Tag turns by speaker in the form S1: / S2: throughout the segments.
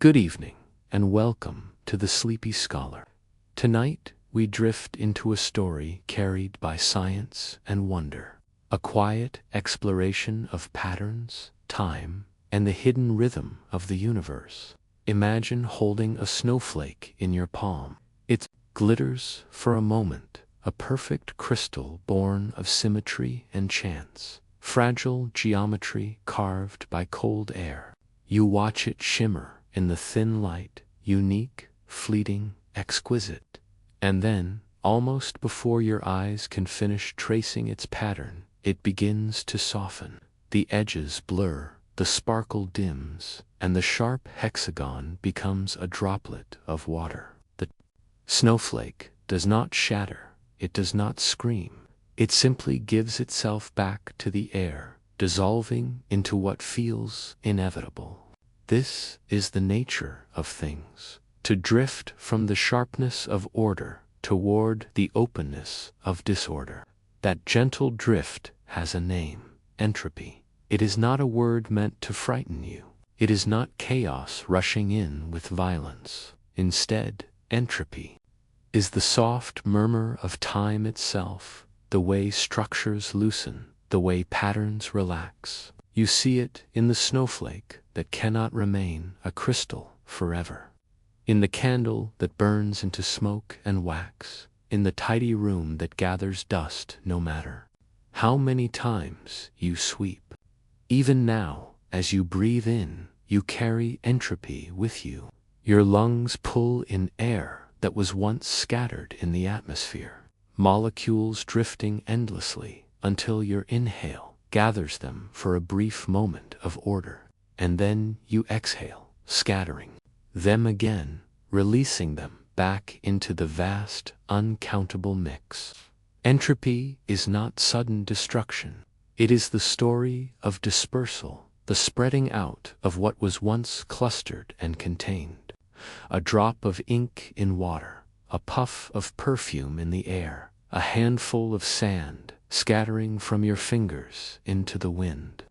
S1: Good evening, and welcome to the Sleepy Scholar. Tonight, we drift into a story carried by science and wonder, a quiet exploration of patterns, time, and the hidden rhythm of the universe. Imagine holding a snowflake in your palm. It glitters for a moment, a perfect crystal born of symmetry and chance, fragile geometry carved by cold air. You watch it shimmer in the thin light, unique, fleeting, exquisite. And then, almost before your eyes can finish tracing its pattern, it begins to soften. The edges blur, the sparkle dims, and the sharp hexagon becomes a droplet of water. The snowflake does not shatter, it does not scream. It simply gives itself back to the air, dissolving into what feels inevitable. This is the nature of things, to drift from the sharpness of order toward the openness of disorder. That gentle drift has a name: entropy. It is not a word meant to frighten you. It is not chaos rushing in with violence. Instead, entropy is the soft murmur of time itself, the way structures loosen, the way patterns relax. You see it in the snowflake that cannot remain a crystal forever, in the candle that burns into smoke and wax, in the tidy room that gathers dust no matter how many times you sweep. Even now, as you breathe in, you carry entropy with you. Your lungs pull in air that was once scattered in the atmosphere, molecules drifting endlessly until your inhale gathers them for a brief moment of order, and then you exhale, scattering them again, releasing them back into the vast, uncountable mix. Entropy is not sudden destruction. It is the story of dispersal, the spreading out of what was once clustered and contained. A drop of ink in water, a puff of perfume in the air, a handful of sand scattering from your fingers into the wind.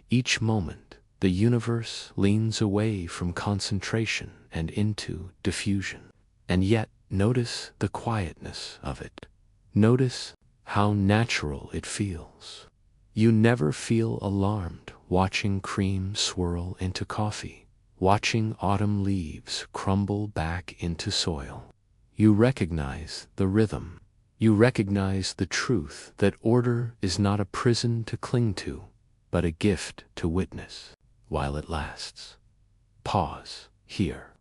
S1: Each moment, the universe leans away from concentration and into diffusion. And yet, notice the quietness of it. Notice how natural it feels. You never feel alarmed watching cream swirl into coffee, watching autumn leaves crumble back into soil. You recognize the rhythm. You recognize the truth that order is not a prison to cling to, but a gift to witness while it lasts. Pause here.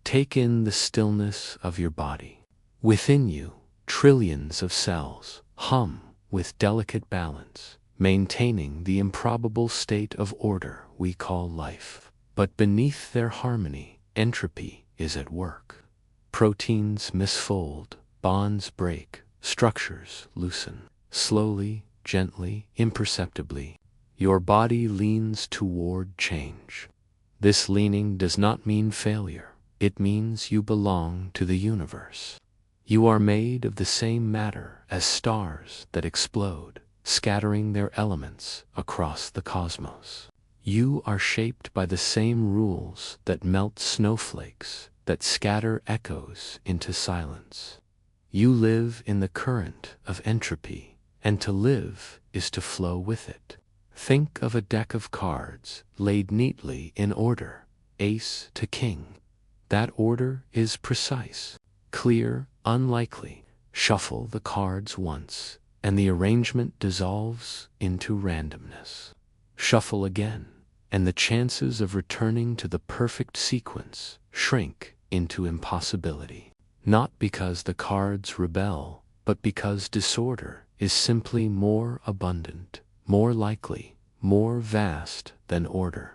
S1: Take in the stillness of your body. Within you, trillions of cells hum with delicate balance, maintaining the improbable state of order we call life. But beneath their harmony, entropy is at work. Proteins misfold, bonds break, structures loosen. Slowly, gently, imperceptibly, your body leans toward change. This leaning does not mean failure. It means you belong to the universe. You are made of the same matter as stars that explode, scattering their elements across the cosmos. You are shaped by the same rules that melt snowflakes, that scatter echoes into silence. You live in the current of entropy, and to live is to flow with it. Think of a deck of cards laid neatly in order, ace to king. That order is precise, clear, unlikely. Shuffle the cards once, and the arrangement dissolves into randomness. Shuffle again, and the chances of returning to the perfect sequence shrink into impossibility. Not because the cards rebel, but because disorder is simply more abundant, more likely, more vast than order.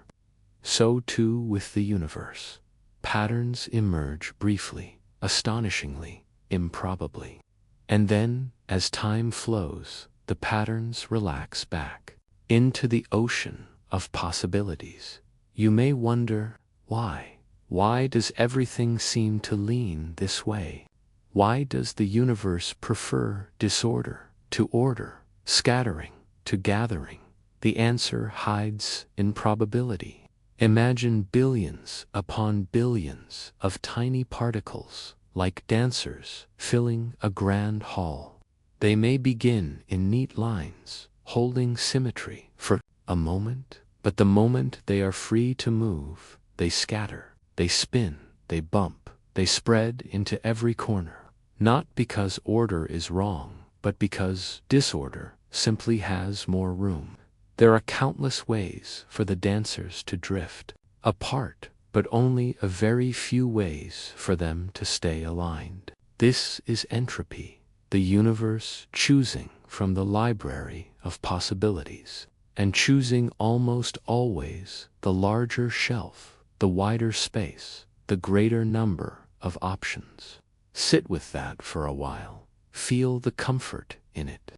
S1: So too with the universe. Patterns emerge briefly, astonishingly, improbably. And then, as time flows, the patterns relax back into the ocean of possibilities. You may wonder, why? Why does everything seem to lean this way? Why does the universe prefer disorder to order, scattering to gathering? The answer hides in probability. Imagine billions upon billions of tiny particles, like dancers filling a grand hall. They may begin in neat lines, holding symmetry for a moment, but the moment they are free to move, they scatter, they spin, they bump, they spread into every corner. Not because order is wrong, but because disorder simply has more room. There are countless ways for the dancers to drift apart, but only a very few ways for them to stay aligned. This is entropy, the universe choosing from the library of possibilities, and choosing almost always the larger shelf, the wider space, the greater number of options. Sit with that for a while. Feel the comfort in it.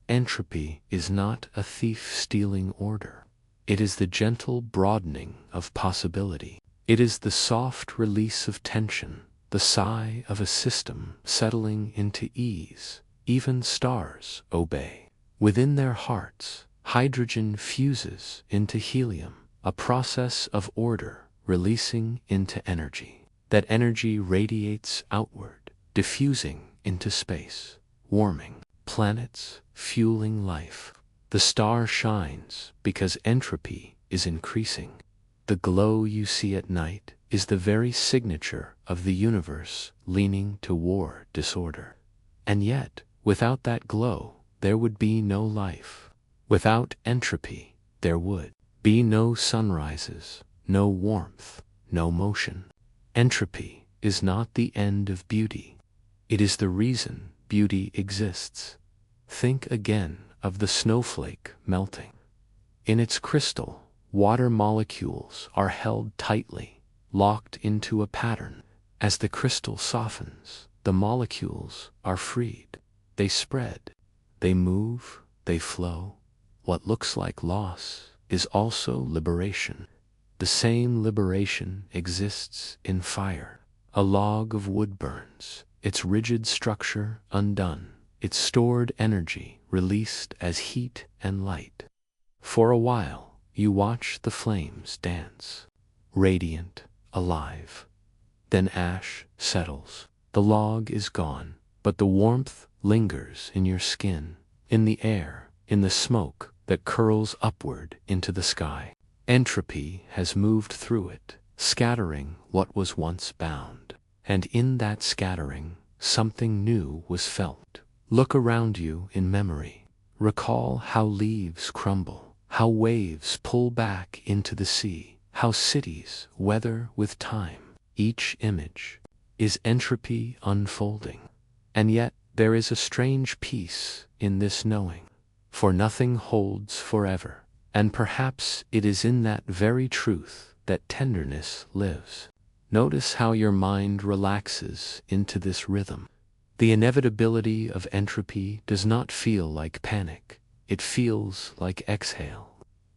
S1: Entropy is not a thief stealing order. It is the gentle broadening of possibility. It is the soft release of tension, the sigh of a system settling into ease. Even stars obey. Within their hearts, hydrogen fuses into helium, a process of order releasing into energy. That energy radiates outward, diffusing into space, warming planets, fueling life. The star shines because entropy is increasing. The glow you see at night is the very signature of the universe leaning toward disorder. And yet, without that glow, there would be no life. Without entropy, there would be no sunrises, no warmth, no motion. Entropy is not the end of beauty. It is the reason beauty exists. Think again of the snowflake melting. In its crystal, water molecules are held tightly, locked into a pattern. As the crystal softens, the molecules are freed. They spread, they move, they flow. What looks like loss is also liberation. The same liberation exists in fire. A log of wood burns, its rigid structure undone, its stored energy released as heat and light. For a while, you watch the flames dance, radiant, alive. Then ash settles. The log is gone, but the warmth lingers in your skin, in the air, in the smoke that curls upward into the sky. Entropy has moved through it, scattering what was once bound. And in that scattering, something new was felt. Look around you in memory. Recall how leaves crumble, how waves pull back into the sea, how cities weather with time. Each image is entropy unfolding. And yet there is a strange peace in this knowing, for nothing holds forever, and perhaps it is in that very truth that tenderness lives. Notice how your mind relaxes into this rhythm. The inevitability of entropy does not feel like panic, it feels like exhale.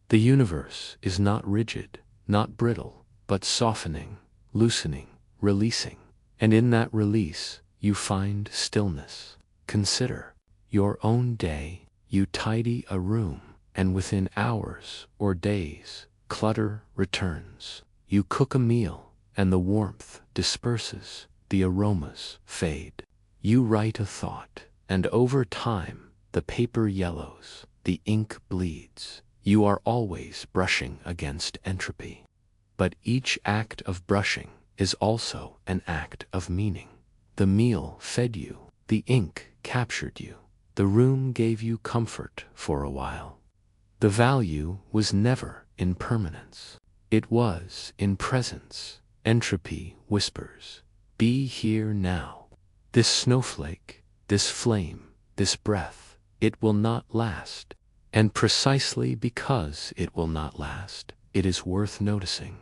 S1: The universe is not rigid, not brittle, but softening, loosening, releasing. And in that release, you find stillness. Consider your own day. You tidy a room, and within hours or days, clutter returns. You cook a meal, and the warmth disperses, the aromas fade. You write a thought, and over time, the paper yellows, the ink bleeds. You are always brushing against entropy. But each act of brushing is also an act of meaning. The meal fed you, the ink captured you, the room gave you comfort for a while. The value was never in permanence. It was in presence. Entropy whispers, "Be here now." This snowflake, this flame, this breath, it will not last. And precisely because it will not last, it is worth noticing.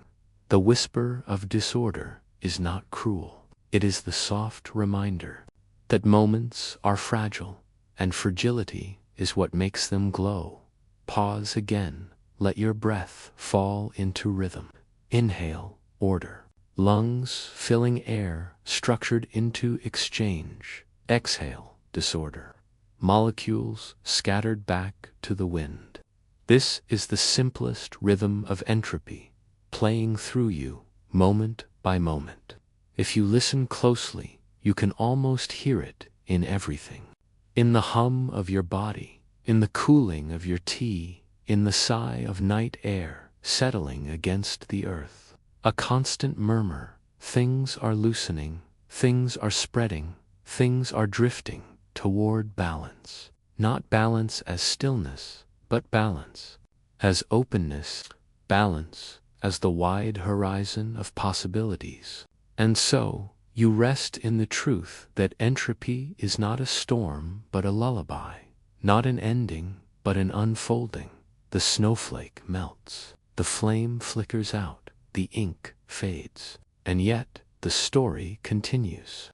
S1: The whisper of disorder is not cruel. It is the soft reminder that moments are fragile, and fragility is what makes them glow. Pause again. Let your breath fall into rhythm. Inhale, order. Lungs filling air structured into exchange. Exhale, disorder. Molecules scattered back to the wind. This is the simplest rhythm of entropy. playing through you, moment by moment. If you listen closely, you can almost hear it in everything. In the hum of your body, in the cooling of your tea, in the sigh of night air settling against the earth. A constant murmur, things are loosening, things are spreading, things are drifting toward balance. Not balance as stillness, but balance as openness, balance as the wide horizon of possibilities. And so, you rest in the truth that entropy is not a storm but a lullaby, not an ending but an unfolding. The snowflake melts, the flame flickers out, the ink fades, and yet the story continues.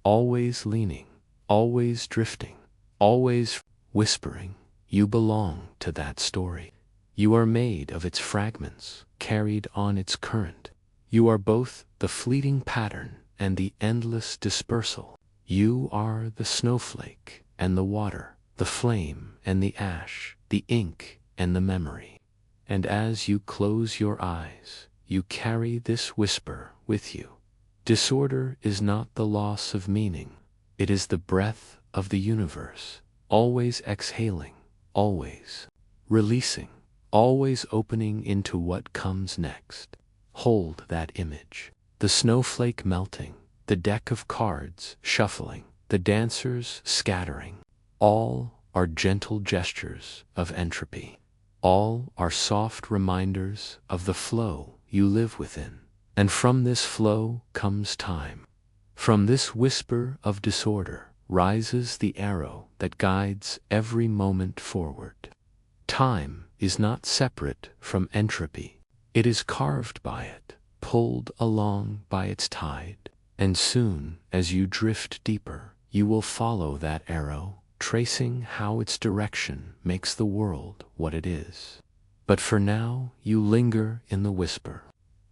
S1: Always leaning, always drifting, always whispering, you belong to that story. You are made of its fragments, carried on its current. You are both the fleeting pattern and the endless dispersal. You are the snowflake and the water, the flame and the ash, the ink and the memory. And as you close your eyes, you carry this whisper with you. Disorder is not the loss of meaning. It is the breath of the universe, always exhaling, always releasing, always opening into what comes next. Hold that image. The snowflake melting, the deck of cards shuffling, the dancers scattering. All are gentle gestures of entropy. All are soft reminders of the flow you live within. And from this flow comes time. From this whisper of disorder rises the arrow that guides every moment forward. Time is not separate from entropy. It is carved by it, pulled along by its tide. And soon, as you drift deeper, you will follow that arrow, tracing how its direction makes the world what it is. But for now, you linger in the whisper.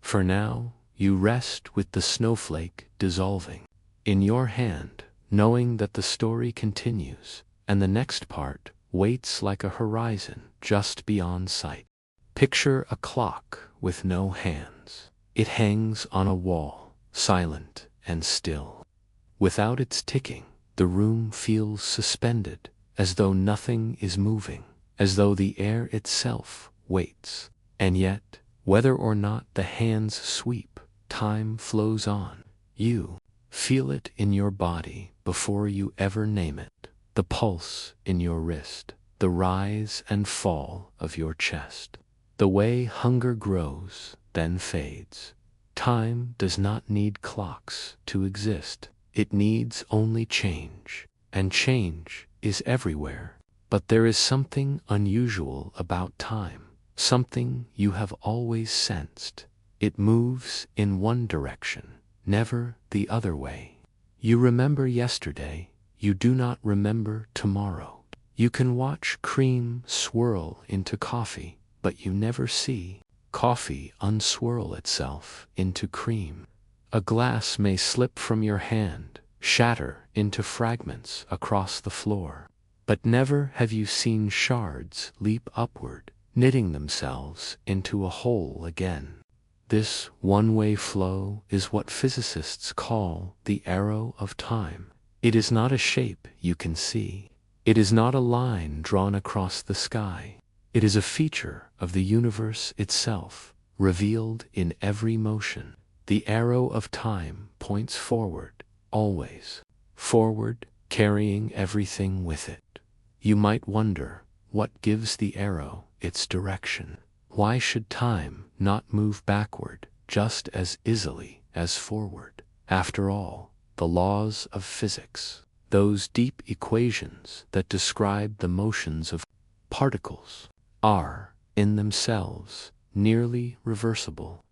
S1: For now, you rest with the snowflake dissolving in your hand, knowing that the story continues, and the next part waits like a horizon just beyond sight. Picture a clock with no hands. It hangs on a wall, silent and still. Without its ticking, the room feels suspended, as though nothing is moving, as though the air itself waits. And yet, whether or not the hands sweep, time flows on. You feel it in your body before you ever name it, the pulse in your wrist, the rise and fall of your chest. The way hunger grows, then fades. Time does not need clocks to exist. It needs only change, and change is everywhere. But there is something unusual about time, something you have always sensed. It moves in one direction, never the other way. You remember yesterday, you do not remember tomorrow. You can watch cream swirl into coffee, but you never see coffee unswirl itself into cream. A glass may slip from your hand, shatter into fragments across the floor. But never have you seen shards leap upward, knitting themselves into a whole again. This one-way flow is what physicists call the arrow of time. It is not a shape you can see. It is not a line drawn across the sky. It is a feature of the universe itself, revealed in every motion. The arrow of time points forward, always. Forward, carrying everything with it. You might wonder, what gives the arrow its direction? Why should time not move backward just as easily as forward? After all, the laws of physics, those deep equations that describe the motions of particles, are, in themselves, nearly reversible.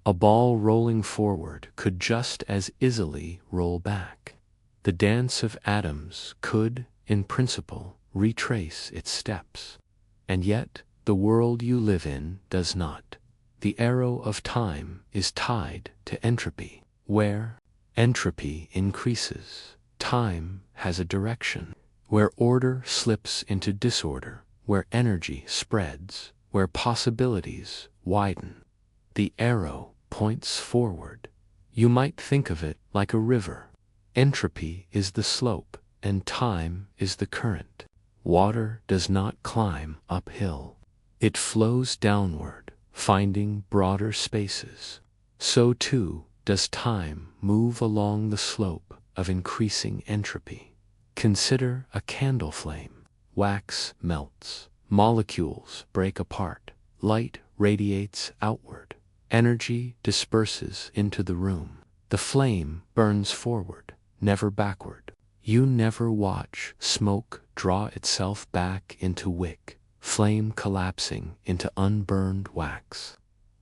S1: A ball rolling forward could just as easily roll back. The dance of atoms could, in principle, retrace its steps. And yet, the world you live in does not. The arrow of time is tied to entropy. Where entropy increases, time has a direction. Where order slips into disorder, where energy spreads, where possibilities widen, the arrow points forward. You might think of it like a river. Entropy is the slope, and time is the current. Water does not climb uphill. It flows downward, finding broader spaces. So too does time move along the slope of increasing entropy. Consider a candle flame. Wax melts, molecules break apart, light radiates outward, energy disperses into the room. The flame burns forward, never backward. You never watch smoke draw itself back into wick, flame collapsing into unburned wax.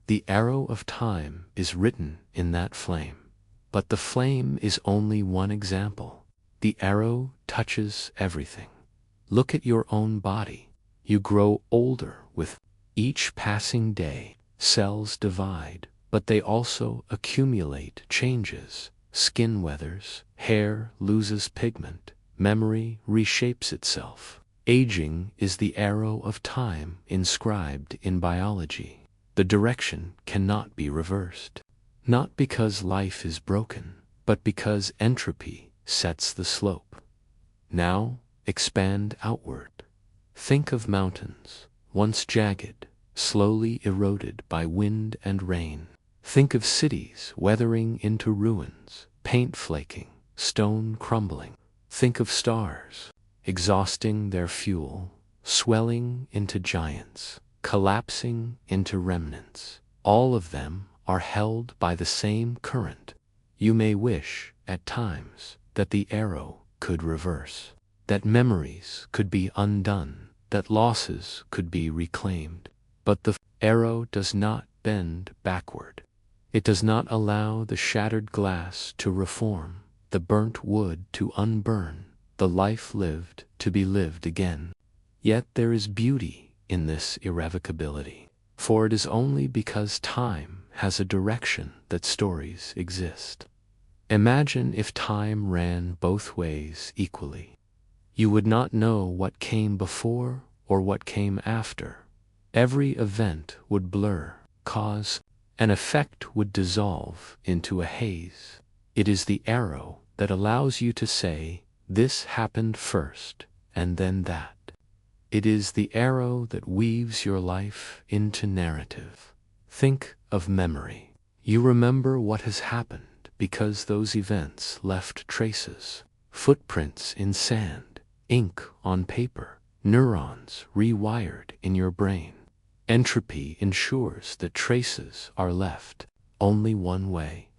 S1: The arrow of time is written in that flame. But the flame is only one example. The arrow touches everything. Look at your own body. You grow older with each passing day. Cells divide, but they also accumulate changes. Skin weathers, hair loses pigment, memory reshapes itself. Aging is the arrow of time inscribed in biology. The direction cannot be reversed. Not because life is broken, but because entropy sets the slope. Now, expand outward. Think of mountains, once jagged, slowly eroded by wind and rain. Think of cities weathering into ruins, paint flaking, stone crumbling. Think of stars, exhausting their fuel, swelling into giants, collapsing into remnants. All of them are held by the same current. You may wish, at times, that the arrow could reverse, that memories could be undone, that losses could be reclaimed. But the arrow does not bend backward. It does not allow the shattered glass to reform, the burnt wood to unburn, the life lived to be lived again. Yet there is beauty in this irrevocability, for it is only because time has a direction that stories exist. Imagine if time ran both ways equally. You would not know what came before or what came after. Every event would blur, cause and effect would dissolve into a haze. It is the arrow that allows you to say, this happened first, and then that. It is the arrow that weaves your life into narrative. Think of memory. You remember what has happened because those events left traces, footprints in sand, ink on paper, neurons rewired in your brain. Entropy ensures that traces are left only one way.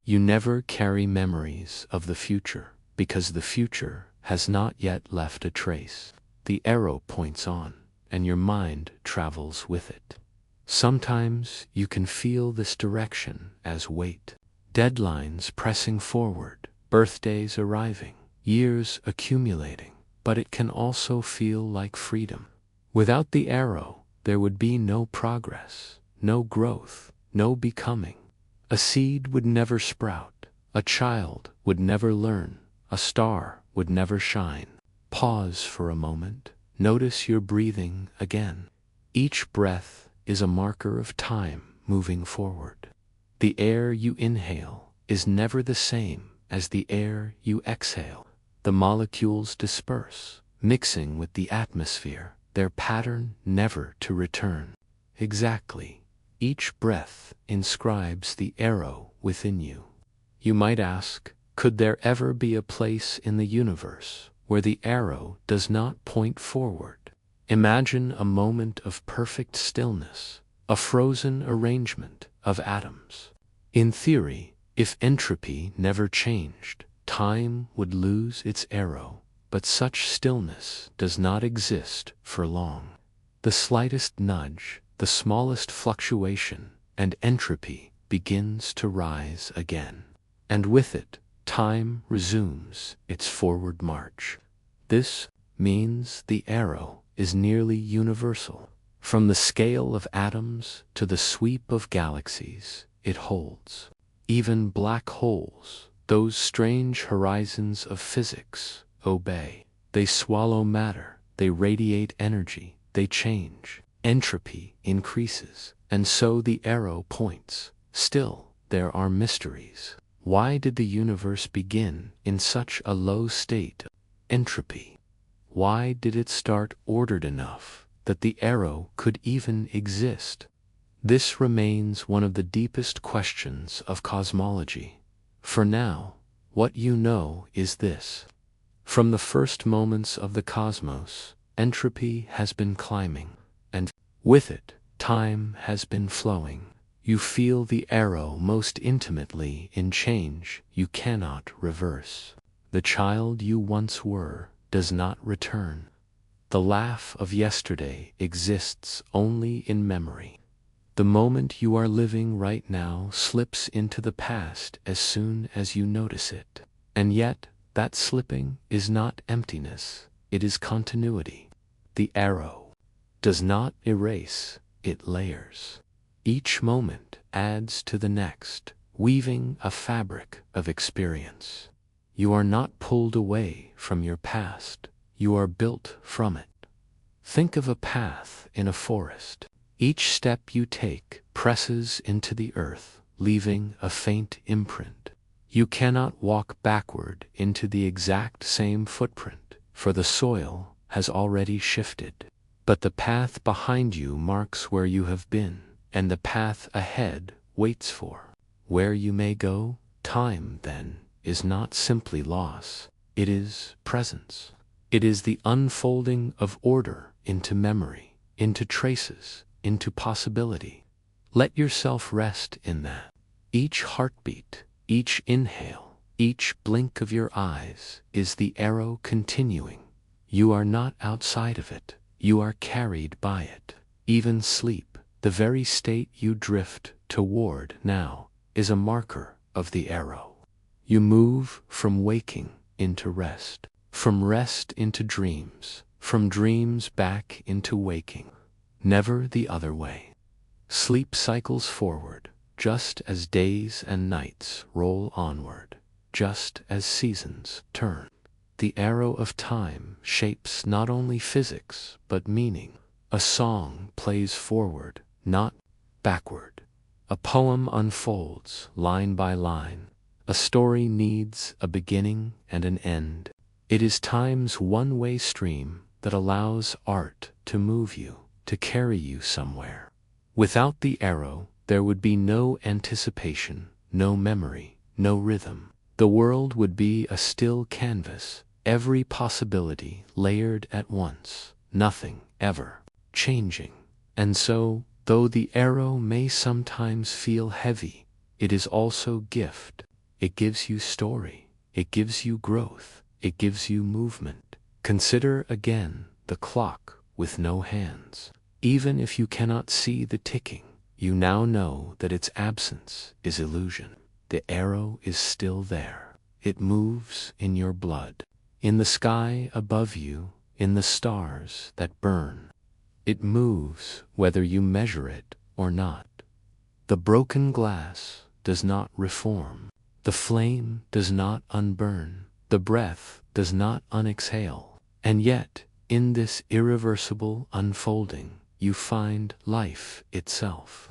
S1: You never carry memories of the future because the future has not yet left a trace. The arrow points on, and your mind travels with it. Sometimes you can feel this direction as weight. Deadlines pressing forward, birthdays arriving, years accumulating, but it can also feel like freedom. Without the arrow, there would be no progress, no growth, no becoming. A seed would never sprout, a child would never learn, a star would never shine. Pause for a moment, notice your breathing again. Each breath is a marker of time moving forward. The air you inhale is never the same as the air you exhale. The molecules disperse, mixing with the atmosphere, their pattern never to return. Exactly. Each breath inscribes the arrow within you. You might ask, could there ever be a place in the universe where the arrow does not point forward? Imagine a moment of perfect stillness, a frozen arrangement of atoms. In theory, if entropy never changed, time would lose its arrow, but such stillness does not exist for long. The slightest nudge, the smallest fluctuation, and entropy begins to rise again. And with it, time resumes its forward march. This means the arrow is nearly universal. From the scale of atoms to the sweep of galaxies, it holds. Even black holes, those strange horizons of physics, obey. They swallow matter, they radiate energy, they change. Entropy increases, And so the arrow points. Still, there are mysteries. Why did the universe begin in such a low state of entropy? Why did it start ordered enough that the arrow could even exist? This remains one of the deepest questions of cosmology. For now, what you know is this. From the first moments of the cosmos, entropy has been climbing, and with it, time has been flowing. You feel the arrow most intimately in change you cannot reverse. The child you once were does not return. The laugh of yesterday exists only in memory. The moment you are living right now slips into the past as soon as you notice it. And yet, that slipping is not emptiness, it is continuity. The arrow does not erase, it layers. Each moment adds to the next, weaving a fabric of experience. You are not pulled away from your past, you are built from it. Think of a path in a forest. Each step you take presses into the earth, leaving a faint imprint. You cannot walk backward into the exact same footprint, for the soil has already shifted. But the path behind you marks where you have been, and the path ahead waits for where you may go. Time, then, is not simply loss, it is presence. It is the unfolding of order into memory, into traces, into possibility. Let yourself rest in that. Each heartbeat, each inhale, each blink of your eyes is the arrow continuing. You are not outside of it, you are carried by it. Even sleep, the very state you drift toward now, is a marker of the arrow. You move from waking into rest, from rest into dreams, from dreams back into waking. Never the other way. Sleep cycles forward, just as days and nights roll onward, just as seasons turn. The arrow of time shapes not only physics, but meaning. A song plays forward, not backward. A poem unfolds, line by line. A story needs a beginning and an end. It is time's one-way stream that allows art to move you, to carry you somewhere. Without the arrow, there would be no anticipation, no memory, no rhythm. The world would be a still canvas, every possibility layered at once, nothing ever changing. And so, though the arrow may sometimes feel heavy, it is also gift. It gives you story, it gives you growth, it gives you movement. Consider again the clock with no hands. Even if you cannot see the ticking, you now know that its absence is illusion. The arrow is still there. It moves in your blood, in the sky above you, in the stars that burn. It moves whether you measure it or not. The broken glass does not reform. The flame does not unburn. The breath does not unexhale. And yet, in this irreversible unfolding, you find life itself.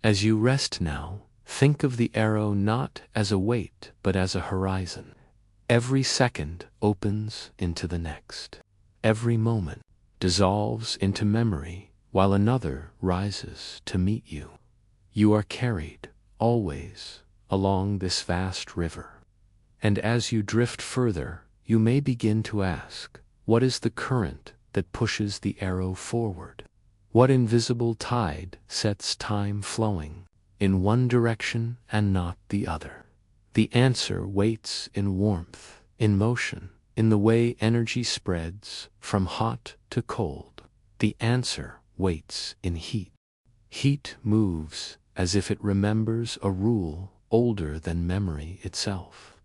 S1: As you rest now, think of the arrow not as a weight, but as a horizon. Every second opens into the next. Every moment dissolves into memory, while another rises to meet you. You are carried, always, along this vast river. And as you drift further, you may begin to ask, what is the current that pushes the arrow forward? What invisible tide sets time flowing in one direction and not the other? The answer waits in warmth, in motion, in the way energy spreads from hot to cold. The answer waits in heat. Heat moves as if it remembers a rule older than memory itself.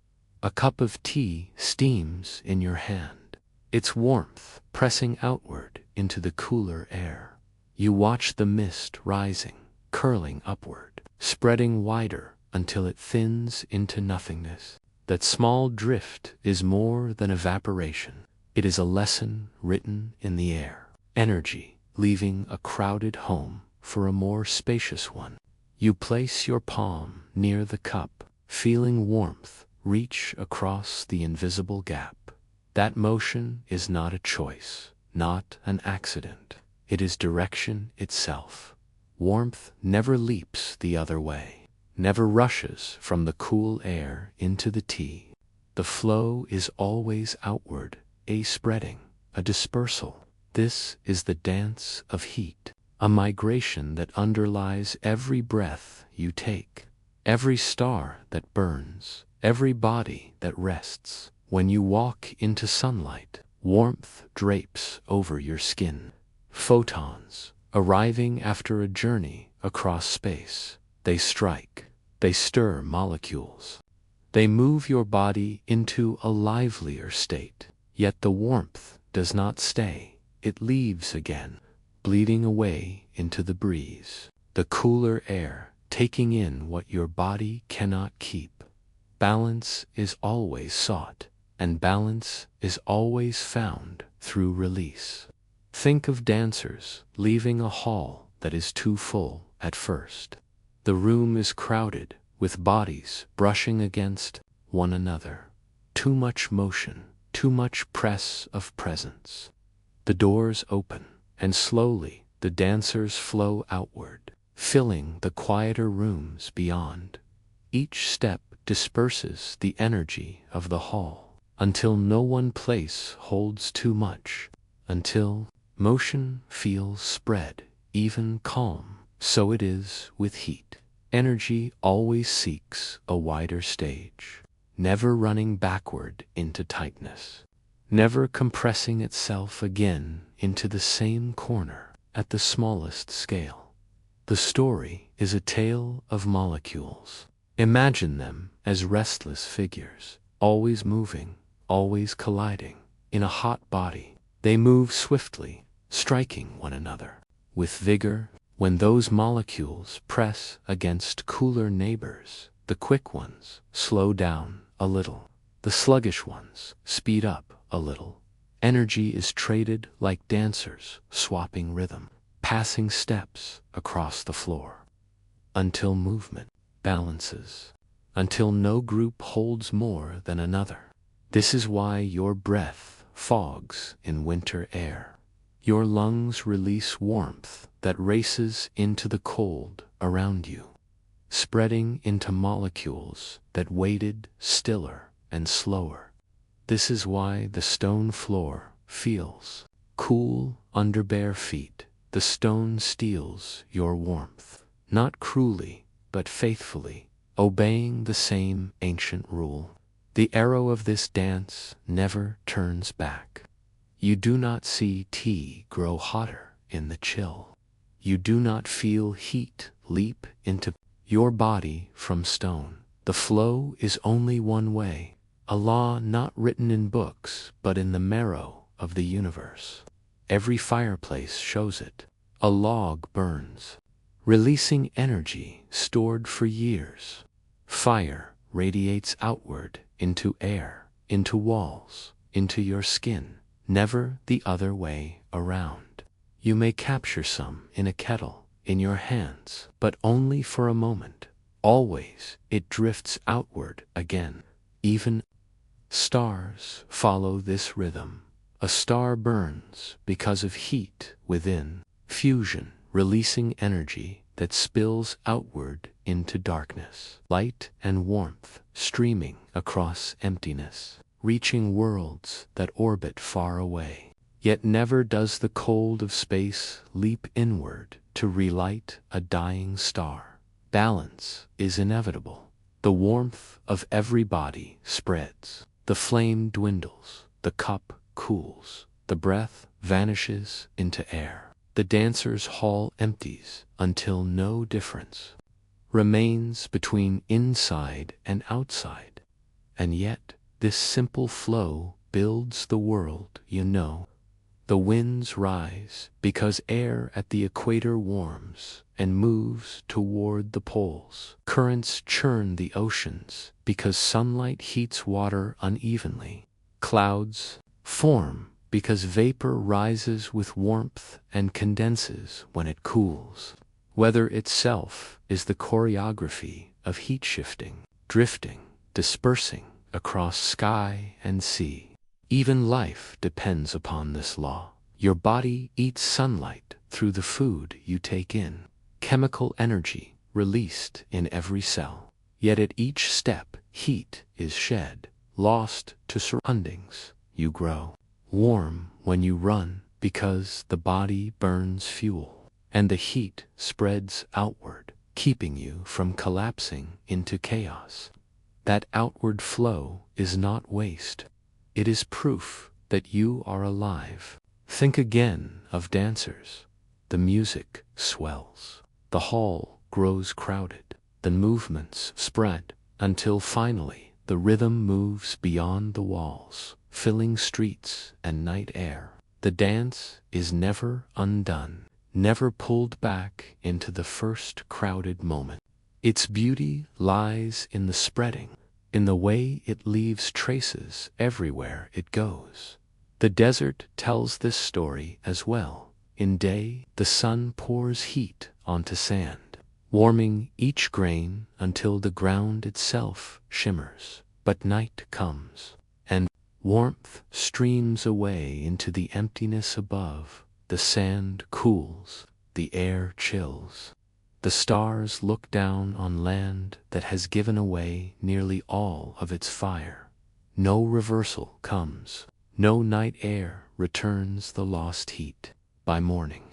S1: A cup of tea steams in your hand, its warmth pressing outward into the cooler air. You watch the mist rising, curling upward, spreading wider until it thins into nothingness. That small drift is more than evaporation. It is a lesson written in the air. Energy leaving a crowded home for a more spacious one. You place your palm near the cup, feeling warmth reach across the invisible gap. That motion is not a choice, not an accident. It is direction itself. Warmth never leaps the other way, never rushes from the cool air into the tea. The flow is always outward, a spreading, a dispersal. This is the dance of heat, a migration that underlies every breath you take, every star that burns, every body that rests. When you walk into sunlight, warmth drapes over your skin. Photons, arriving after a journey across space, they strike, they stir molecules. They move your body into a livelier state. Yet the warmth does not stay. It leaves again, bleeding away into the breeze, the cooler air taking in what your body cannot keep. Balance is always sought, and balance is always found through release. Think of dancers leaving a hall that is too full at first. The room is crowded with bodies brushing against one another. Too much motion, too much press of presence. The doors open, and slowly the dancers flow outward, filling the quieter rooms beyond. Each step disperses the energy of the hall, until no one place holds too much, until motion feels spread, even calm. So it is with heat. Energy always seeks a wider stage, never running backward into tightness, never compressing itself again into the same corner at the smallest scale. The story is a tale of molecules. Imagine them as restless figures, always moving, always colliding. In a hot body, they move swiftly, striking one another with vigor. When those molecules press against cooler neighbors, the quick ones slow down a little, the sluggish ones speed up a little. Energy is traded like dancers swapping rhythm, passing steps across the floor, until movement balances, until no group holds more than another. This is why your breath fogs in winter air. Your lungs release warmth that races into the cold around you, spreading into molecules that waited stiller and slower. This is why the stone floor feels cool under bare feet. The stone steals your warmth, not cruelly, but faithfully, obeying the same ancient rule. The arrow of this dance never turns back. You do not see tea grow hotter in the chill. You do not feel heat leap into your body from stone. The flow is only one way, a law not written in books, but in the marrow of the universe. Every fireplace shows it. A log burns, releasing energy stored for years. Fire radiates outward into air, into walls, into your skin. Never the other way around. You may capture some in a kettle, in your hands, but only for a moment. Always it drifts outward again. Even stars follow this rhythm. A star burns because of heat within, fusion, releasing energy that spills outward into darkness. Light and warmth streaming across emptiness, reaching worlds that orbit far away. Yet never does the cold of space leap inward to relight a dying star. Balance is inevitable. The warmth of every body spreads. The flame dwindles. The cup cools. The breath vanishes into air. The dancer's hall empties until no difference remains between inside and outside. And yet, this simple flow builds the world you know. The winds rise because air at the equator warms and moves toward the poles. Currents churn the oceans because sunlight heats water unevenly. Clouds form because vapor rises with warmth and condenses when it cools. Weather itself is the choreography of heat shifting, drifting, dispersing across sky and sea. Even life depends upon this law. Your body eats sunlight through the food you take in, chemical energy released in every cell. Yet at each step, heat is shed, lost to surroundings. You grow warm when you run because the body burns fuel, and the heat spreads outward, keeping you from collapsing into chaos. That outward flow is not waste. It is proof that you are alive. Think again of dancers. The music swells. The hall grows crowded. The movements spread until finally the rhythm moves beyond the walls, filling streets and night air. The dance is never undone, never pulled back into the first crowded moment. Its beauty lies in the spreading, in the way it leaves traces everywhere it goes. The desert tells this story as well. In day, the sun pours heat onto sand, warming each grain until the ground itself shimmers. But night comes, and warmth streams away into the emptiness above. The sand cools, the air chills. The stars look down on land that has given away nearly all of its fire. No reversal comes. No night air returns the lost heat. By morning,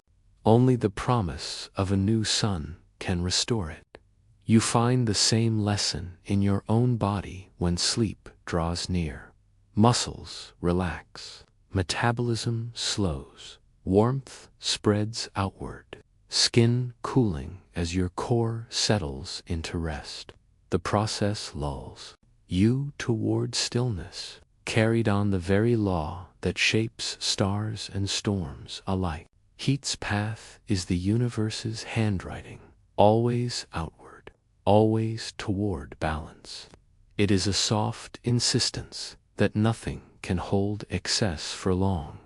S1: only the promise of a new sun can restore it. You find the same lesson in your own body when sleep draws near. Muscles relax, metabolism slows, warmth spreads outward, skin cooling as your core settles into rest. The process lulls you toward stillness, carried on the very law that shapes stars and storms alike. Heat's path is the universe's handwriting, always outward, always toward balance. It is a soft insistence that nothing can hold excess for long.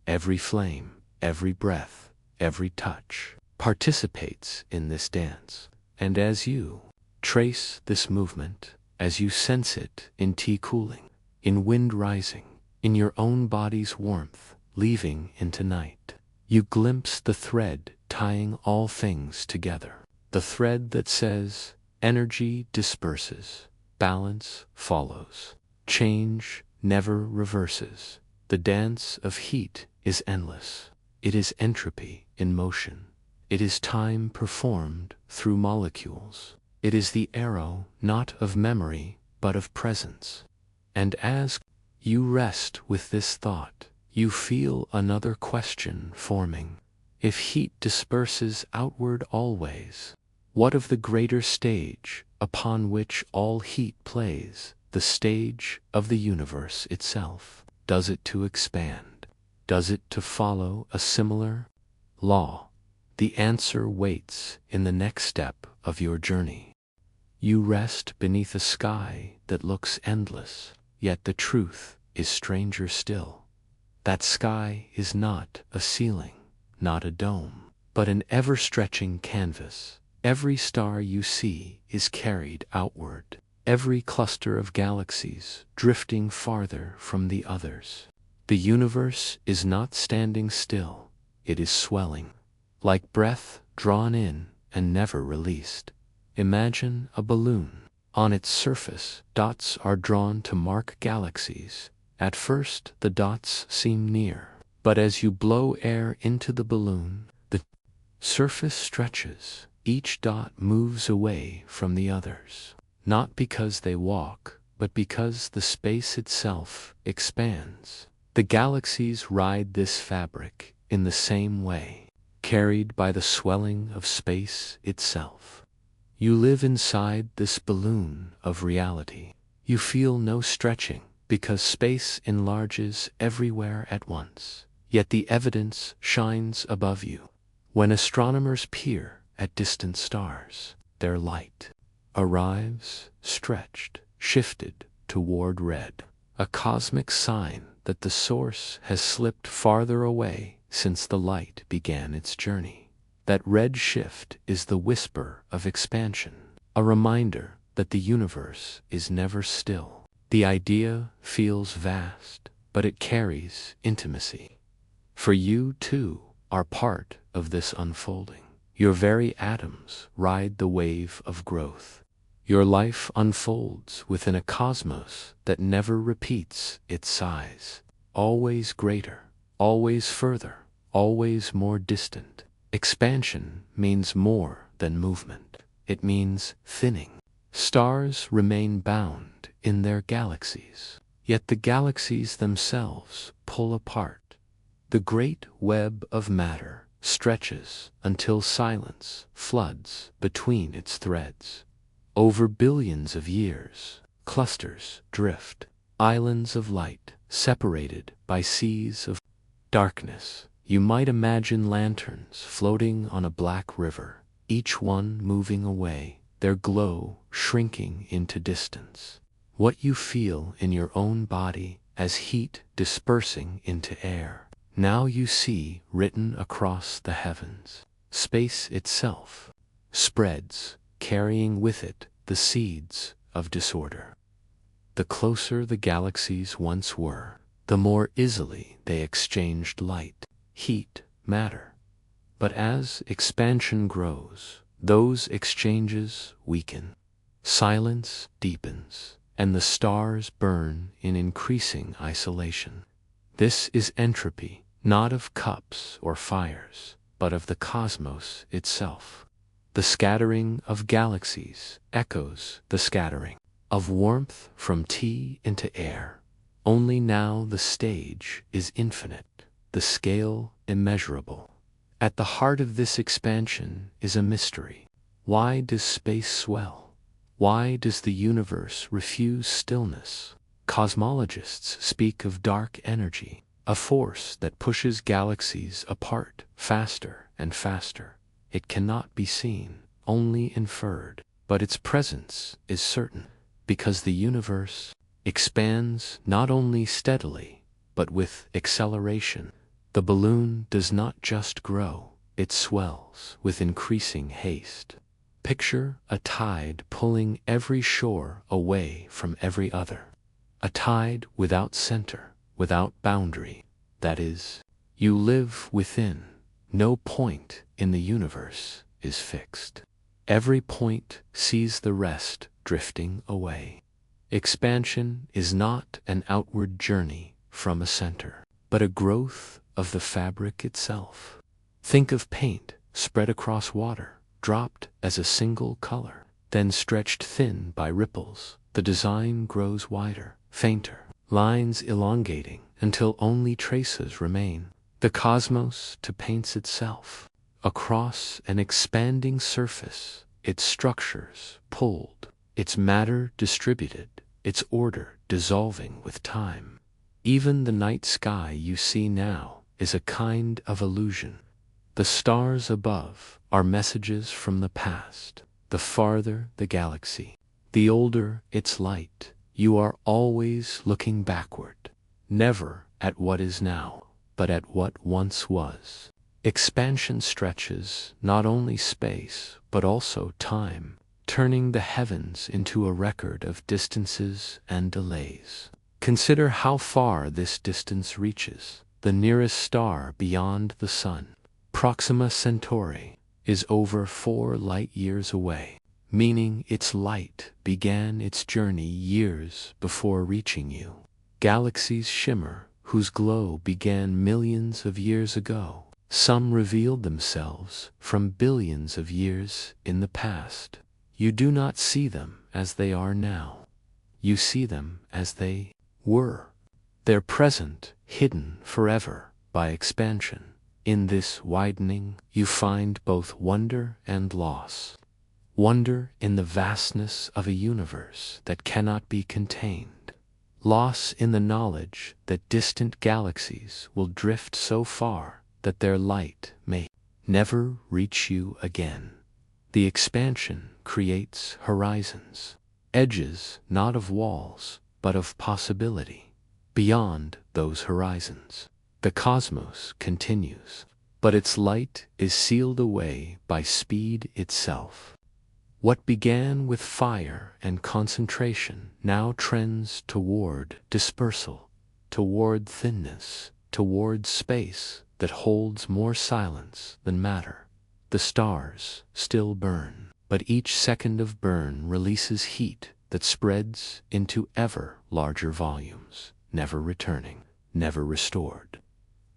S1: Every flame, every breath, every touch participates in this dance. And as you trace this movement, as you sense it in tea cooling, in wind rising, in your own body's warmth leaving into night, you glimpse the thread tying all things together. The thread that says, energy disperses, balance follows, change never reverses. The dance of heat is endless. It is entropy in motion. It is time performed through molecules. It is the arrow not of memory but of presence. And as you rest with this thought, you feel another question forming. If heat disperses outward always, what of the greater stage upon which all heat plays, the stage of the universe itself? Does it to expand? Does it to follow a similar law? The answer waits in the next step of your journey. You rest beneath a sky that looks endless, yet the truth is stranger still. That sky is not a ceiling, not a dome, but an ever-stretching canvas. Every star you see is carried outward, every cluster of galaxies drifting farther from the others. The universe is not standing still, it is swelling, like breath drawn in and never released. Imagine a balloon. On its surface, dots are drawn to mark galaxies. At first, the dots seem near, but as you blow air into the balloon, the surface stretches. Each dot moves away from the others, not because they walk, but because the space itself expands. The galaxies ride this fabric in the same way, carried by the swelling of space itself. You live inside this balloon of reality. You feel no stretching, because space enlarges everywhere at once. Yet the evidence shines above you. When astronomers peer at distant stars, their light arrives stretched, shifted toward red, a cosmic sign that the source has slipped farther away since the light began its journey. That red shift is the whisper of expansion, a reminder that the universe is never still. The idea feels vast, but it carries intimacy. For you, too, are part of this unfolding. Your very atoms ride the wave of growth. Your life unfolds within a cosmos that never repeats its size. Always greater, always further, always more distant. Expansion means more than movement. It means thinning. Stars remain bound in their galaxies, yet the galaxies themselves pull apart. The great web of matter stretches until silence floods between its threads. Over billions of years, clusters drift, islands of light separated by seas of darkness. You might imagine lanterns floating on a black river, each one moving away, their glow shrinking into distance. What you feel in your own body as heat dispersing into air, now you see written across the heavens. Space itself spreads, carrying with it the seeds of disorder. The closer the galaxies once were, the more easily they exchanged light, heat, matter. But as expansion grows, those exchanges weaken. Silence deepens, and the stars burn in increasing isolation. This is entropy, not of cups or fires, but of the cosmos itself. The scattering of galaxies echoes the scattering of warmth from tea into air. Only now the stage is infinite, the scale immeasurable. At the heart of this expansion is a mystery. Why does space swell? Why does the universe refuse stillness? Cosmologists speak of dark energy, a force that pushes galaxies apart faster and faster. It cannot be seen, only inferred, but its presence is certain, because the universe expands not only steadily, but with acceleration. The balloon does not just grow, it swells with increasing haste. Picture a tide pulling every shore away from every other. A tide without center, without boundary. That is, you live within. No point in the universe is fixed. Every point sees the rest drifting away. Expansion is not an outward journey from a center, but a growth of the fabric itself. Think of paint spread across water, dropped as a single color, then stretched thin by ripples. The design grows wider, fainter, lines elongating until only traces remain. The cosmos paints itself. Across an expanding surface, its structures pulled, its matter distributed, its order dissolving with time. Even the night sky you see now is a kind of illusion. The stars above are messages from the past. The farther the galaxy, the older its light. You are always looking backward, never at what is now, but at what once was. Expansion stretches not only space, but also time, turning the heavens into a record of distances and delays. Consider how far this distance reaches. The nearest star beyond the Sun, Proxima Centauri, is over 4 light-years away, meaning its light began its journey years before reaching you. Galaxies shimmer, whose glow began millions of years ago. Some revealed themselves from billions of years in the past. You do not see them as they are now. You see them as they were. Their present hidden forever by expansion. In this widening, you find both wonder and loss. Wonder in the vastness of a universe that cannot be contained. Loss in the knowledge that distant galaxies will drift so far that their light may never reach you again. The expansion creates horizons, edges not of walls, but of possibility. Beyond those horizons, the cosmos continues. but its light is sealed away by speed itself. What began with fire and concentration now trends toward dispersal, toward thinness, toward space that holds more silence than matter. The stars still burn, but each second of burn releases heat that spreads into ever larger volumes, never returning, never restored.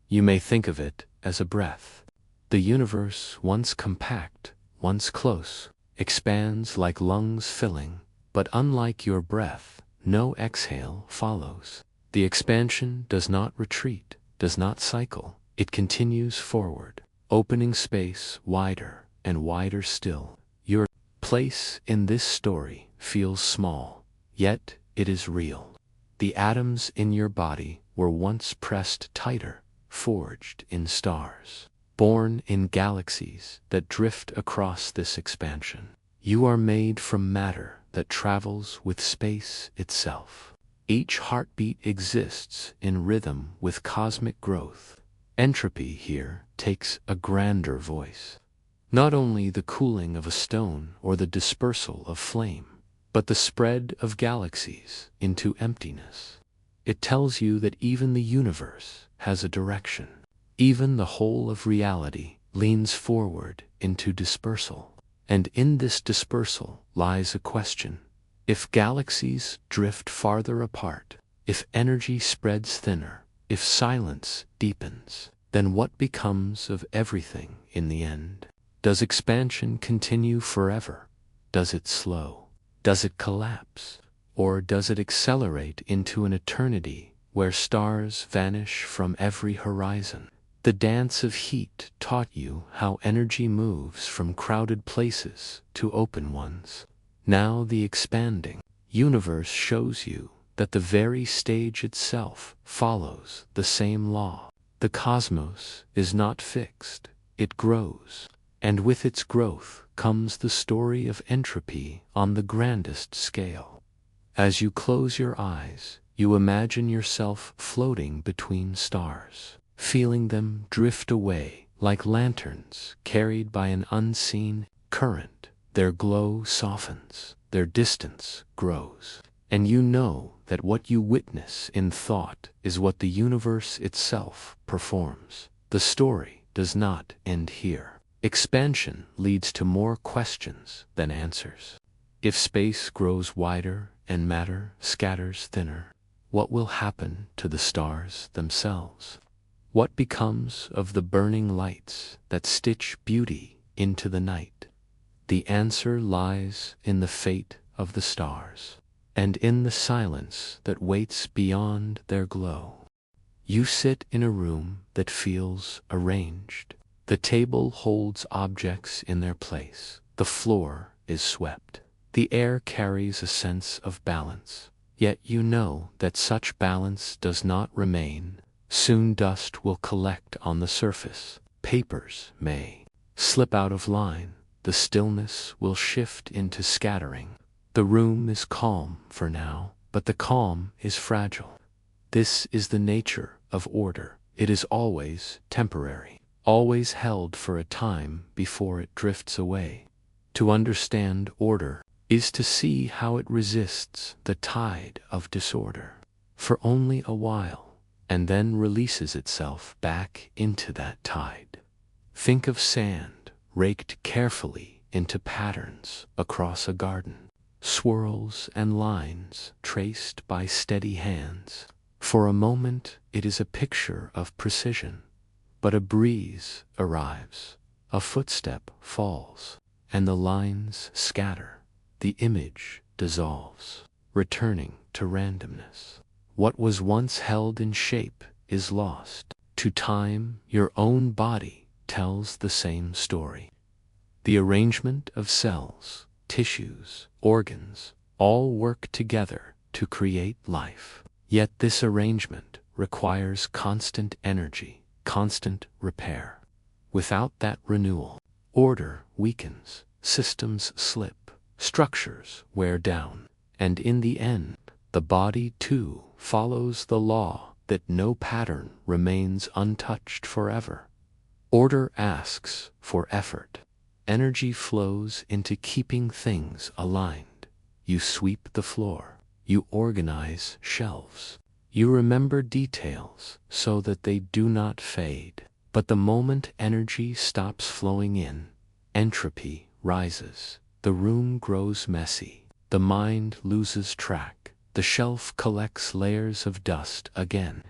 S1: You may think of it as a breath. The universe, once compact, once close, expands like lungs filling, but unlike your breath, no exhale follows. The expansion does not retreat, does not cycle. It continues forward, opening space wider and wider still. Your place in this story feels small, yet it is real. The atoms in your body were once pressed tighter, forged in stars, born in galaxies that drift across this expansion. You are made from matter that travels with space itself. Each heartbeat exists in rhythm with cosmic growth. Entropy here takes a grander voice. Not only the cooling of a stone or the dispersal of flame, but the spread of galaxies into emptiness. It tells you that even the universe has a direction. Even the whole of reality leans forward into dispersal. And in this dispersal lies a question. If galaxies drift farther apart, if energy spreads thinner, if silence deepens, then what becomes of everything in the end? Does expansion continue forever? Does it slow? Does it collapse? Or does it accelerate into an eternity where stars vanish from every horizon? The dance of heat taught you how energy moves from crowded places to open ones. Now the expanding universe shows you that the very stage itself follows the same law. The cosmos is not fixed, it grows. And with its growth comes the story of entropy on the grandest scale. As you close your eyes, you imagine yourself floating between stars, feeling them drift away like lanterns carried by an unseen current. Their glow softens, their distance grows, and you know that what you witness in thought is what the universe itself performs. The story does not end here. Expansion leads to more questions than answers. If space grows wider and matter scatters thinner, what will happen to the stars themselves? What becomes of the burning lights that stitch beauty into the night? The answer lies in the fate of the stars, and in the silence that waits beyond their glow. You sit in a room that feels arranged. The table holds objects in their place. The floor is swept. The air carries a sense of balance. Yet you know that such balance does not remain. Soon dust will collect on the surface. Papers may slip out of line. The stillness will shift into scattering. The room is calm for now, but the calm is fragile. This is the nature of order. It is always temporary, always held for a time before it drifts away. To understand order is to see how it resists the tide of disorder for only a while, and then releases itself back into that tide. Think of sand raked carefully into patterns across a garden, swirls and lines traced by steady hands. For a moment it is a picture of precision, but a breeze arrives, a footstep falls, and the lines scatter. The image dissolves, returning to randomness. What was once held in shape is lost. To time, your own body tells the same story. The arrangement of cells, tissues, organs, all work together to create life. Yet this arrangement requires constant energy, constant repair. Without that renewal, order weakens, systems slip, structures wear down, and in the end, the body too follows the law that no pattern remains untouched forever. Order asks for effort. Energy flows into keeping things aligned. You sweep the floor. You organize shelves. You remember details so that they do not fade. But the moment energy stops flowing in, entropy rises. The room grows messy. The mind loses track. The shelf collects layers of dust again.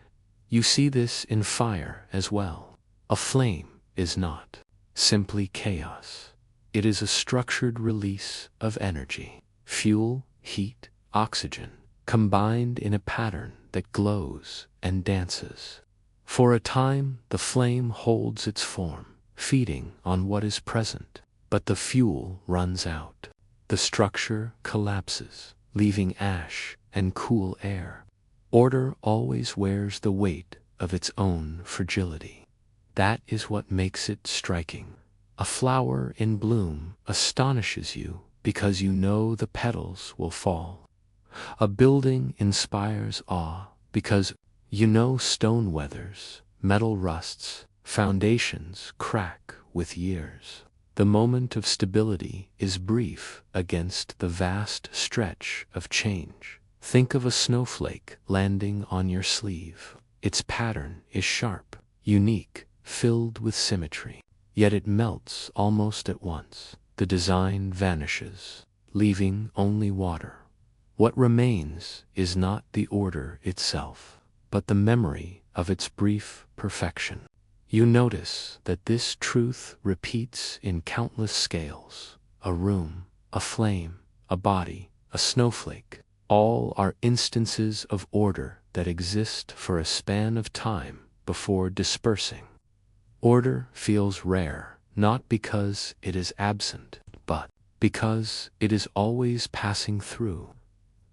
S1: You see this in fire as well. A flame is not simply chaos. It is a structured release of energy. Fuel, heat, oxygen, combined in a pattern that glows and dances. For a time, the flame holds its form, feeding on what is present. But the fuel runs out. The structure collapses, leaving ash and cool air. Order always wears the weight of its own fragility. That is what makes it striking. A flower in bloom astonishes you because you know the petals will fall. A building inspires awe because you know stone weathers, metal rusts, foundations crack with years. The moment of stability is brief against the vast stretch of change. Think of a snowflake landing on your sleeve. Its pattern is sharp, unique, filled with symmetry. Yet it melts almost at once. The design vanishes, leaving only water. What remains is not the order itself, but the memory of its brief perfection. You notice that this truth repeats in countless scales. A room, a flame, a body, a snowflake. All are instances of order that exist for a span of time before dispersing. Order feels rare, not because it is absent, but because it is always passing through.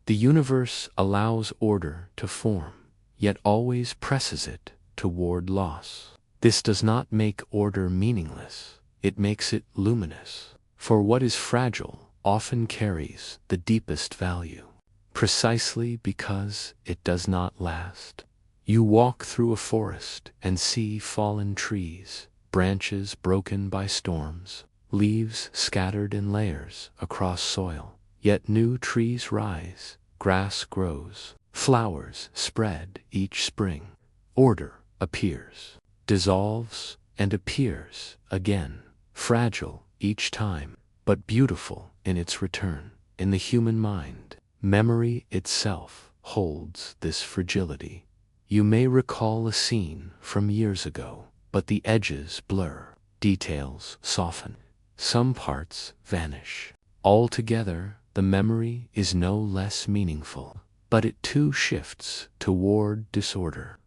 S1: The universe allows order to form, yet always presses it toward loss. This does not make order meaningless, it makes it luminous. For what is fragile often carries the deepest value, precisely because it does not last. You walk through a forest and see fallen trees, branches broken by storms, leaves scattered in layers across soil. Yet new trees rise, grass grows, flowers spread each spring. Order appears, dissolves, and appears again, fragile each time, but beautiful in its return. In the human mind, memory itself holds this fragility. You may recall a scene from years ago, but the edges blur, details soften, some parts vanish. Altogether, the memory is no less meaningful, but it too shifts toward disorder.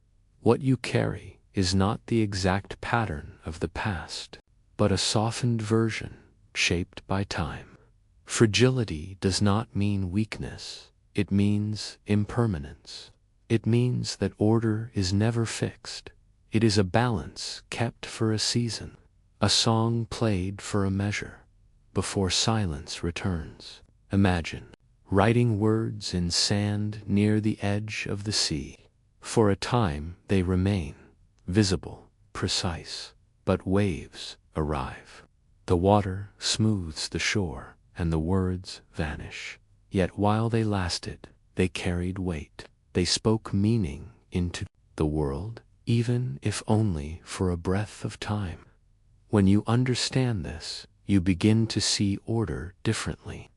S1: What you carry is not the exact pattern of the past, but a softened version shaped by time. Fragility does not mean weakness, it means impermanence. It means that order is never fixed. It is a balance kept for a season, a song played for a measure, before silence returns. Imagine writing words in sand near the edge of the sea. For a time they remain, visible, precise, but waves arrive. The water smooths the shore, and the words vanish. Yet while they lasted, they carried weight. They spoke meaning into the world, even if only for a breath of time. When you understand this, you begin to see order differently,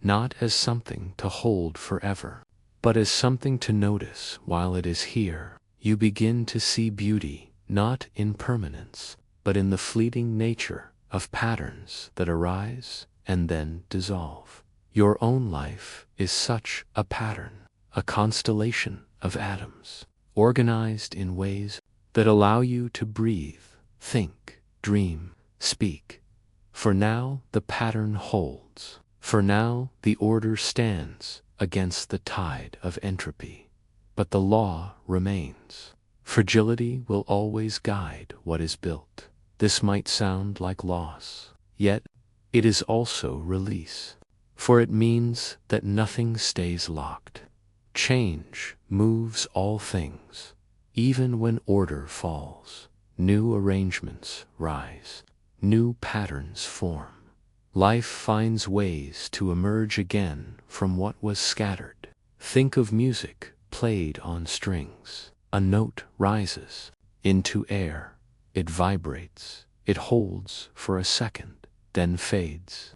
S1: not as something to hold forever, but as something to notice while it is here. You begin to see beauty, not in permanence, but in the fleeting nature of patterns that arise and then dissolve. Your own life is such a pattern, a constellation of atoms, organized in ways that allow you to breathe, think, dream, speak. For now, the pattern holds. For now, the order stands against the tide of entropy. But the law remains. Fragility will always guide what is built. This might sound like loss, yet it is also release. For it means that nothing stays locked. Change moves all things. Even when order falls, new arrangements rise, new patterns form. Life finds ways to emerge again from what was scattered. Think of music played on strings. A note rises into air. It vibrates. It holds for a second, then fades.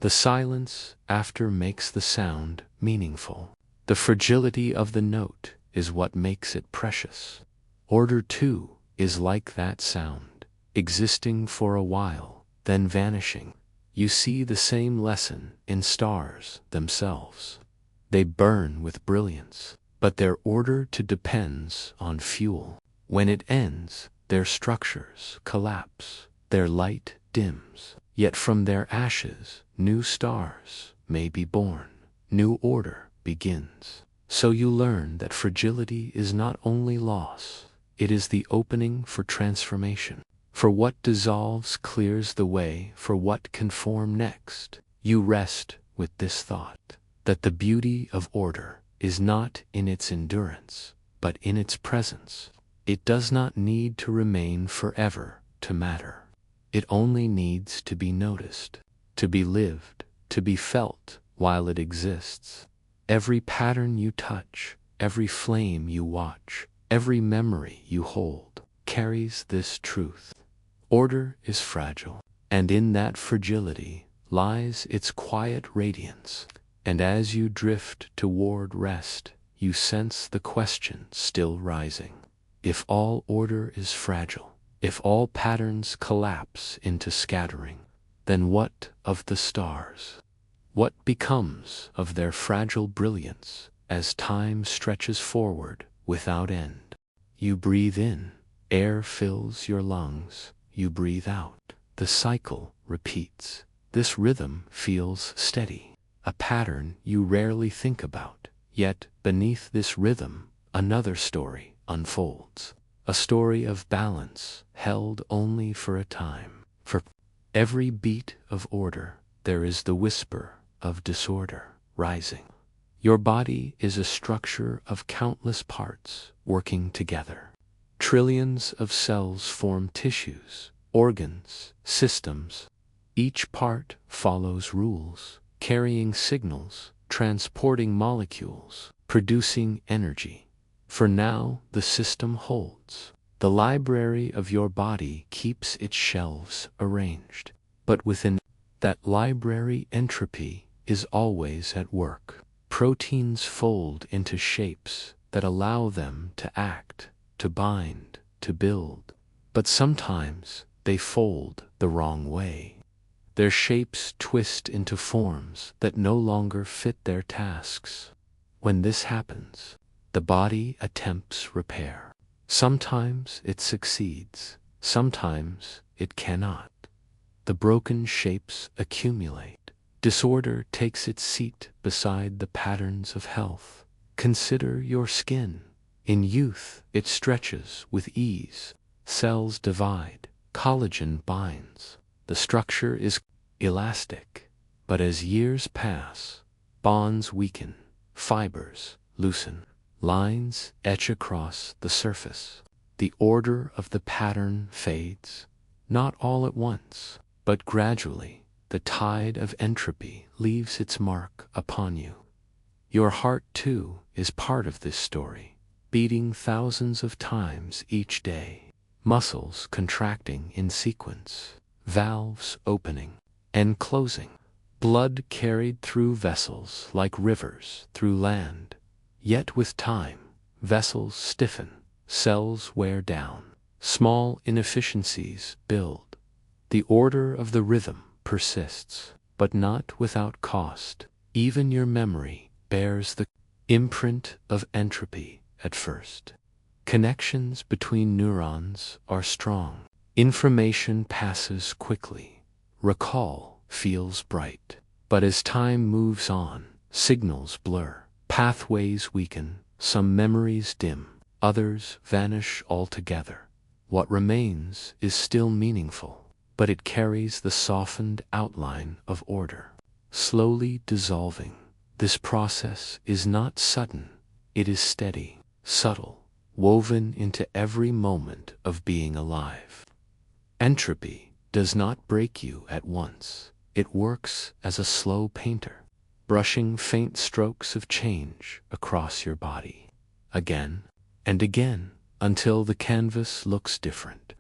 S1: The silence after makes the sound meaningful. The fragility of the note is what makes it precious. Order, too, is like that sound, existing for a while, then vanishing. You see the same lesson in stars themselves. They burn with brilliance, but their order too depends on fuel. When it ends, their structures collapse, their light dims. Yet from their ashes, new stars may be born, new order begins. So you learn that fragility is not only loss, it is the opening for transformation. For what dissolves clears the way for what can form next. You rest with this thought, that the beauty of order is not in its endurance, but in its presence. It does not need to remain forever to matter. It only needs to be noticed, to be lived, to be felt while it exists. Every pattern you touch, every flame you watch, every memory you hold, carries this truth. Order is fragile, and in that fragility lies its quiet radiance. And as you drift toward rest, you sense the question still rising. If all order is fragile, if all patterns collapse into scattering, then what of the stars? What becomes of their fragile brilliance as time stretches forward without end? You breathe in, air fills your lungs. You breathe out. The cycle repeats. This rhythm feels steady, a pattern you rarely think about. Yet beneath this rhythm, another story unfolds. A story of balance held only for a time. For every beat of order, there is the whisper of disorder rising. Your body is a structure of countless parts working together. Trillions of cells form tissues, organs, systems. Each part follows rules, carrying signals, transporting molecules, producing energy. For now, the system holds. The library of your body keeps its shelves arranged. But within that library, entropy is always at work. Proteins fold into shapes that allow them to act, to bind, to build. But sometimes they fold the wrong way. Their shapes twist into forms that no longer fit their tasks. When this happens, the body attempts repair. Sometimes it succeeds, sometimes it cannot. The broken shapes accumulate. Disorder takes its seat beside the patterns of health. Consider your skin. In youth, it stretches with ease. Cells divide, collagen binds. The structure is elastic. But as years pass, bonds weaken, fibers loosen, lines etch across the surface. The order of the pattern fades, not all at once, but gradually. The tide of entropy leaves its mark upon you. Your heart, too, is part of this story, beating thousands of times each day. Muscles contracting in sequence, valves opening and closing, blood carried through vessels like rivers through land. Yet with time, vessels stiffen, cells wear down, small inefficiencies build. The order of the rhythm persists, but not without cost. Even your memory bears the imprint of entropy at first. Connections between neurons are strong. Information passes quickly. Recall feels bright. But as time moves on, signals blur. Pathways weaken. Some memories dim. Others vanish altogether. What remains is still meaningful, but it carries the softened outline of order, slowly dissolving. This process is not sudden. It is steady, subtle, woven into every moment of being alive. Entropy does not break you at once. It works as a slow painter, brushing faint strokes of change across your body, again and again, until the canvas looks different.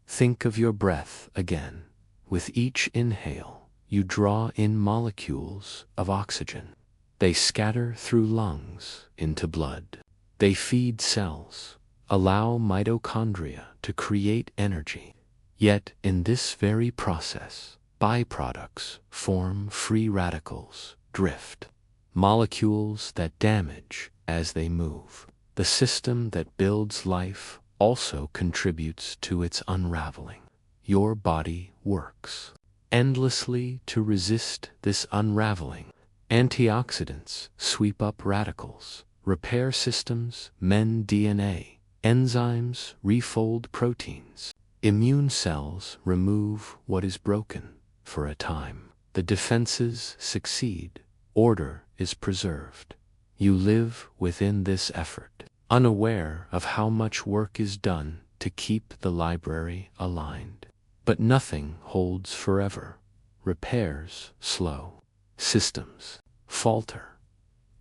S1: Think of your breath again. With each inhale, you draw in molecules of oxygen. They scatter through lungs into blood. They feed cells, allow mitochondria to create energy. Yet in this very process, byproducts form free radicals, drift, molecules that damage as they move. The system that builds life also contributes to its unraveling. Your body works endlessly to resist this unraveling. Antioxidants sweep up radicals, repair systems mend DNA, enzymes refold proteins, immune cells remove what is broken. For a time, the defenses succeed, order is preserved. You live within this effort, unaware of how much work is done to keep the library aligned. But nothing holds forever. Repairs slow. Systems falter.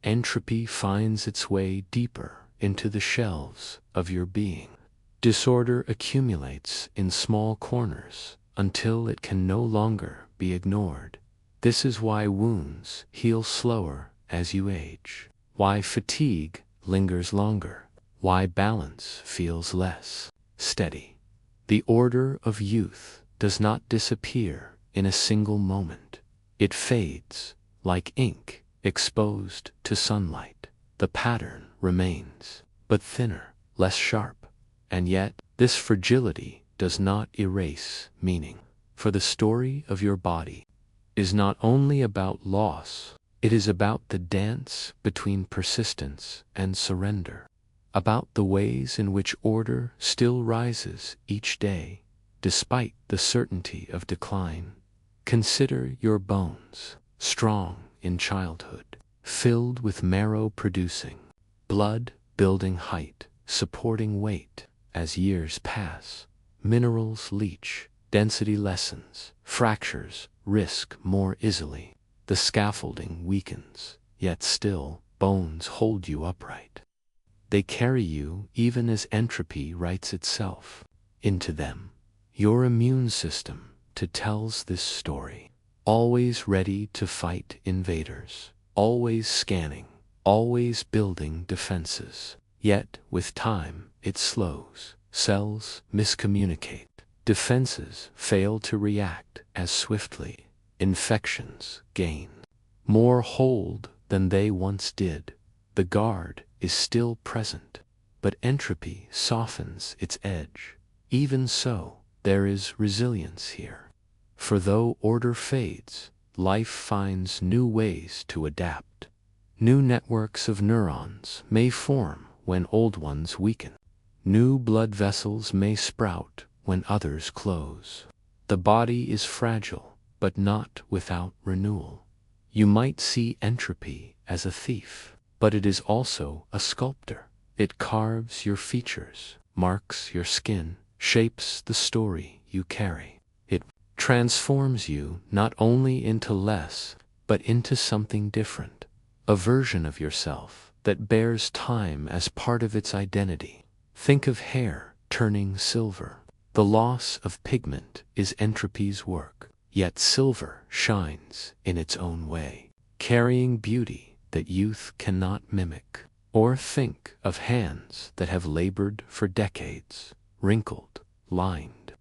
S1: Entropy finds its way deeper into the shelves of your being. Disorder accumulates in small corners until it can no longer be ignored. This is why wounds heal slower as you age, why fatigue lingers longer, why balance feels less steady. The order of youth does not disappear in a single moment. It fades like ink exposed to sunlight. The pattern remains, but thinner, less sharp. And yet, this fragility does not erase meaning. For the story of your body is not only about loss, it is about the dance between persistence and surrender, about the ways in which order still rises each day, despite the certainty of decline. Consider your bones, strong in childhood, filled with marrow producing, blood building height, supporting weight. As years pass, minerals leach, density lessens, fractures risk more easily. The scaffolding weakens, yet still bones hold you upright. They carry you even as entropy writes itself into them. Your immune system tells this story, always ready to fight invaders, always scanning, always building defenses. Yet, with time, it slows. Cells miscommunicate. Defenses fail to react as swiftly. Infections gain more hold than they once did. The guard is still present, but entropy softens its edge. Even so, there is resilience here. For though order fades, life finds new ways to adapt. New networks of neurons may form when old ones weaken. New blood vessels may sprout when others close. The body is fragile, but not without renewal. You might see entropy as a thief, but it is also a sculptor. It carves your features, marks your skin, shapes the story you carry. It transforms you not only into less, but into something different, a version of yourself that bears time as part of its identity. Think of hair turning silver. The loss of pigment is entropy's work, yet silver shines in its own way, carrying beauty that youth cannot mimic. Or think of hands that have labored for decades, wrinkled, lined.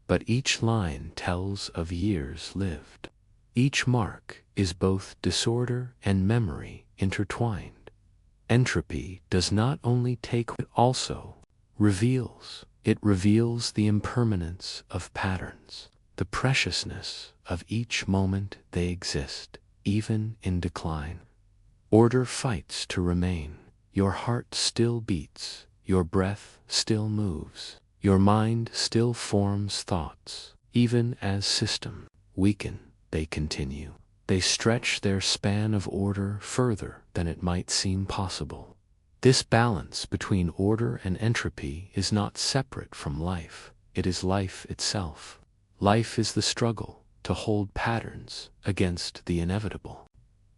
S1: But each line tells of years lived. Each mark is both disorder and memory intertwined. Entropy does not only take, it also reveals. It reveals the impermanence of patterns, the preciousness of each moment they exist, even in decline. Order fights to remain. Your heart still beats, your breath still moves, your mind still forms thoughts. Even as systems weaken, they continue. They stretch their span of order further than it might seem possible. This balance between order and entropy is not separate from life, it is life itself. Life is the struggle to hold patterns against the inevitable.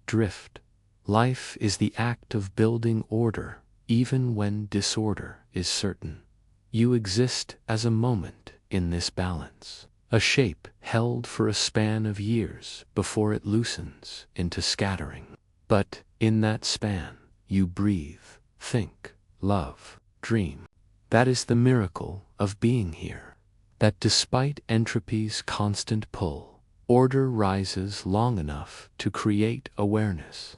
S1: Drift. Life is the act of building order, even when disorder is certain. You exist as a moment in this balance, a shape held for a span of years before it loosens into scattering. But in that span, you breathe, think, love, dream. That is the miracle of being here. That despite entropy's constant pull, order rises long enough to create awareness.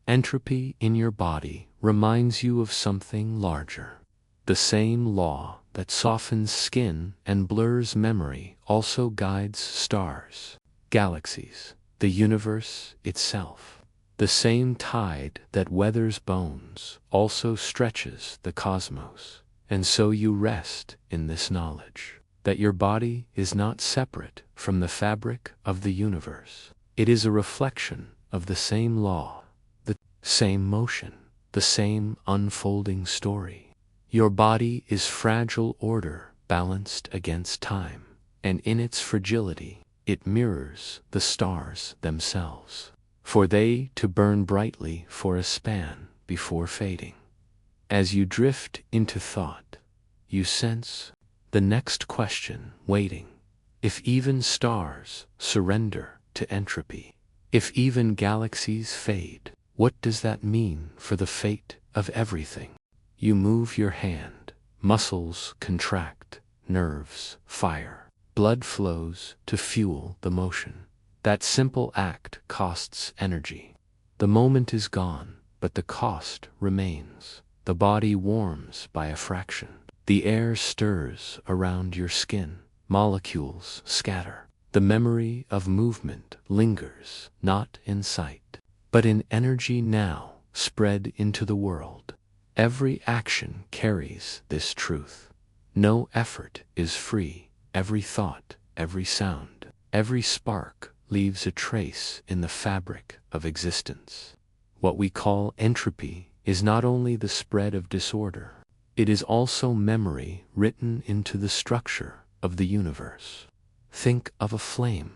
S1: Entropy in your body reminds you of something larger. The same law that softens skin and blurs memory also guides stars, galaxies, the universe itself. The same tide that weathers bones also stretches the cosmos. And so you rest in this knowledge, that your body is not separate from the fabric of the universe. It is a reflection of the same law, the same motion, the same unfolding story. Your body is fragile order balanced against time, and in its fragility, it mirrors the stars themselves, for they to burn brightly for a span before fading. As you drift into thought, you sense the next question waiting. If even stars surrender to entropy, if even galaxies fade, what does that mean for the fate of everything? You move your hand, muscles contract, nerves fire, blood flows to fuel the motion. That simple act costs energy. The moment is gone, but the cost remains. The body warms by a fraction. The air stirs around your skin. Molecules scatter. The memory of movement lingers, not in sight, but in energy now spread into the world. Every action carries this truth. No effort is free. Every thought, every sound, every spark leaves a trace in the fabric of existence. What we call entropy is not only the spread of disorder, it is also memory written into the structure of the universe. Think of a flame.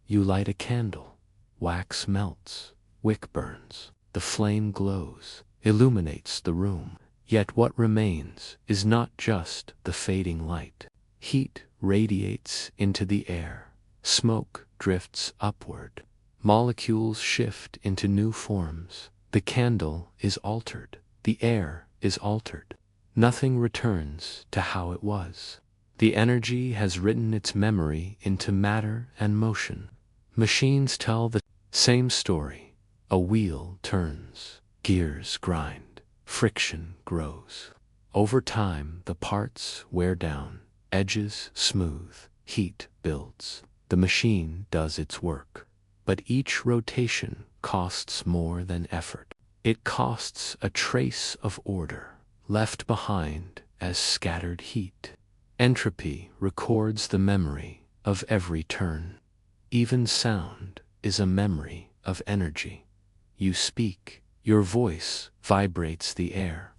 S1: You light a candle. Wax melts. Wick burns. The flame glows, illuminates the room. Yet what remains is not just the fading light. Heat radiates into the air. Smoke drifts upward. Molecules shift into new forms. The candle is altered. The air is altered. Nothing returns to how it was. The energy has written its memory into matter and motion. Machines tell the same story. A wheel turns, gears grind, friction grows. Over time, the parts wear down, edges smooth, heat builds. The machine does its work. But each rotation costs more than effort. It costs a trace of order, left behind as scattered heat. Entropy records the memory of every turn. Even sound is a memory of energy. You speak, your voice vibrates the air.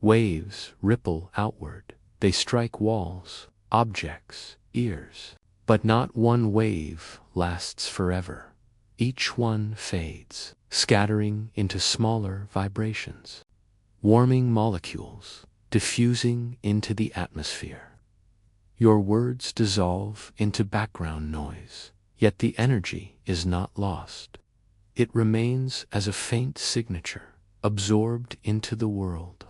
S1: Waves ripple outward. They strike walls, objects, ears. But not one wave lasts forever. Each one fades, scattering into smaller vibrations. Warming molecules, diffusing into the atmosphere. Your words dissolve into background noise, yet the energy is not lost. It remains as a faint signature, absorbed into the world.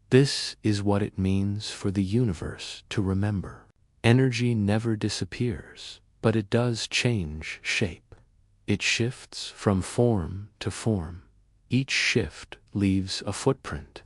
S1: This is what it means for the universe to remember. Energy never disappears, but it does change shape. It shifts from form to form. Each shift leaves a footprint.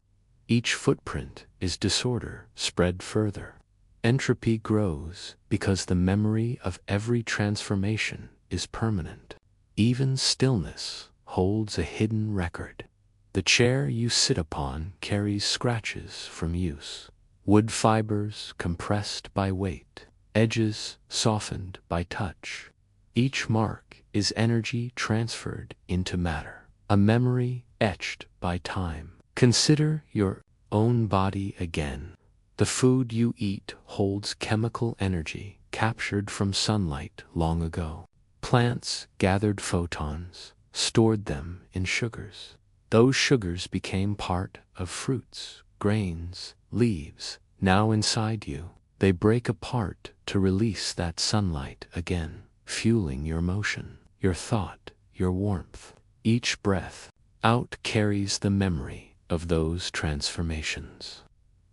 S1: Each footprint is disorder spread further. Entropy grows because the memory of every transformation is permanent. Even stillness holds a hidden record. The chair you sit upon carries scratches from use. Wood fibers compressed by weight, edges softened by touch. Each mark is energy transferred into matter, a memory etched by time. Consider your own body again. The food you eat holds chemical energy captured from sunlight long ago. Plants gathered photons, stored them in sugars. Those sugars became part of fruits, grains, leaves. Now inside you, they break apart to release that sunlight again, fueling your motion, your thought, your warmth. Each breath out carries the memory of those transformations.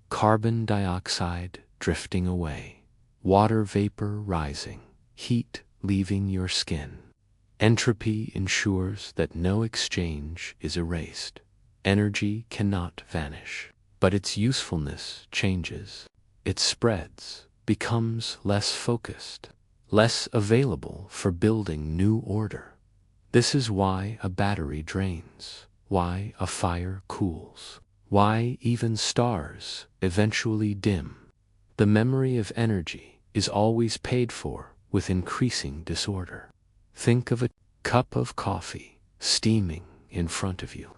S1: Carbon dioxide drifting away, water vapor rising, heat leaving your skin. Entropy ensures that no exchange is erased. Energy cannot vanish, but its usefulness changes. It spreads, becomes less focused, less available for building new order. This is why a battery drains, why a fire cools, why even stars eventually dim. The memory of energy is always paid for with increasing disorder. Think of a cup of coffee steaming in front of you.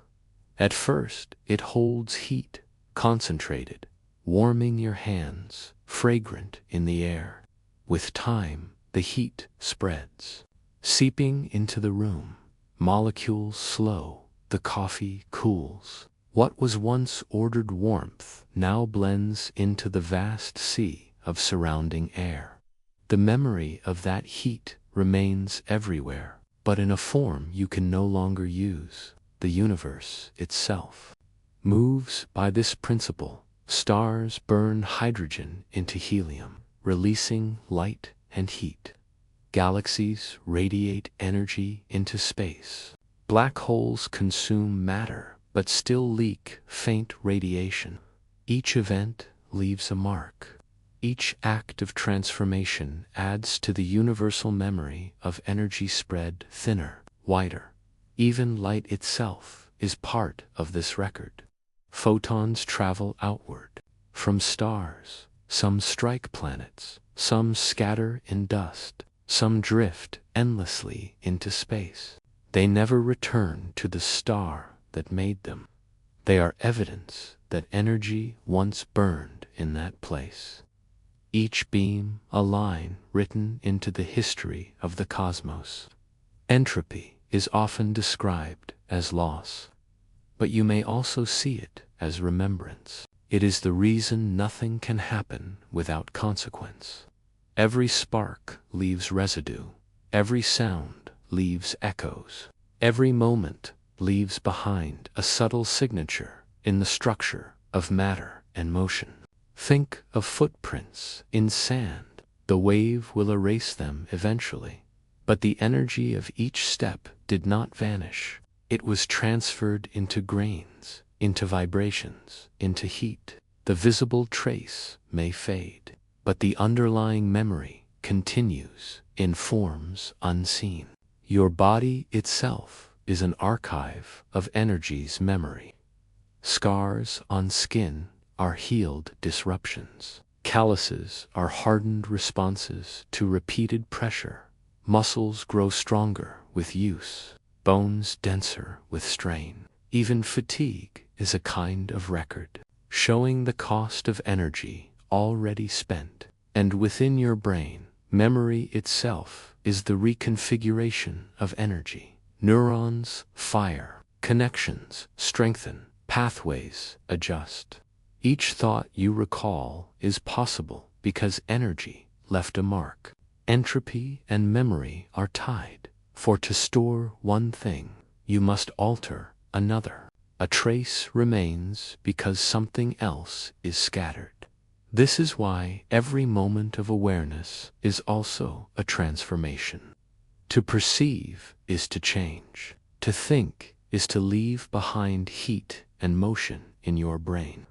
S1: At first, it holds heat, concentrated, warming your hands, fragrant in the air. With time, the heat spreads, seeping into the room. Molecules slow, the coffee cools. What was once ordered warmth now blends into the vast sea of surrounding air. The memory of that heat remains everywhere, but in a form you can no longer use. The universe itself moves by this principle. Stars burn hydrogen into helium, releasing light and heat. Galaxies radiate energy into space. Black holes consume matter, but still leak faint radiation. Each event leaves a mark. Each act of transformation adds to the universal memory of energy spread thinner, wider. Even light itself is part of this record. Photons travel outward from stars. Some strike planets, some scatter in dust, some drift endlessly into space. They never return to the star that made them. They are evidence that energy once burned in that place. Each beam a line written into the history of the cosmos. Entropy is often described as loss, but you may also see it as remembrance. It is the reason nothing can happen without consequence. Every spark leaves residue. Every sound leaves echoes. Every moment leaves behind a subtle signature in the structure of matter and motion. Think of footprints in sand. The wave will erase them eventually, but the energy of each step did not vanish. It was transferred into grains, into vibrations, into heat. The visible trace may fade, but the underlying memory continues in forms unseen. Your body itself is an archive of energy's memory. Scars on skin are healed disruptions. Calluses are hardened responses to repeated pressure. Muscles grow stronger with use, bones denser with strain. Even fatigue is a kind of record, showing the cost of energy already spent. And within your brain, memory itself is the reconfiguration of energy. Neurons fire, connections strengthen, pathways adjust. Each thought you recall is possible because energy left a mark. Entropy and memory are tied, for to store one thing, you must alter another. A trace remains because something else is scattered. This is why every moment of awareness is also a transformation. To perceive is to change. To think is to leave behind heat and motion in your brain.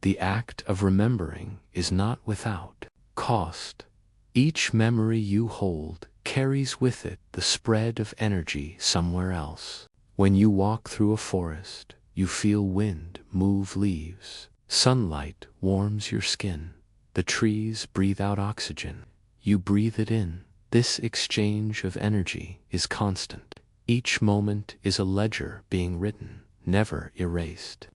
S1: The act of remembering is not without cost. Each memory you hold carries with it the spread of energy somewhere else. When you walk through a forest, you feel wind move leaves. Sunlight warms your skin. The trees breathe out oxygen. You breathe it in. This exchange of energy is constant. Each moment is a ledger being written, never erased.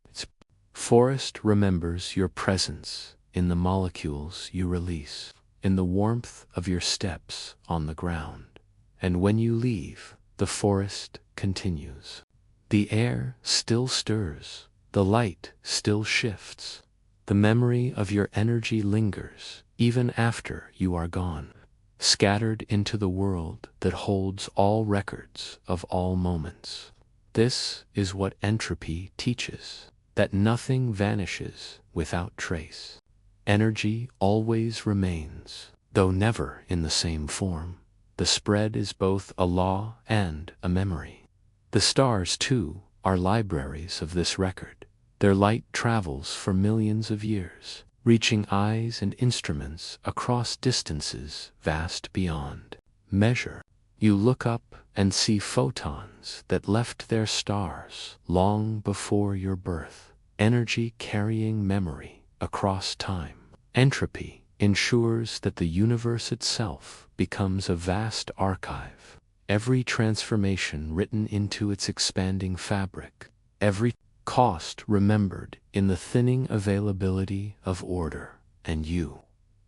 S1: Forest remembers your presence in the molecules you release, in the warmth of your steps on the ground. And when you leave, the forest continues. The air still stirs, the light still shifts. The memory of your energy lingers even after you are gone, scattered into the world that holds all records of all moments. This is what entropy teaches, that nothing vanishes without trace. Energy always remains, though never in the same form. The spread is both a law and a memory. The stars, too, are libraries of this record. Their light travels for millions of years, reaching eyes and instruments across distances vast beyond measure. You look up and see photons that left their stars long before your birth, energy carrying memory across time. Entropy ensures that the universe itself becomes a vast archive, every transformation written into its expanding fabric, every cost remembered in the thinning availability of order. And you,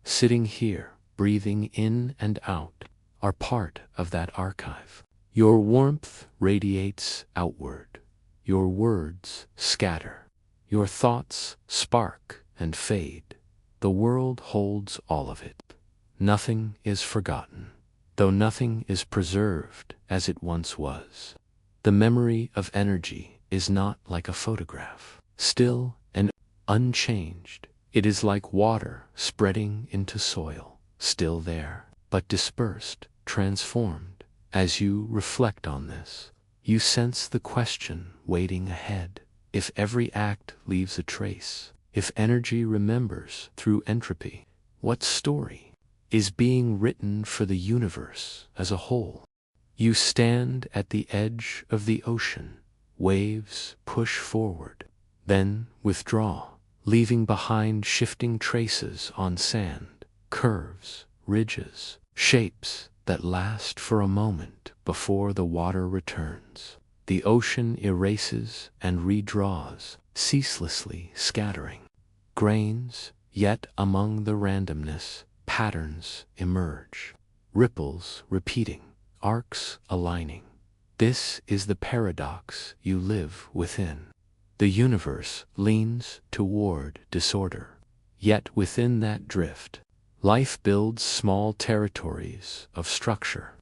S1: sitting here, breathing in and out, are part of that archive. Your warmth radiates outward, your words scatter, your thoughts spark and fade. The world holds all of it. Nothing is forgotten, though nothing is preserved as it once was. The memory of energy is not like a photograph, still and unchanged. It is like water spreading into soil, still there, but dispersed, transformed. As you reflect on this, you sense the question waiting ahead. If every act leaves a trace, if energy remembers through entropy, what story is being written for the universe as a whole? You stand at the edge of the ocean. Waves push forward, then withdraw, leaving behind shifting traces on sand, curves, ridges, shapes that last for a moment before the water returns. The ocean erases and redraws, ceaselessly scattering. Grains, yet among the randomness, patterns emerge, ripples repeating, arcs aligning. This is the paradox you live within. The universe leans toward disorder, yet within that drift, life builds small territories of structure.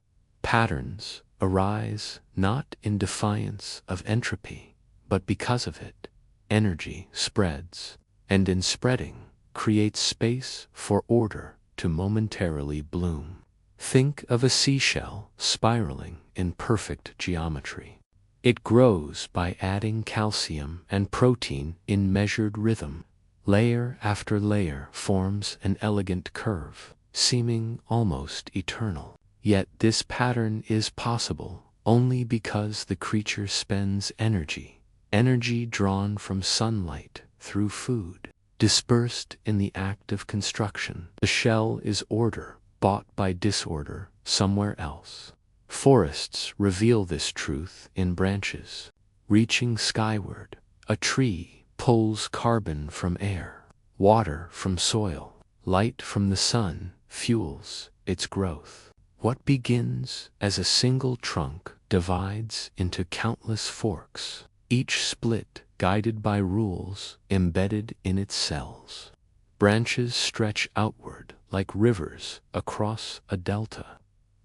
S1: Patterns arise not in defiance of entropy, but because of it. Energy spreads, and in spreading, creates space for order to momentarily bloom. Think of a seashell spiraling in perfect geometry. It grows by adding calcium and protein in measured rhythm. Layer after layer forms an elegant curve, seeming almost eternal. Yet this pattern is possible only because the creature spends energy, energy drawn from sunlight through food, dispersed in the act of construction. The shell is order, bought by disorder somewhere else. Forests reveal this truth in branches, reaching skyward. A tree pulls carbon from air, water from soil, light from the sun fuels its growth. What begins as a single trunk divides into countless forks, each split guided by rules embedded in its cells. Branches stretch outward like rivers across a delta.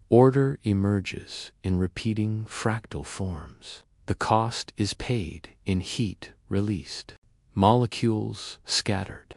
S1: Order emerges in repeating fractal forms. The cost is paid in heat released, molecules scattered.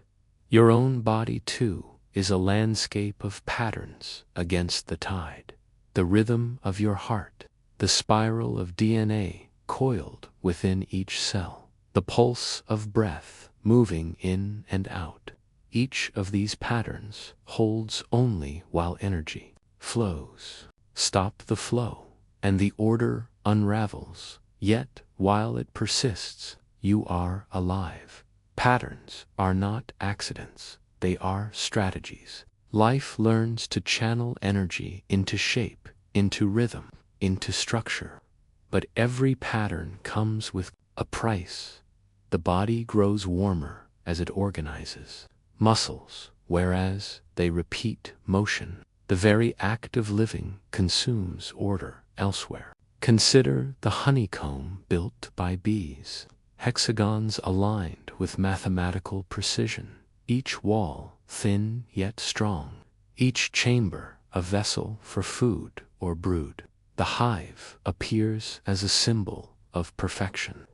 S1: Your own body, too, is a landscape of patterns against the tide. The rhythm of your heart, the spiral of DNA coiled within each cell, the pulse of breath moving in and out. Each of these patterns holds only while energy flows. Stop the flow, and the order unravels. Yet, while it persists, you are alive. Patterns are not accidents, they are strategies. Life learns to channel energy into shape, into rhythm, into structure. But every pattern comes with a price. The body grows warmer as it organizes muscles, whereas they repeat motion. The very act of living consumes order elsewhere. Consider the honeycomb built by bees. Hexagons aligned with mathematical precision. Each wall thin yet strong. Each chamber a vessel for food or brood. The hive appears as a symbol of perfection.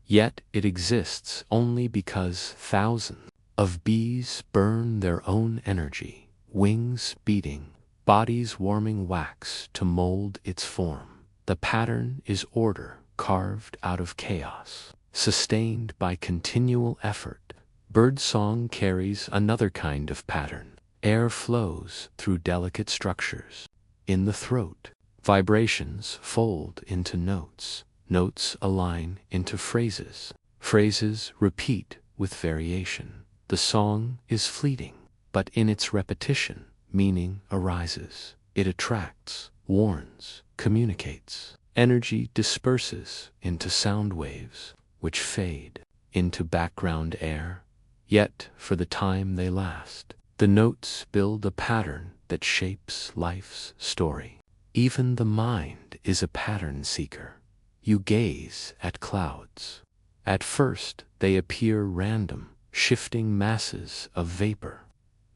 S1: Yet it exists only because thousands of bees burn their own energy, wings beating, bodies warming wax to mold its form. The pattern is order carved out of chaos, sustained by continual effort. Birdsong carries another kind of pattern. Air flows through delicate structures. In the throat, vibrations fold into notes. Notes align into phrases. Phrases repeat with variation. The song is fleeting, but in its repetition, meaning arises. It attracts, warns, communicates. Energy disperses into sound waves, which fade into background air. Yet, for the time they last, the notes build a pattern that shapes life's story. Even the mind is a pattern seeker. You gaze at clouds. At first, they appear random, shifting masses of vapor.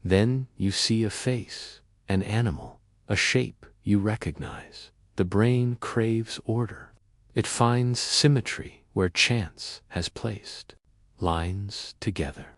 S1: Then you see a face, an animal, a shape you recognize. The brain craves order. It finds symmetry where chance has placed lines together.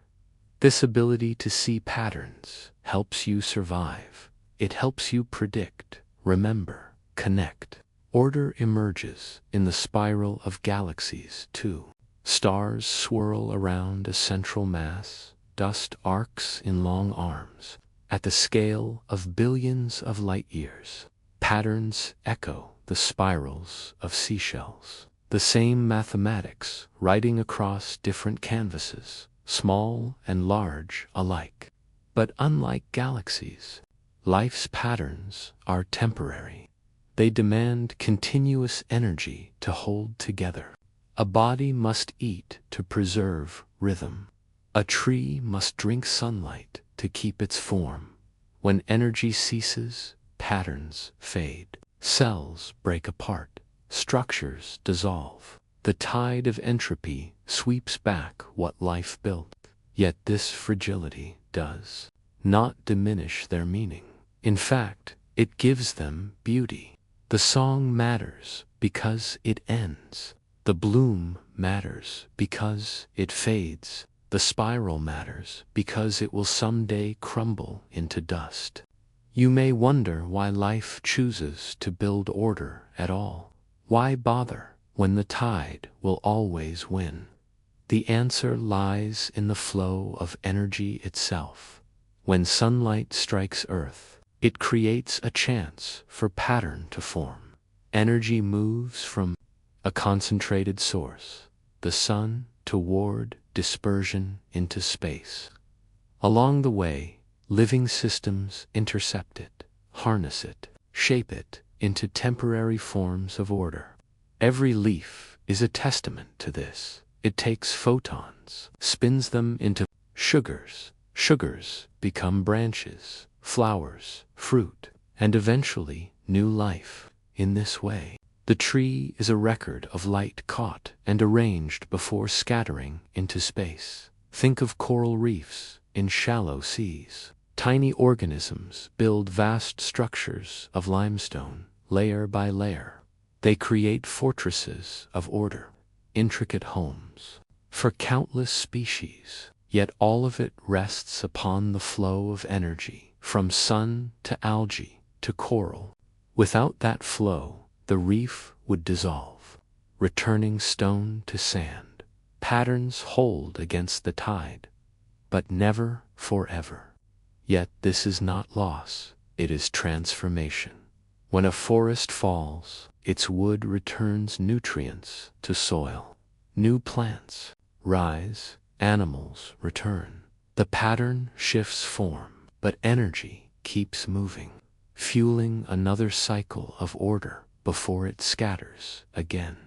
S1: This ability to see patterns helps you survive. It helps you predict, remember, connect. Order emerges in the spiral of galaxies, too. Stars swirl around a central mass. Dust arcs in long arms. At the scale of billions of light years, patterns echo the spirals of seashells. The same mathematics writing across different canvases, small and large alike. But unlike galaxies, life's patterns are temporary. They demand continuous energy to hold together. A body must eat to preserve rhythm. A tree must drink sunlight to keep its form. When energy ceases, patterns fade. Cells break apart. Structures dissolve. The tide of entropy sweeps back what life built. Yet this fragility does not diminish their meaning. In fact, it gives them beauty. The song matters because it ends. The bloom matters because it fades. The spiral matters because it will someday crumble into dust. You may wonder why life chooses to build order at all. Why bother when the tide will always win? The answer lies in the flow of energy itself. When sunlight strikes Earth, it creates a chance for pattern to form. Energy moves from a concentrated source, the sun, toward dispersion into space. Along the way, living systems intercept it, harness it, shape it into temporary forms of order. Every leaf is a testament to this. It takes photons, spins them into sugars. Sugars become branches, flowers, fruit, and eventually new life. In this way, the tree is a record of light caught and arranged before scattering into space. Think of coral reefs in shallow seas. Tiny organisms build vast structures of limestone, layer by layer. They create fortresses of order, intricate homes for countless species. Yet all of it rests upon the flow of energy, from sun to algae to coral. Without that flow, the reef would dissolve, returning stone to sand. Patterns hold against the tide, but never forever. Yet this is not loss, it is transformation. When a forest falls, its wood returns nutrients to soil. New plants rise, animals return. The pattern shifts form, but energy keeps moving, fueling another cycle of order before it scatters again.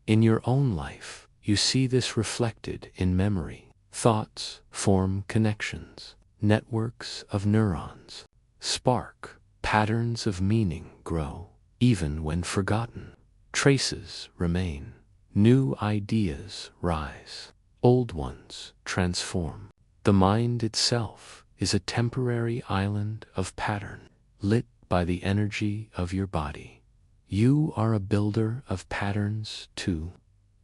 S1: In your own life, You see this reflected in memory. Thoughts form connections, networks of neurons spark, patterns of meaning grow, even when forgotten. Traces remain, new ideas rise, old ones transform. The mind itself is a temporary island of pattern, lit by the energy of your body. You are a builder of patterns too.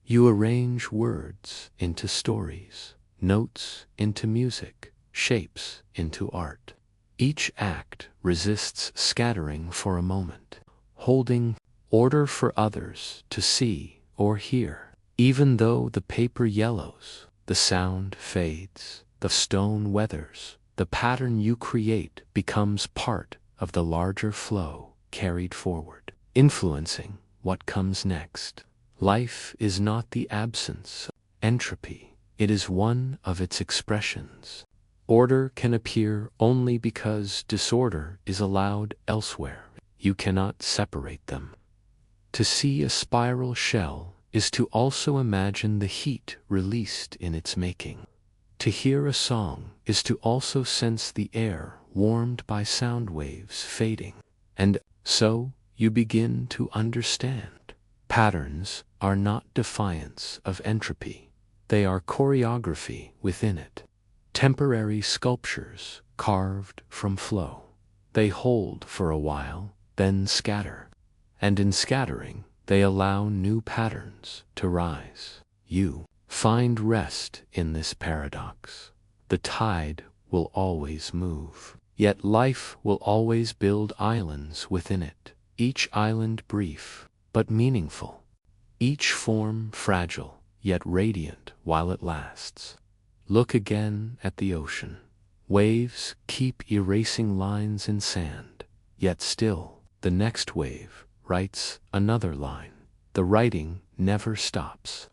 S1: You arrange words into stories, notes into music, shapes into art. Each act resists scattering for a moment, holding order for others to see or hear. Even though the paper yellows, the sound fades, the stone weathers, the pattern you create becomes part of the larger flow carried forward, influencing what comes next. Life is not the absence of entropy, it is one of its expressions. Order can appear only because disorder is allowed elsewhere. You cannot separate them. To see a spiral shell is to also imagine the heat released in its making. To hear a song is to also sense the air warmed by sound waves fading. And so you begin to understand. Patterns are not defiance of entropy. They are choreography within it. Temporary sculptures carved from flow. They hold for a while, then scatter. And in scattering, they allow new patterns to rise. You find rest in this paradox. The tide will always move, yet life will always build islands within it, each island brief but meaningful, each form fragile yet radiant while it lasts. Look again at the ocean. Waves keep erasing lines in sand, yet still the next wave writes another line. The writing never stops.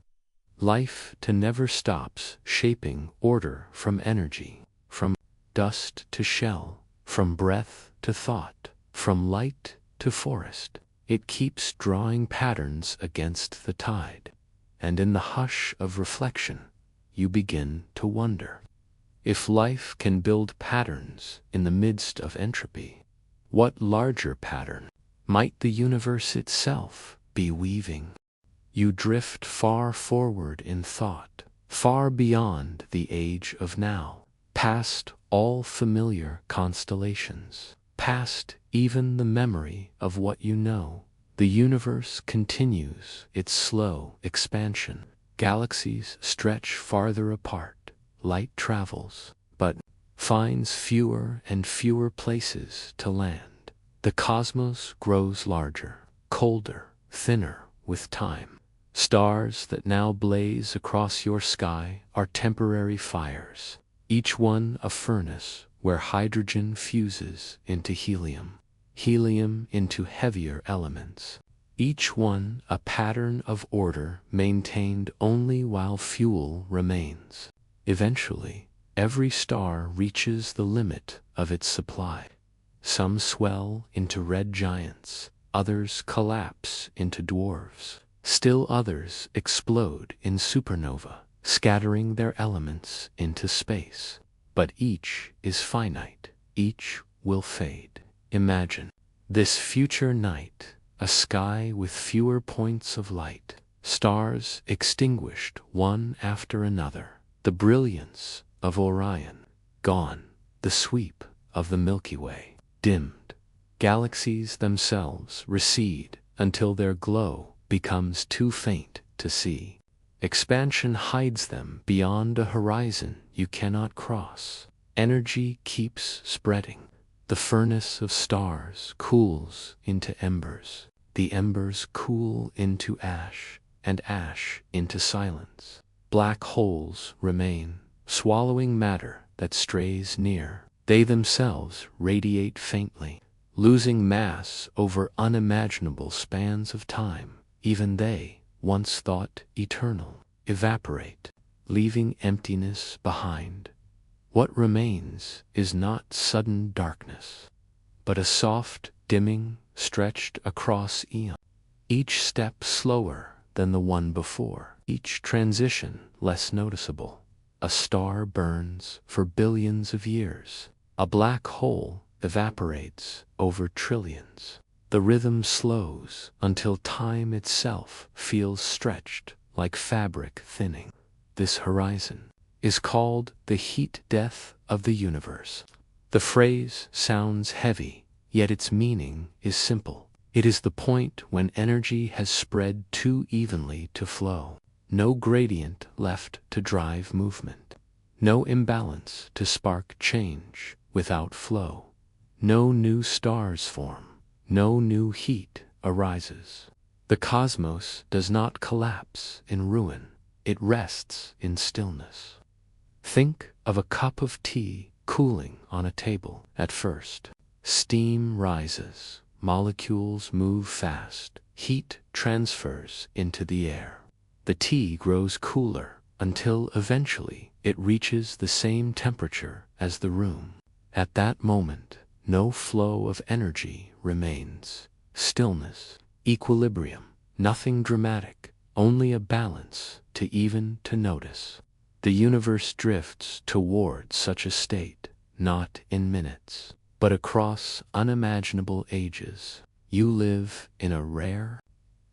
S1: Life never stops shaping order from energy, from dust to shell, from breath to thought, from light to forest. It keeps drawing patterns against the tide. And in the hush of reflection, you begin to wonder. If life can build patterns in the midst of entropy, what larger pattern might the universe itself be weaving? You drift far forward in thought, far beyond the age of now, past all familiar constellations, past even the memory of what you know. The universe continues its slow expansion. Galaxies stretch farther apart. Light travels, but finds fewer and fewer places to land. The cosmos grows larger, colder, thinner with time. Stars that now blaze across your sky are temporary fires, each one a furnace where hydrogen fuses into helium, helium into heavier elements. Each one a pattern of order maintained only while fuel remains. Eventually, every star reaches the limit of its supply. Some swell into red giants, others collapse into dwarfs. Still others explode in supernova, scattering their elements into space. But each is finite, each will fade. Imagine this future night, a sky with fewer points of light, stars extinguished one after another, the brilliance of Orion gone, the sweep of the Milky Way dimmed. Galaxies themselves recede until their glow becomes too faint to see. Expansion hides them beyond a horizon you cannot cross. Energy keeps spreading. The furnace of stars cools into embers. The embers cool into ash, and ash into silence. Black holes remain, swallowing matter that strays near. They themselves radiate faintly, losing mass over unimaginable spans of time. Even they, once thought eternal, evaporate, leaving emptiness behind. What remains is not sudden darkness, but a soft dimming stretched across eons, each step slower than the one before, each transition less noticeable. A star burns for billions of years. A black hole evaporates over trillions. The rhythm slows until time itself feels stretched like fabric thinning. This horizon is called the heat death of the universe. The phrase sounds heavy, yet its meaning is simple. It is the point when energy has spread too evenly to flow. No gradient left to drive movement. No imbalance to spark change without flow. No new stars form. No new heat arises. The cosmos does not collapse in ruin. It rests in stillness. Think of a cup of tea cooling on a table. At first, steam rises, molecules move fast, heat transfers into the air. The tea grows cooler until eventually it reaches the same temperature as the room. At that moment, no flow of energy remains. Stillness, equilibrium, nothing dramatic, only a balance to even to notice. The universe drifts toward such a state, not in minutes, but across unimaginable ages. You live in a rare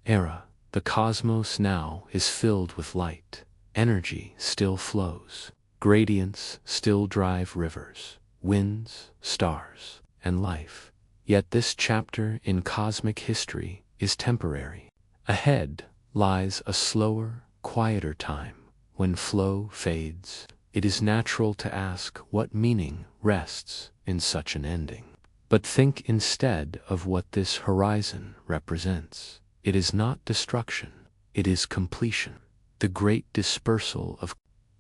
S1: era. The cosmos now is filled with light. Energy still flows. Gradients still drive rivers, winds, stars, and life. Yet this chapter in cosmic history is temporary. Ahead lies a slower, quieter time. When flow fades, it is natural to ask what meaning rests in such an ending. But think instead of what this horizon represents. It is not destruction, it is completion. The great dispersal of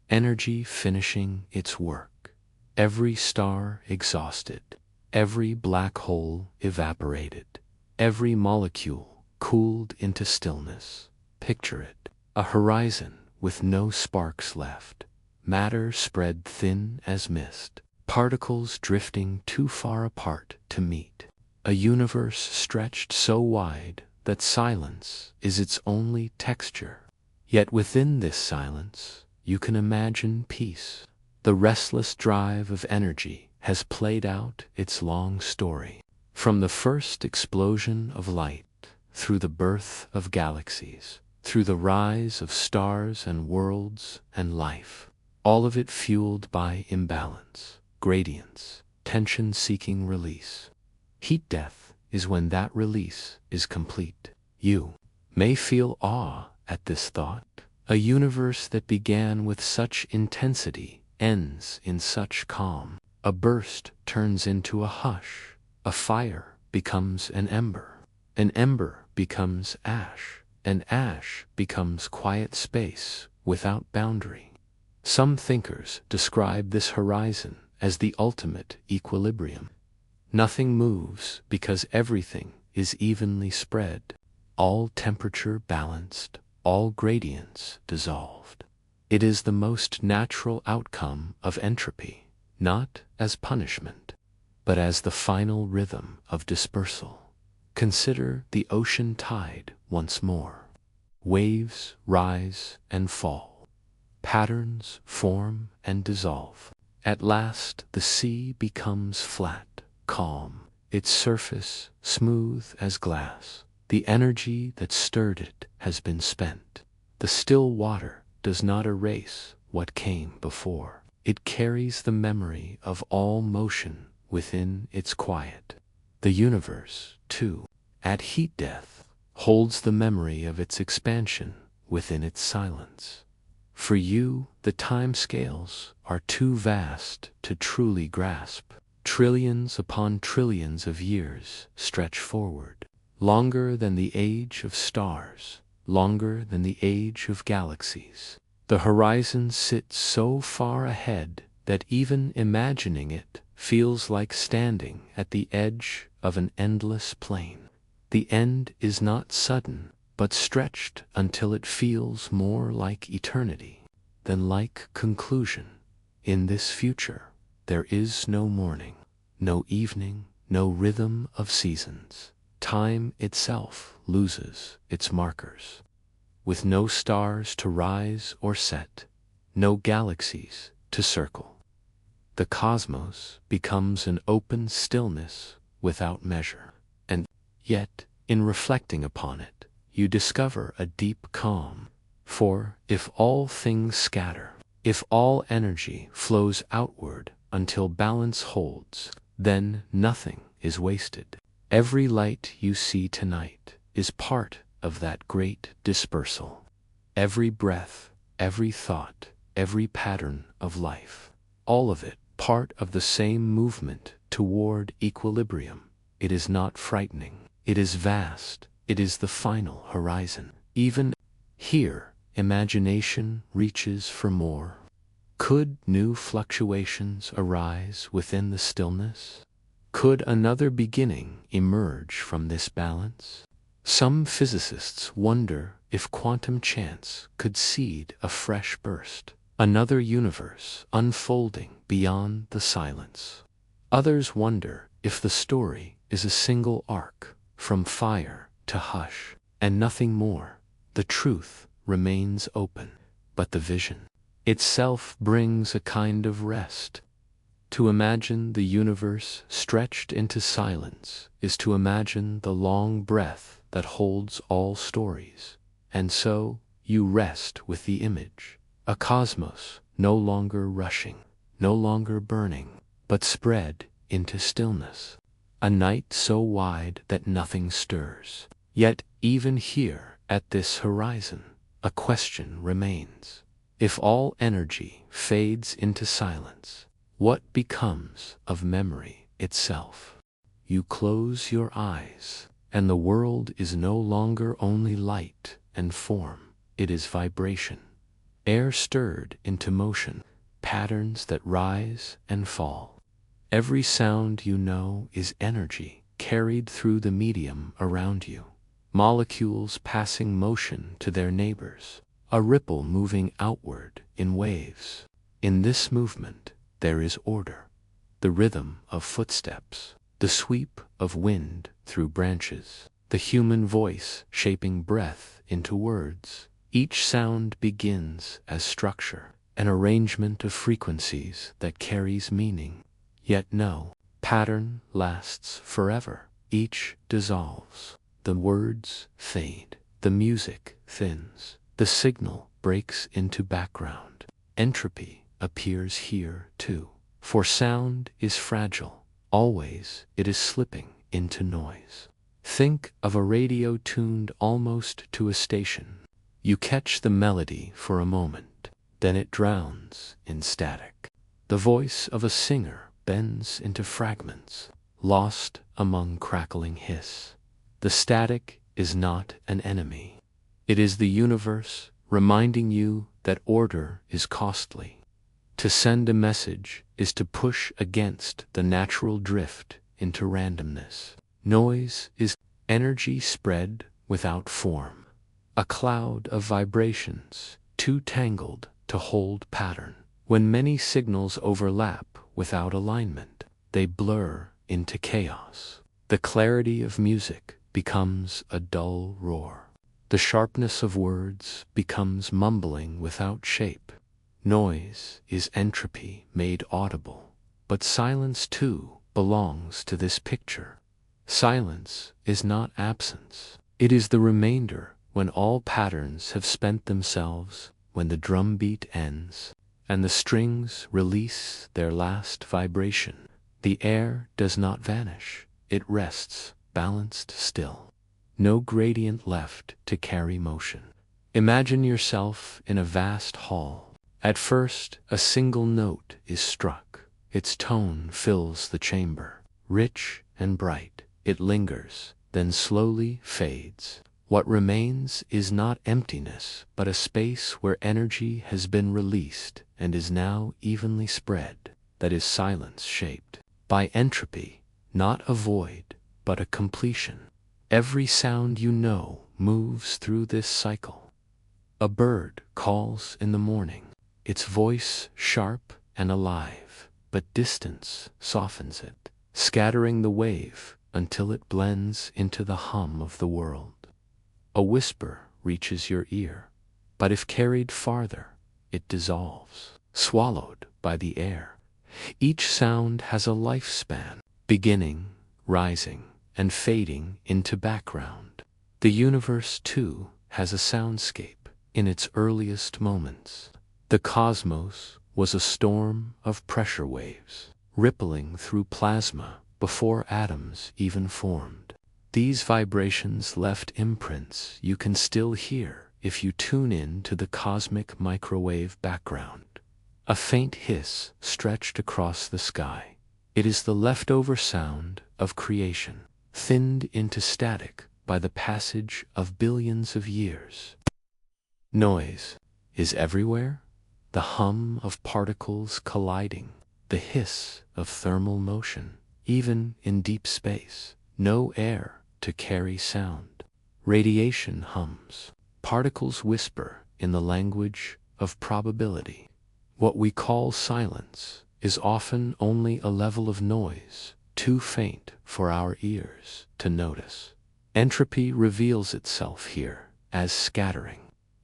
S1: energy finishing its work. Every star exhausted, every black hole evaporated, every molecule cooled into stillness. Picture it, a horizon with no sparks left, matter spread thin as mist, particles drifting too far apart to meet, a universe stretched so wide that silence is its only texture. Yet within this silence, you can imagine peace. The restless drive of energy has played out its long story. From the first explosion of light, through the birth of galaxies, through the rise of stars and worlds and life, all of it fueled by imbalance, gradients, tension seeking release. Heat death is when that release is complete. You may feel awe at this thought. A universe that began with such intensity ends in such calm. A burst turns into a hush. A fire becomes an ember becomes ash, and ash becomes quiet space without boundary. Some thinkers describe this horizon as the ultimate equilibrium. Nothing moves because everything is evenly spread, all temperature balanced, all gradients dissolved. It is the most natural outcome of entropy, not as punishment, but as the final rhythm of dispersal. Consider the ocean tide once more. Waves rise and fall. Patterns form and dissolve. At last the sea becomes flat, calm, its surface smooth as glass. The energy that stirred it has been spent. The still water does not erase what came before. It carries the memory of all motion within its quiet. The universe, too, at heat death, holds the memory of its expansion within its silence. For you, the time scales are too vast to truly grasp. Trillions upon trillions of years stretch forward, longer than the age of stars, longer than the age of galaxies. The horizon sits so far ahead that even imagining it feels like standing at the edge of an endless plain. The end is not sudden, but stretched until it feels more like eternity than like conclusion. In this future, there is no morning, no evening, no rhythm of seasons. Time itself loses its markers. with no stars to rise or set, no galaxies to circle. The cosmos becomes an open stillness without measure. And yet, in reflecting upon it, you discover a deep calm. For if all things scatter, if all energy flows outward until balance holds, then nothing is wasted. Every light you see tonight is part of that great dispersal. Every breath, every thought, every pattern of life, all of it part of the same movement toward equilibrium. It is not frightening. It is vast. It is the final horizon. Even here, imagination reaches for more. Could new fluctuations arise within the stillness? Could another beginning emerge from this balance? Some physicists wonder if quantum chance could seed a fresh burst, another universe unfolding beyond the silence. Others wonder if the story is a single arc, from fire to hush, and nothing more. The truth remains open, but the vision itself brings a kind of rest. To imagine the universe stretched into silence is to imagine the long breath that holds all stories. And so you rest with the image, a cosmos no longer rushing, no longer burning, but spread into stillness. A night so wide that nothing stirs. Yet even here, at this horizon, a question remains. If all energy fades into silence, what becomes of memory itself? You close your eyes, and the world is no longer only light and form, it is vibration. Air stirred into motion, patterns that rise and fall. Every sound you know is energy carried through the medium around you. Molecules passing motion to their neighbors, a ripple moving outward in waves. In this movement, there is order, the rhythm of footsteps, the sweep of wind through branches, the human voice shaping breath into words. Each sound begins as structure, an arrangement of frequencies that carries meaning. Yet no pattern lasts forever. Each dissolves. The words fade. The music thins. The signal breaks into background. Entropy appears here too. For sound is fragile. Always it is slipping into noise. Think of a radio tuned almost to a station. You catch the melody for a moment, then it drowns in static. The voice of a singer bends into fragments, lost among crackling hiss. The static is not an enemy. It is the universe reminding you that order is costly. To send a message is to push against the natural drift into randomness. Noise is energy spread without form, a cloud of vibrations too tangled to hold pattern. When many signals overlap without alignment, they blur into chaos. The clarity of music becomes a dull roar. The sharpness of words becomes mumbling without shape. Noise is entropy made audible, but silence too belongs to this picture. Silence is not absence. It is the remainder when all patterns have spent themselves, when the drumbeat ends, and the strings release their last vibration. The air does not vanish. It rests, balanced still. No gradient left to carry motion. Imagine yourself in a vast hall. At first, a single note is struck. Its tone fills the chamber. Rich and bright, it lingers, then slowly fades. What remains is not emptiness, but a space where energy has been released and is now evenly spread, that is silence shaped by entropy, not a void, but a completion. Every sound you know moves through this cycle. A bird calls in the morning, its voice sharp and alive, but distance softens it, scattering the wave until it blends into the hum of the world. A whisper reaches your ear, but if carried farther, it dissolves, swallowed by the air. Each sound has a lifespan, beginning, rising, and fading into background. The universe, too, has a soundscape in its earliest moments. The cosmos was a storm of pressure waves, rippling through plasma before atoms even formed. These vibrations left imprints you can still hear if you tune in to the cosmic microwave background. A faint hiss stretched across the sky. It is the leftover sound of creation, thinned into static by the passage of billions of years. Noise is everywhere. The hum of particles colliding, the hiss of thermal motion, even in deep space. No air to carry sound. Radiation hums. Particles whisper in the language of probability. What we call silence is often only a level of noise, too faint for our ears to notice. Entropy reveals itself here as scattering.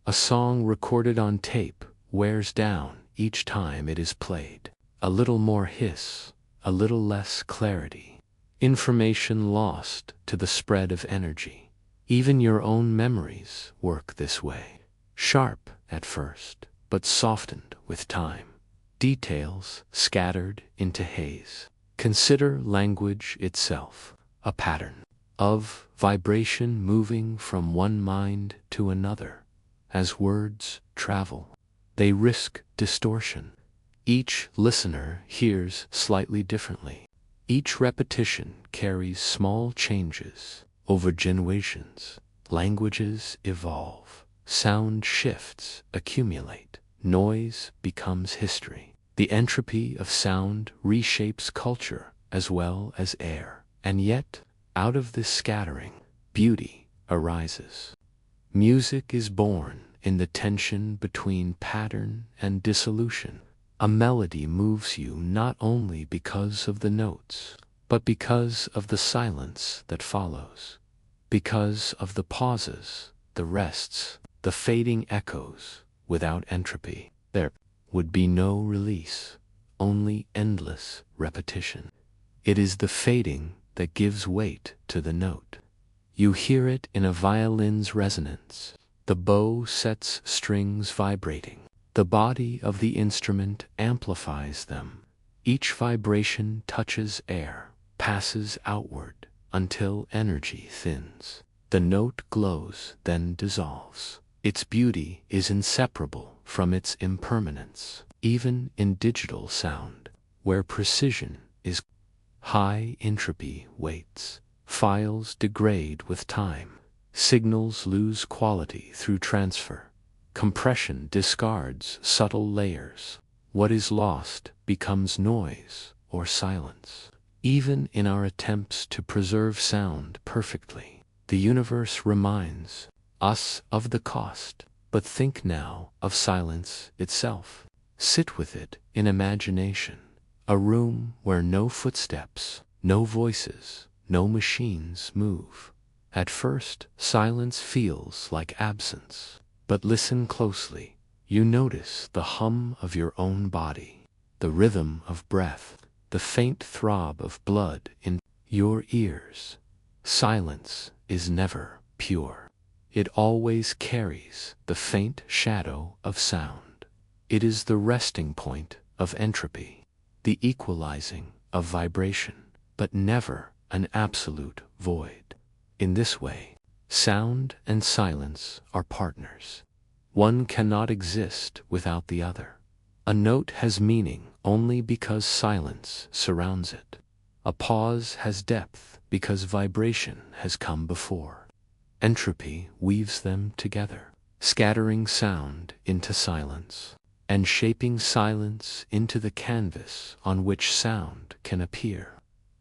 S1: A song recorded on tape wears down each time it is played. A little more hiss, a little less clarity. Information lost to the spread of energy. Even your own memories work this way. Sharp at first, but softened with time. Details scattered into haze. Consider language itself, a pattern of vibration moving from one mind to another. As words travel, they risk distortion. Each listener hears slightly differently. Each repetition carries small changes. Over generations, languages evolve. Sound shifts accumulate. Noise becomes history. The entropy of sound reshapes culture as well as air. And yet, out of this scattering, beauty arises. Music is born in the tension between pattern and dissolution. A melody moves you not only because of the notes, but because of the silence that follows. Because of the pauses, the rests, the fading echoes. Without entropy, there would be no release, only endless repetition. It is the fading that gives weight to the note. You hear it in a violin's resonance. The bow sets strings vibrating. The body of the instrument amplifies them. Each vibration touches air, passes outward, until energy thins. The note glows, then dissolves. Its beauty is inseparable from its impermanence. Even in digital sound, where precision is high, entropy waits. Files degrade with time. Signals lose quality through transfer. Compression discards subtle layers. What is lost becomes noise or silence. Even in our attempts to preserve sound perfectly, the universe reminds us of the cost. But think now of silence itself. Sit with it in imagination. A room where no footsteps, no voices, no machines move. At first, silence feels like absence. But listen closely. You notice the hum of your own body, the rhythm of breath, the faint throb of blood in your ears. Silence is never pure. It always carries the faint shadow of sound. It is the resting point of entropy, the equalizing of vibration, but never an absolute void. In this way, sound and silence are partners. One cannot exist without the other. A note has meaning only because silence surrounds it. A pause has depth because vibration has come before. Entropy weaves them together, scattering sound into silence, and shaping silence into the canvas on which sound can appear.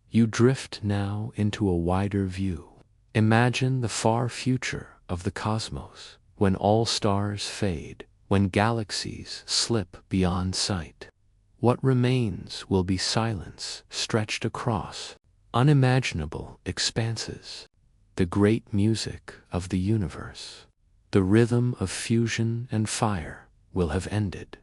S1: You drift now into a wider view. Imagine the far future of the cosmos, when all stars fade, when galaxies slip beyond sight. What remains will be silence stretched across unimaginable expanses. The great music of the universe. The rhythm of fusion and fire will have ended.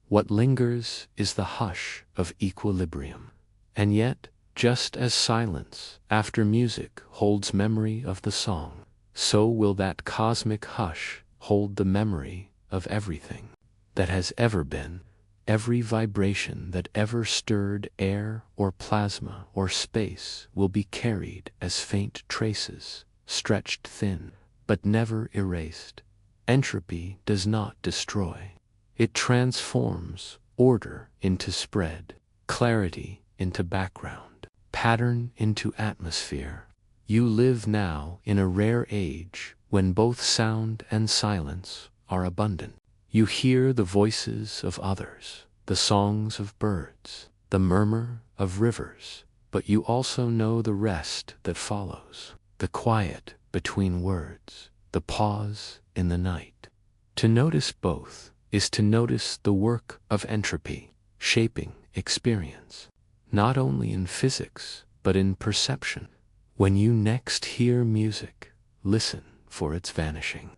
S1: What lingers is the hush of equilibrium. And yet, just as silence after music holds memory of the song, so will that cosmic hush hold the memory of everything that has ever been. Every vibration that ever stirred air or plasma or space will be carried as faint traces, stretched thin, but never erased. Entropy does not destroy. It transforms order into spread, clarity into background, pattern into atmosphere. You live now in a rare age when both sound and silence are abundant. You hear the voices of others, the songs of birds, the murmur of rivers, but you also know the rest that follows, the quiet between words, the pause in the night. To notice both is to notice the work of entropy, shaping experience, not only in physics, but in perception. When you next hear music, listen for its vanishing.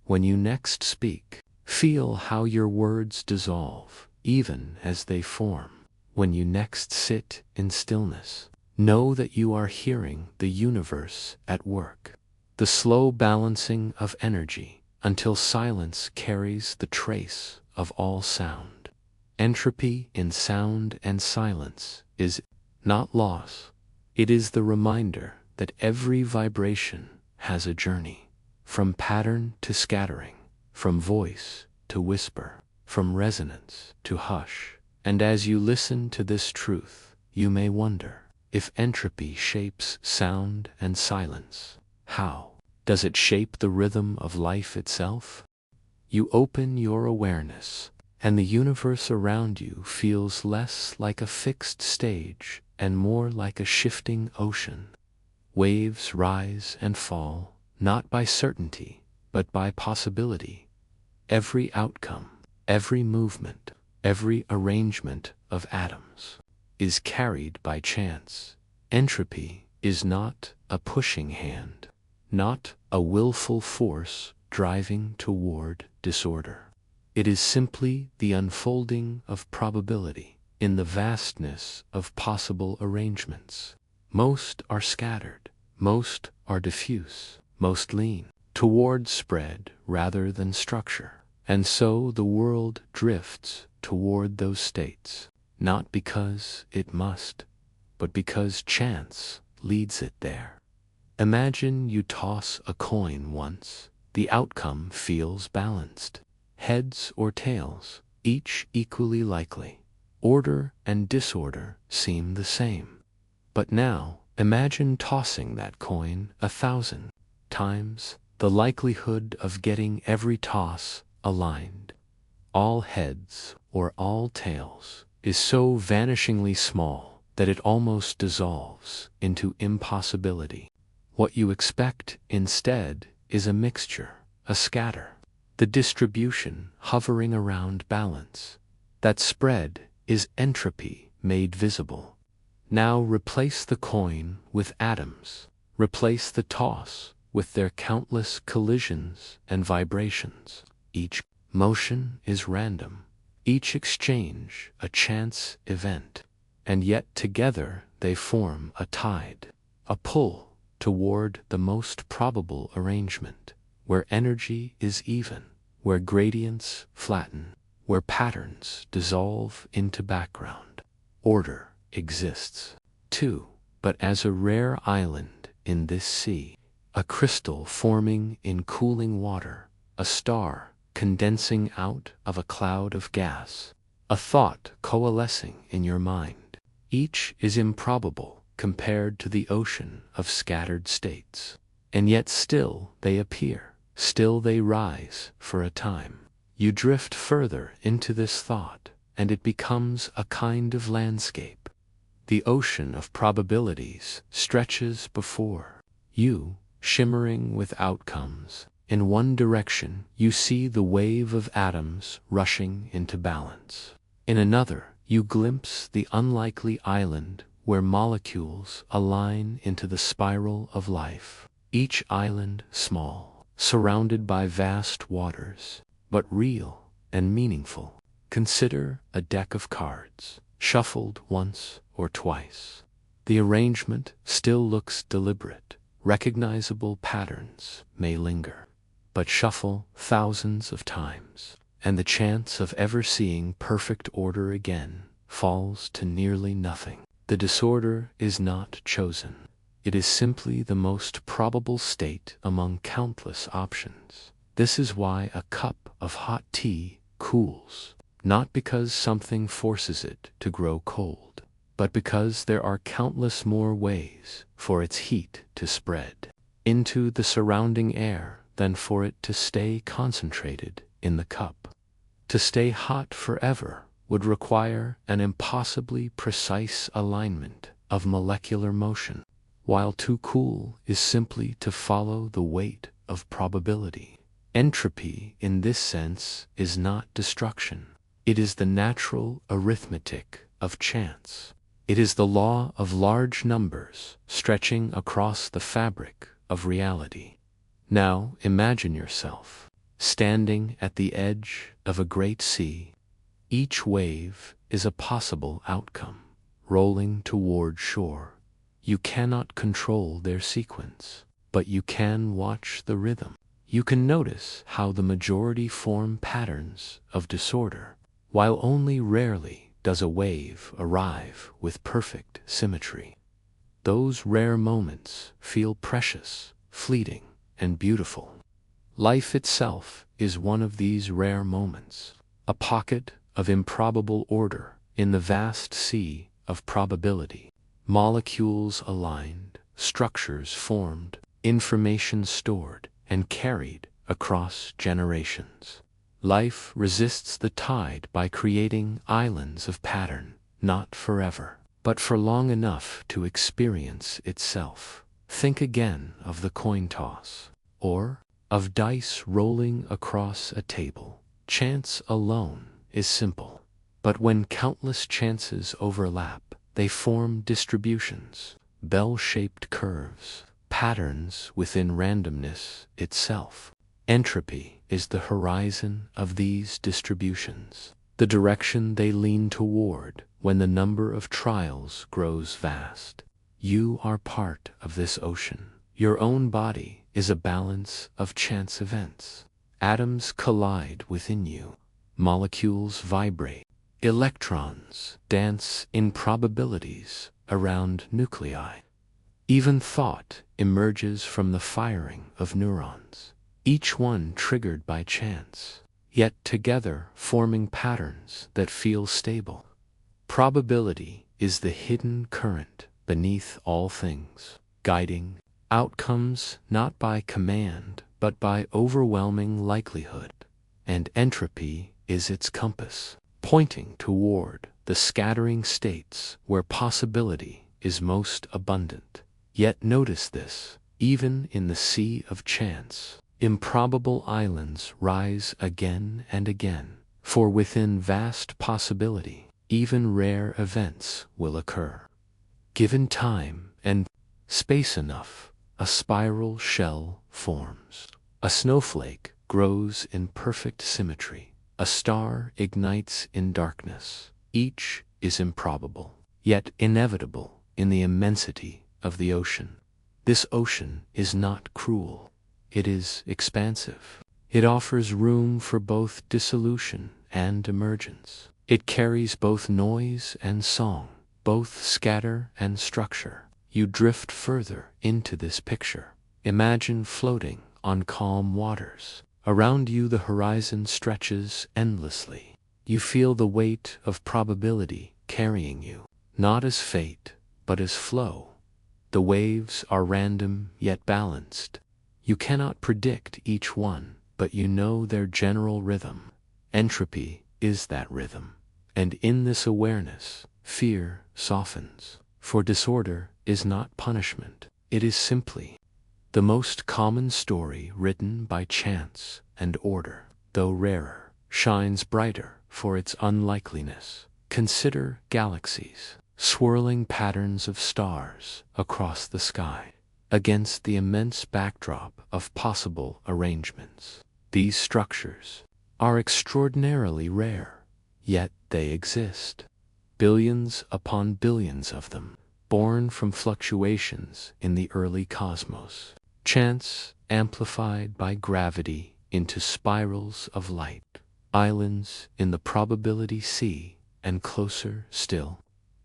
S1: When you next speak, feel how your words dissolve, even as they form. When you next sit in stillness, know that you are hearing the universe at work. The slow balancing of energy until silence carries the trace of all sound. Entropy in sound and silence is not loss. It is the reminder that every vibration has a journey, from pattern to scattering, from voice to whisper, from resonance to hush. And as you listen to this truth, you may wonder, if entropy shapes sound and silence, how does it shape the rhythm of life itself? You open your awareness, and the universe around you feels less like a fixed stage and more like a shifting ocean. Waves rise and fall, not by certainty, but by possibility. Every outcome, every movement, every arrangement of atoms is carried by chance. Entropy is not a pushing hand, not a willful force driving toward disorder. It is simply the unfolding of probability in the vastness of possible arrangements. Most are scattered, most are diffuse, most lean toward spread rather than structure. And so the world drifts toward those states, not because it must, but because chance leads it there. Imagine you toss a coin once. The outcome feels balanced. Heads or tails, each equally likely. Order and disorder seem the same. But now, imagine tossing that coin 1,000 times. The likelihood of getting every toss aligned, all heads or all tails, is so vanishingly small that it almost dissolves into impossibility. What you expect instead is a mixture, a scatter, the distribution hovering around balance. That spread is entropy made visible. Now replace the coin with atoms, replace the toss with their countless collisions and vibrations. Each motion is random, each exchange a chance event, and yet together they form a tide, a pull toward the most probable arrangement, where energy is even, where gradients flatten, where patterns dissolve into background. Order exists, too, but as a rare island in this sea, a crystal forming in cooling water, a star condensing out of a cloud of gas, a thought coalescing in your mind. Each is improbable compared to the ocean of scattered states, and yet still they appear, still they rise for a time. You drift further into this thought, and it becomes a kind of landscape. The ocean of probabilities stretches before you, shimmering with outcomes. In one direction, you see the wave of atoms rushing into balance. In another, you glimpse the unlikely island where molecules align into the spiral of life, each island small, surrounded by vast waters, but real and meaningful. Consider a deck of cards, shuffled once or twice. The arrangement still looks deliberate. Recognizable patterns may linger, but shuffle thousands of times, and the chance of ever seeing perfect order again falls to nearly nothing. The disorder is not chosen. It is simply the most probable state among countless options. This is why a cup of hot tea cools, not because something forces it to grow cold, but because there are countless more ways for its heat to spread into the surrounding air than for it to stay concentrated in the cup. To stay hot forever would require an impossibly precise alignment of molecular motion, while to cool is simply to follow the weight of probability. Entropy, in this sense, is not destruction. It is the natural arithmetic of chance. It is the law of large numbers stretching across the fabric of reality. Now imagine yourself standing at the edge of a great sea. Each wave is a possible outcome, rolling toward shore. You cannot control their sequence, but you can watch the rhythm. You can notice how the majority form patterns of disorder, while only rarely does a wave arrive with perfect symmetry. Those rare moments feel precious, fleeting, and beautiful. Life itself is one of these rare moments, a pocket of improbable order in the vast sea of probability. Molecules aligned, structures formed, information stored and carried across generations. Life resists the tide by creating islands of pattern, not forever, but for long enough to experience itself. Think again of the coin toss, or of dice rolling across a table. Chance alone is simple, but when countless chances overlap, they form distributions, bell-shaped curves, patterns within randomness itself. Entropy is the horizon of these distributions, the direction they lean toward when the number of trials grows vast. You are part of this ocean. Your own body is a balance of chance events. Atoms collide within you. Molecules vibrate. Electrons dance in probabilities around nuclei. Even thought emerges from the firing of neurons, each one triggered by chance, yet together forming patterns that feel stable. Probability is the hidden current beneath all things, guiding outcomes not by command but by overwhelming likelihood, and entropy is its compass, pointing toward the scattering states where possibility is most abundant. Yet notice this, even in the sea of chance, improbable islands rise again and again, for within vast possibility, even rare events will occur. Given time and space enough, a spiral shell forms. A snowflake grows in perfect symmetry. A star ignites in darkness. Each is improbable, yet inevitable in the immensity of the ocean. This ocean is not cruel. It is expansive. It offers room for both dissolution and emergence. It carries both noise and song, both scatter and structure. You drift further into this picture. Imagine floating on calm waters. Around you the horizon stretches endlessly. You feel the weight of probability carrying you, not as fate, but as flow. The waves are random yet balanced. You cannot predict each one, but you know their general rhythm. Entropy is that rhythm, and in this awareness, fear softens. For disorder is not punishment, it is simply the most common story written by chance, and order, though rarer, shines brighter for its unlikeliness. Consider galaxies, swirling patterns of stars across the sky. against the immense backdrop of possible arrangements. These structures are extraordinarily rare, yet they exist. Billions upon billions of them, born from fluctuations in the early cosmos. Chance amplified by gravity into spirals of light. Islands in the probability sea, and closer still.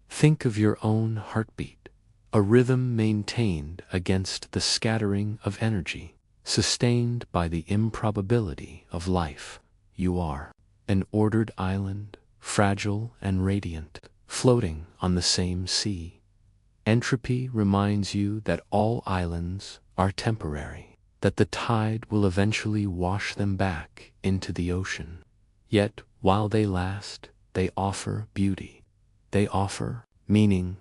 S1: Think of your own heartbeat, a rhythm maintained against the scattering of energy, sustained by the improbability of life. You are an ordered island, fragile and radiant, floating on the same sea. Entropy reminds you that all islands are temporary, that the tide will eventually wash them back into the ocean. Yet, while they last, they offer beauty. They offer meaning.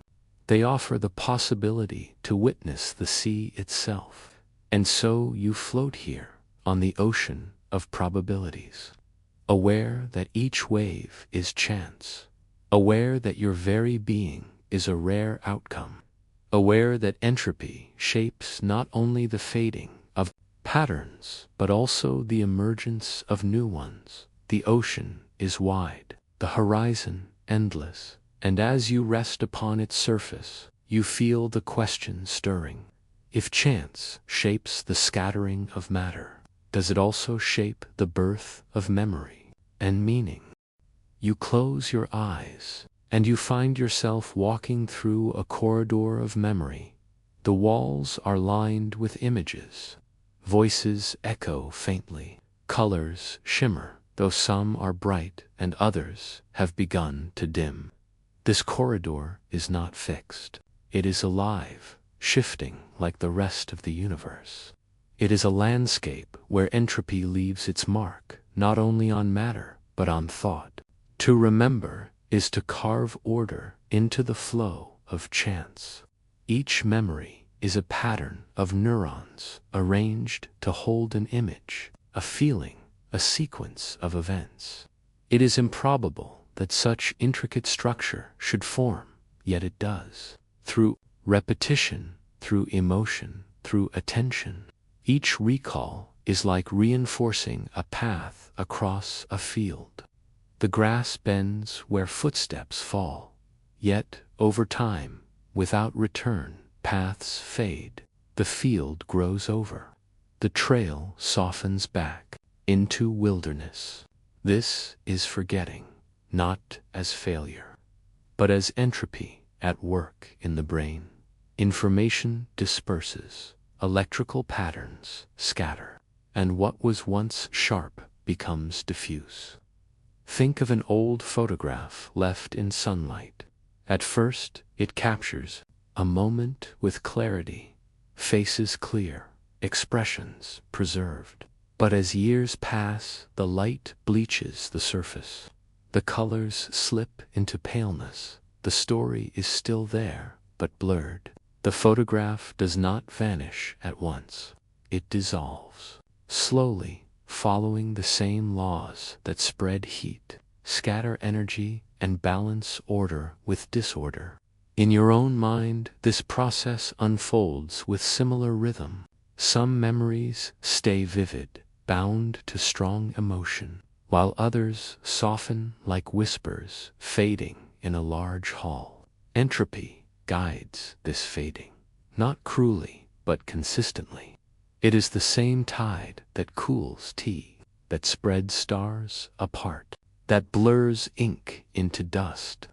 S1: They offer the possibility to witness the sea itself. And so you float here, on the ocean of probabilities, aware that each wave is chance, aware that your very being is a rare outcome, aware that entropy shapes not only the fading of patterns, but also the emergence of new ones. The ocean is wide, the horizon endless, and as you rest upon its surface, you feel the question stirring. If chance shapes the scattering of matter, does it also shape the birth of memory and meaning? You close your eyes, and you find yourself walking through a corridor of memory. The walls are lined with images. Voices echo faintly. Colors shimmer, though some are bright and others have begun to dim. This corridor is not fixed. It is alive, shifting like the rest of the universe. It is a landscape where entropy leaves its mark, not only on matter, but on thought. To remember is to carve order into the flow of chance. Each memory is a pattern of neurons arranged to hold an image, a feeling, a sequence of events. It is improbable that such intricate structure should form, yet it does. Through repetition, through emotion, through attention, each recall is like reinforcing a path across a field. The grass bends where footsteps fall, yet, over time, without return, paths fade. The field grows over. The trail softens back into wilderness. This is forgetting, not as failure, but as entropy at work in the brain. Information disperses, electrical patterns scatter, and what was once sharp becomes diffuse. Think of an old photograph left in sunlight. At first, it captures a moment with clarity, faces clear, expressions preserved. But as years pass, the light bleaches the surface. The colors slip into paleness. The story is still there, but blurred. The photograph does not vanish at once. It dissolves, slowly, following the same laws that spread heat, scatter energy, and balance order with disorder. In your own mind, this process unfolds with similar rhythm. Some memories stay vivid, bound to strong emotion, while others soften like whispers fading in a large hall. Entropy guides this fading, not cruelly, but consistently. It is the same tide that cools tea, that spreads stars apart, that blurs ink into dust.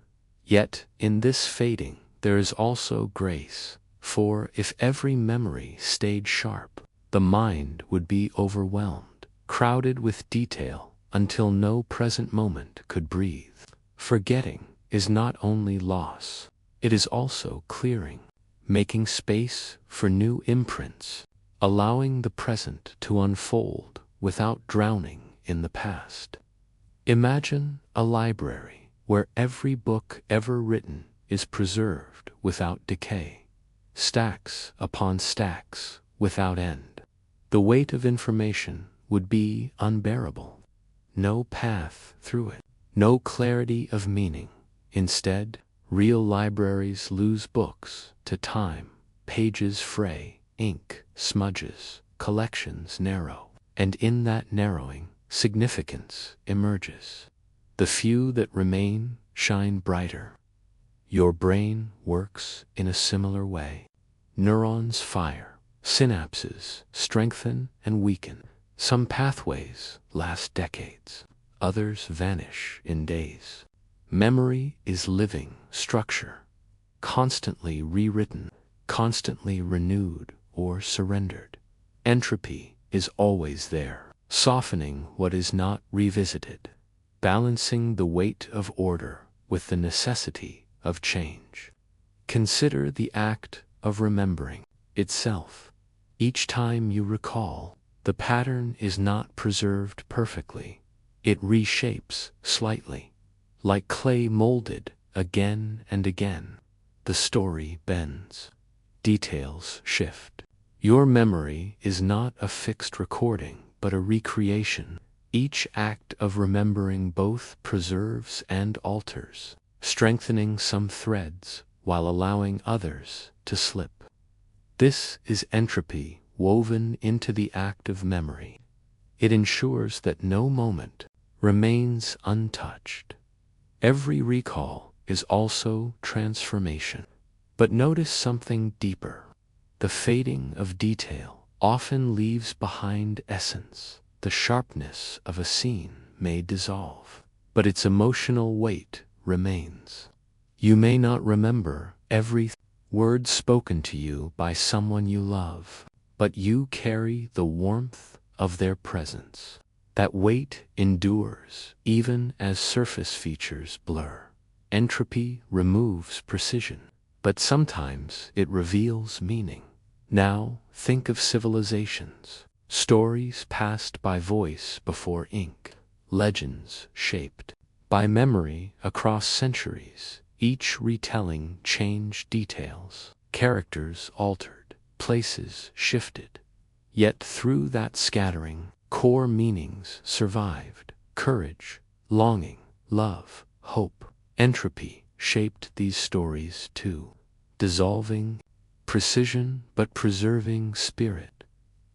S1: Yet, in this fading, there is also grace, for if every memory stayed sharp, the mind would be overwhelmed, crowded with detail, until no present moment could breathe. Forgetting is not only loss, it is also clearing, making space for new imprints, allowing the present to unfold without drowning in the past. Imagine a library where every book ever written is preserved without decay, stacks upon stacks without end. The weight of information would be unbearable. No path through it, no clarity of meaning. Instead, real libraries lose books to time, pages fray, ink smudges, collections narrow, and in that narrowing, significance emerges. The few that remain shine brighter. Your brain works in a similar way. Neurons fire, synapses strengthen and weaken. Some pathways last decades, others vanish in days. Memory is living structure, constantly rewritten, constantly renewed or surrendered. Entropy is always there, softening what is not revisited, balancing the weight of order with the necessity of change. Consider the act of remembering itself. Each time you recall, the pattern is not preserved perfectly. It reshapes slightly, like clay molded again and again. The story bends. Details shift. Your memory is not a fixed recording, but a recreation. Each act of remembering both preserves and alters, strengthening some threads while allowing others to slip. This is entropy woven into the act of memory. It ensures that no moment remains untouched. Every recall is also transformation. But notice something deeper. The fading of detail often leaves behind essence. The sharpness of a scene may dissolve, but its emotional weight remains. You may not remember every word spoken to you by someone you love, but you carry the warmth of their presence. That weight endures even as surface features blur. Entropy removes precision, but sometimes it reveals meaning. Now think of civilizations, stories passed by voice before ink, legends shaped by memory across centuries. Each retelling changed details, characters altered, places shifted. Yet through that scattering, core meanings survived: courage, longing, love, hope. Entropy shaped these stories too, dissolving precision but preserving spirit.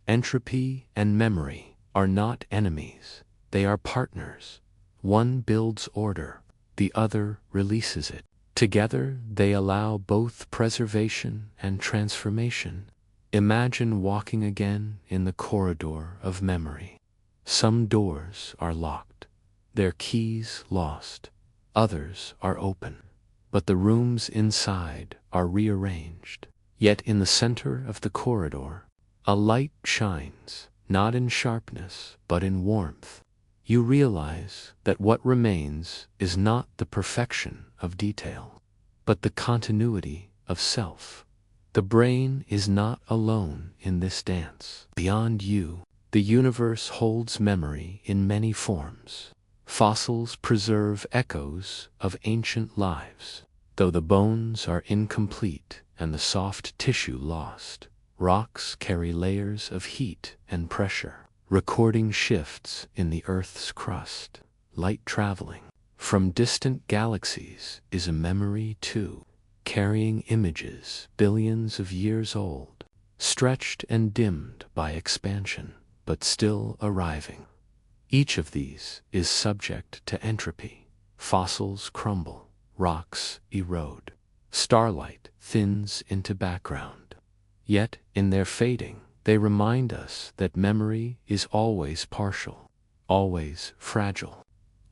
S1: Entropy and memory are not enemies, they are partners. One builds order, the other releases it. Together they allow both preservation and transformation. Imagine walking again in the corridor of memory. Some doors are locked, their keys lost. Others are open, but the rooms inside are rearranged. Yet in the center of the corridor, a light shines, not in sharpness, but in warmth. You realize that what remains is not the perfection of detail, but the continuity of self. The brain is not alone in this dance. Beyond you, the universe holds memory in many forms. Fossils preserve echoes of ancient lives, though the bones are incomplete and the soft tissue lost. Rocks carry layers of heat and pressure, recording shifts in the Earth's crust. Light traveling from distant galaxies is a memory too, carrying images billions of years old, stretched and dimmed by expansion, but still arriving. Each of these is subject to entropy. Fossils crumble, rocks erode, starlight thins into background. Yet, in their fading, they remind us that memory is always partial, always fragile,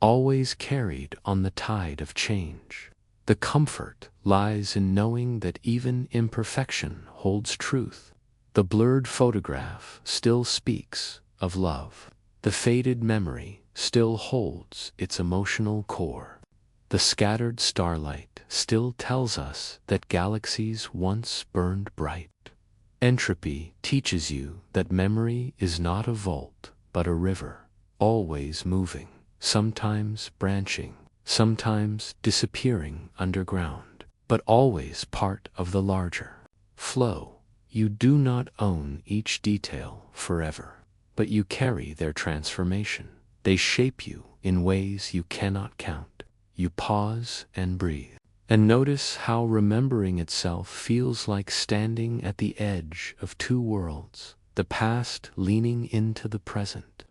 S1: always carried on the tide of change. The comfort lies in knowing that even imperfection holds truth. The blurred photograph still speaks of love. The faded memory still holds its emotional core. The scattered starlight still tells us that galaxies once burned bright. Entropy teaches you that memory is not a vault, but a river, always moving, sometimes branching, sometimes disappearing underground, but always part of the larger flow. You do not own each detail forever, but you carry their transformation. They shape you in ways you cannot count. You pause and breathe, And notice how remembering itself feels like standing at the edge of two worlds, the past leaning into the present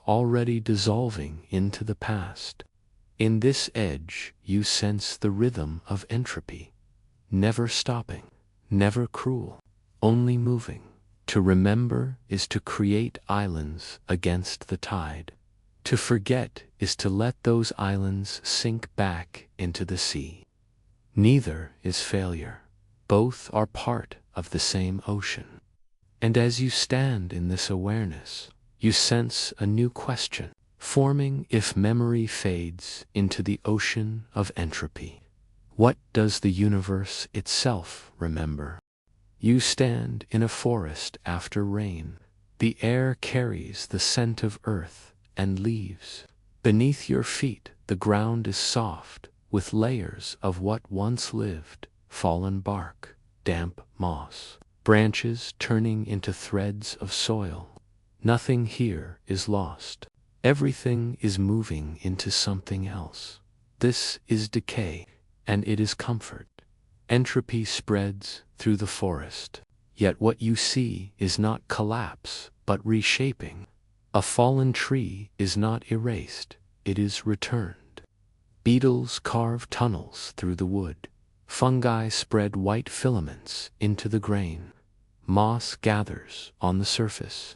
S1: already dissolving into the past. In this edge you sense the rhythm of entropy, never stopping, never cruel, only moving. To remember is to create islands against the tide. To forget is to let those islands sink back into the sea. Neither is failure. Both are part of the same ocean. And as you stand in this awareness, you sense a new question forming if memory fades into the ocean of entropy. What does the universe itself remember? You stand in a forest after rain. The air carries the scent of earth and leaves. Beneath your feet, the ground is soft, with layers of what once lived, fallen bark, damp moss, branches turning into threads of soil. Nothing here is lost. Everything is moving into something else. This is decay, and it is comfort. Entropy spreads through the forest, yet what you see is not collapse, but reshaping. A fallen tree is not erased, it is returned. Beetles carve tunnels through the wood. Fungi spread white filaments into the grain. Moss gathers on the surface.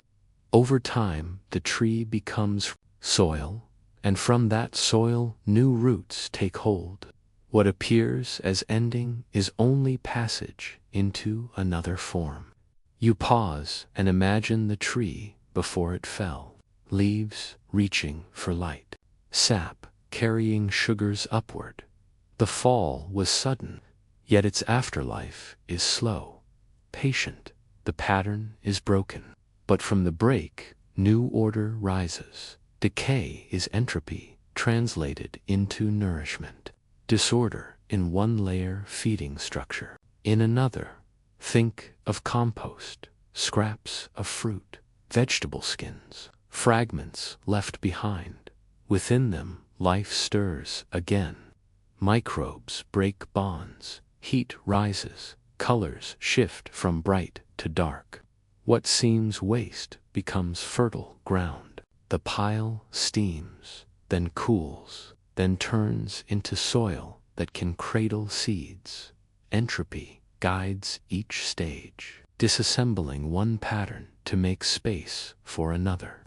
S1: Over time, the tree becomes soil, and from that soil, new roots take hold. What appears as ending is only passage into another form. You pause and imagine the tree before it fell, leaves reaching for light, sap carrying sugars upward. The fall was sudden, yet its afterlife is slow, patient. The pattern is broken, but from the break, new order rises. Decay is entropy translated into nourishment. Disorder in one layer feeding structure. In another, think of compost, scraps of fruit, vegetable skins, fragments left behind. Within them, life stirs again. Microbes break bonds, heat rises, colors shift from bright to dark. What seems waste becomes fertile ground. The pile steams, then cools, then turns into soil that can cradle seeds. Entropy guides each stage, disassembling one pattern to make space for another.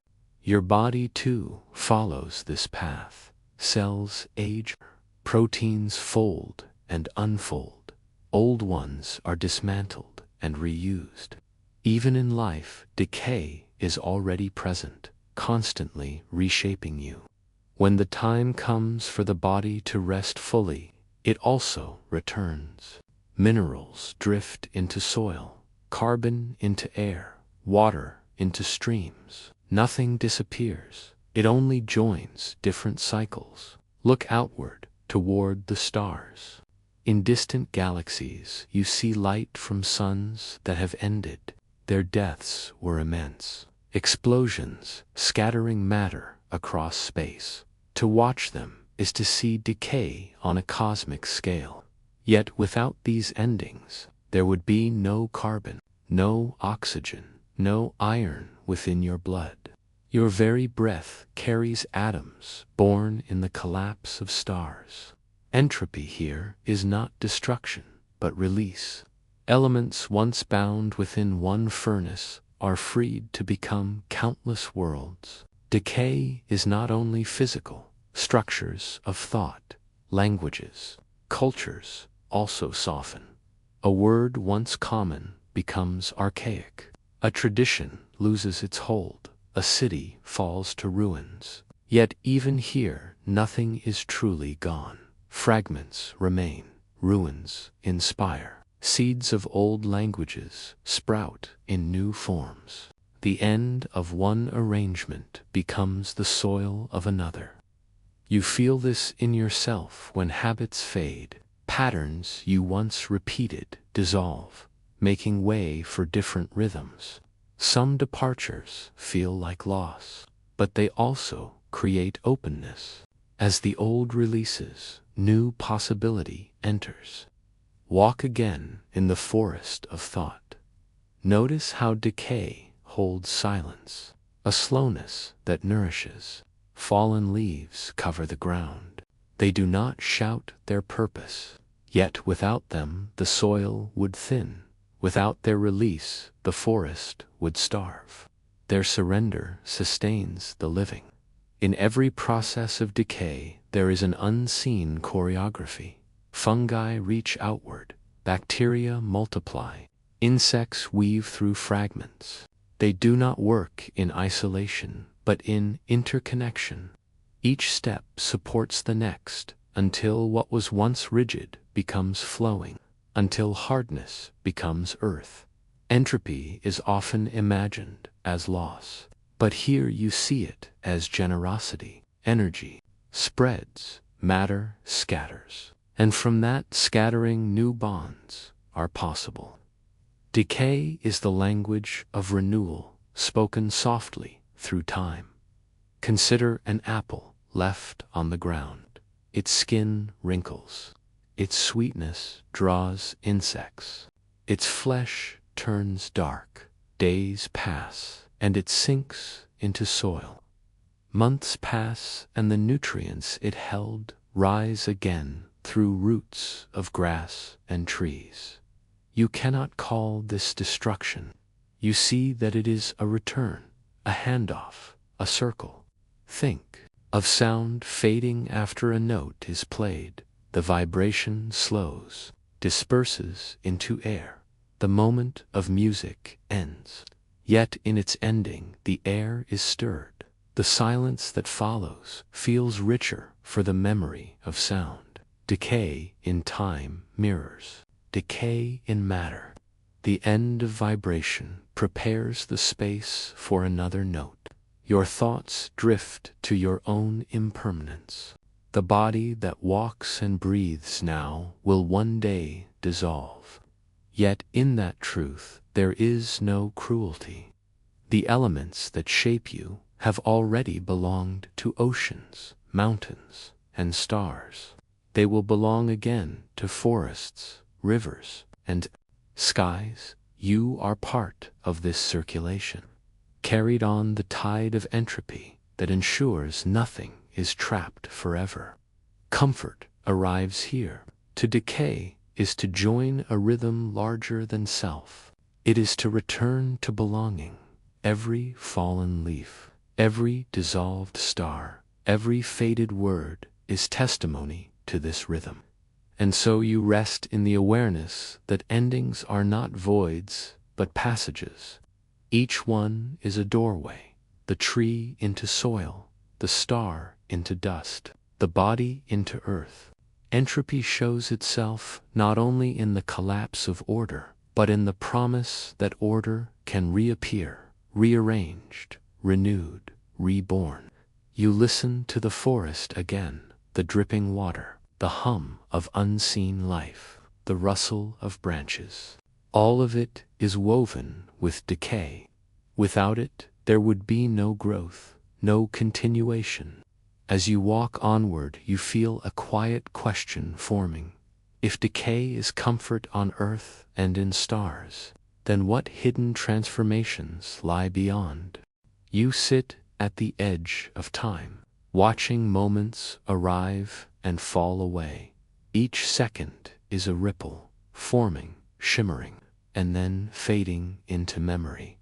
S1: Your body too follows this path. Cells age, proteins fold and unfold. Old ones are dismantled and reused. Even in life, decay is already present, constantly reshaping you. When the time comes for the body to rest fully, it also returns. Minerals drift into soil, carbon into air, water into streams. Nothing disappears. It only joins different cycles. Look outward, toward the stars. In distant galaxies, you see light from suns that have ended. Their deaths were immense. Explosions, scattering matter across space. To watch them is to see decay on a cosmic scale. Yet without these endings, there would be no carbon, no oxygen, no iron within your blood. Your very breath carries atoms born in the collapse of stars. Entropy here is not destruction, but release. Elements once bound within one furnace are freed to become countless worlds. Decay is not only physical. Structures of thought, languages, cultures also soften. A word once common becomes archaic. A tradition loses its hold. A city falls to ruins. Yet even here, nothing is truly gone. Fragments remain. Ruins inspire. Seeds of old languages sprout in new forms. The end of one arrangement becomes the soil of another. You feel this in yourself when habits fade. Patterns you once repeated dissolve, making way for different rhythms. Some departures feel like loss, but they also create openness. As the old releases, new possibility enters. Walk again in the forest of thought. Notice how decay holds silence, a slowness that nourishes. Fallen leaves cover the ground. They do not shout their purpose, yet without them the soil would thin. Without their release, the forest would starve. Their surrender sustains the living. In every process of decay, there is an unseen choreography. Fungi reach outward, bacteria multiply, insects weave through fragments. They do not work in isolation, but in interconnection. Each step supports the next, until what was once rigid becomes flowing, until hardness becomes earth. Entropy is often imagined as loss, but here you see it as generosity. Energy spreads, matter scatters, and from that scattering new bonds are possible. Decay is the language of renewal, spoken softly through time. Consider an apple left on the ground. Its skin wrinkles. Its sweetness draws insects. Its flesh turns dark. Days pass, and it sinks into soil. Months pass, and the nutrients it held rise again through roots of grass and trees. You cannot call this destruction. You see that it is a return, a handoff, a circle. Think of sound fading after a note is played. The vibration slows, disperses into air. The moment of music ends. Yet in its ending, the air is stirred. The silence that follows feels richer for the memory of sound. Decay in time mirrors. Decay in matter. The end of vibration prepares the space for another note. Your thoughts drift to your own impermanence. The body that walks and breathes now will one day dissolve. Yet in that truth there is no cruelty. The elements that shape you have already belonged to oceans, mountains, and stars. They will belong again to forests, rivers, and skies. You are part of this circulation, carried on the tide of entropy that ensures nothing is trapped forever. Comfort arrives here. To decay is to join a rhythm larger than self. It is to return to belonging. Every fallen leaf, every dissolved star, every faded word is testimony to this rhythm. And so you rest in the awareness that endings are not voids, but passages. Each one is a doorway, the tree into soil, the star into dust, the body into earth. Entropy shows itself not only in the collapse of order, but in the promise that order can reappear, rearranged, renewed, reborn. You listen to the forest again, the dripping water, the hum of unseen life, the rustle of branches. All of it is woven with decay. Without it, there would be no growth, no continuation. As you walk onward, you feel a quiet question forming. If decay is comfort on earth and in stars, then what hidden transformations lie beyond? You sit at the edge of time, watching moments arrive and fall away. Each second is a ripple, forming, shimmering, and then fading into memory.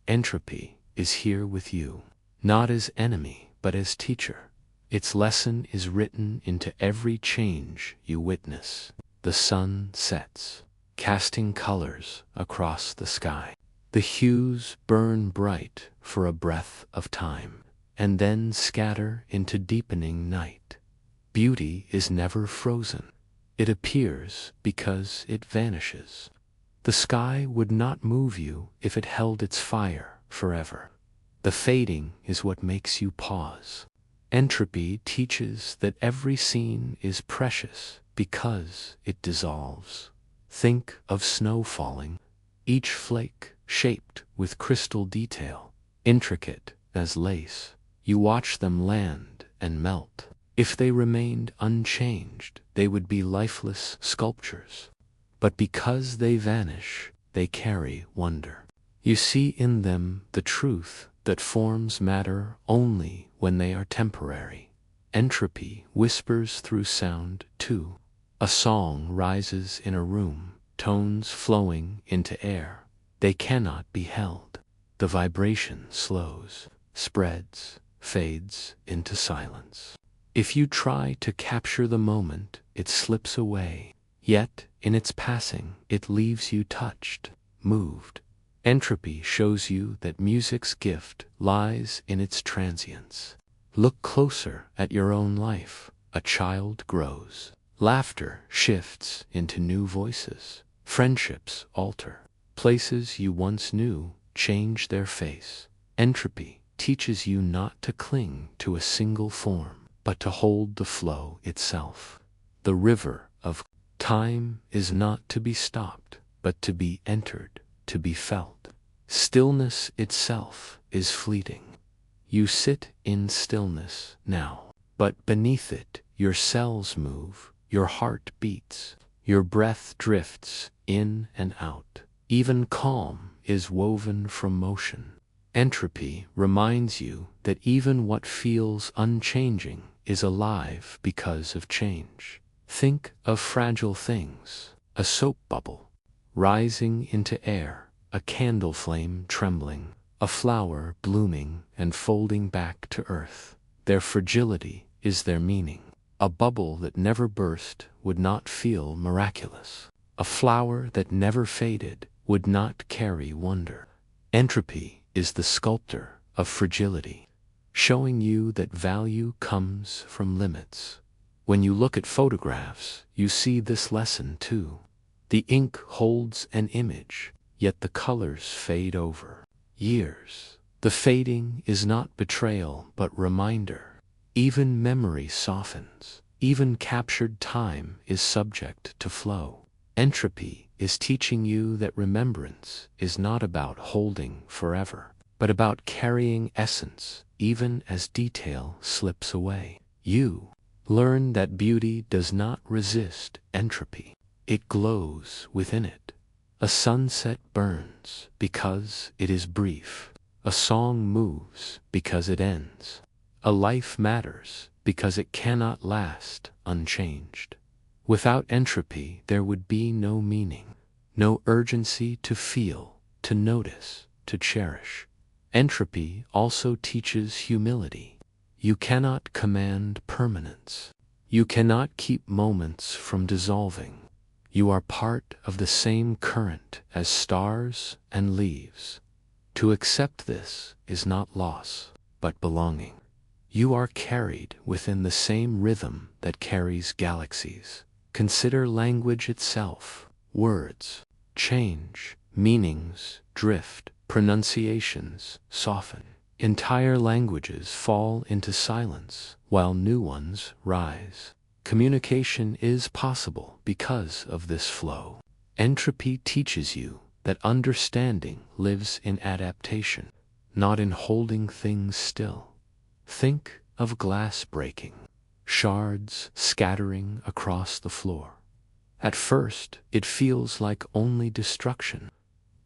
S1: Entropy is here with you, not as enemy, but as teacher. Its lesson is written into every change you witness. The sun sets, casting colors across the sky. The hues burn bright for a breath of time, and then scatter into deepening night. Beauty is never frozen. It appears because it vanishes. The sky would not move you if it held its fire forever. The fading is what makes you pause. Entropy teaches that every scene is precious because it dissolves. Think of snow falling, each flake shaped with crystal detail, intricate as lace. You watch them land and melt, If they remained unchanged, they would be lifeless sculptures. But because they vanish, they carry wonder. You see in them the truth that forms matter only when they are temporary. Entropy whispers through sound, too. A song rises in a room, tones flowing into air. They cannot be held. The vibration slows, spreads, fades into silence. If you try to capture the moment, it slips away. Yet, in its passing, it leaves you touched, moved. Entropy shows you that music's gift lies in its transience. Look closer at your own life. A child grows. Laughter shifts into new voices. Friendships alter. Places you once knew change their face. Entropy teaches you not to cling to a single form, but to hold the flow itself. The river of time is not to be stopped, but to be entered, to be felt. Stillness itself is fleeting. You sit in stillness now, but beneath it your cells move, your heart beats, your breath drifts in and out. Even calm is woven from motion. Entropy reminds you that even what feels unchanging is alive because of change. Think of fragile things, a soap bubble rising into air, a candle flame trembling, a flower blooming and folding back to earth. Their fragility is their meaning. A bubble that never burst would not feel miraculous. A flower that never faded would not carry wonder. Entropy is the sculptor of fragility, showing you that value comes from limits. When you look at photographs, you see this lesson too. The ink holds an image, yet the colors fade over years. The fading is not betrayal, but reminder. Even memory softens. Even captured time is subject to flow. Entropy is teaching you that remembrance is not about holding forever, but about carrying essence even as detail slips away. You learn that beauty does not resist entropy. It glows within it. A sunset burns because it is brief. A song moves because it ends. A life matters because it cannot last unchanged. Without entropy, there would be no meaning, no urgency to feel, to notice, to cherish. Entropy also teaches humility. You cannot command permanence. You cannot keep moments from dissolving. You are part of the same current as stars and leaves. To accept this is not loss, but belonging. You are carried within the same rhythm that carries galaxies. Consider language itself. Words change, meanings drift, pronunciations soften. Entire languages fall into silence, while new ones rise. Communication is possible because of this flow. Entropy teaches you that understanding lives in adaptation, not in holding things still. Think of glass breaking, shards scattering across the floor. At first, it feels like only destruction,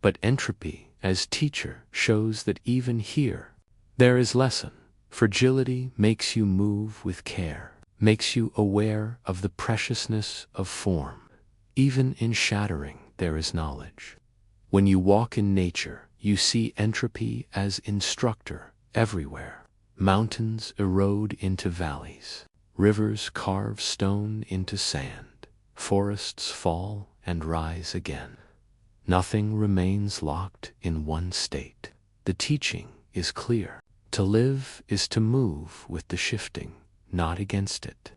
S1: but entropy, as teacher, shows that even here, there is lesson. Fragility makes you move with care, makes you aware of the preciousness of form. Even in shattering, there is knowledge. When you walk in nature, you see entropy as instructor everywhere. Mountains erode into valleys. Rivers carve stone into sand. Forests fall and rise again. Nothing remains locked in one state. The teaching is clear. To live is to move with the shifting, not against it.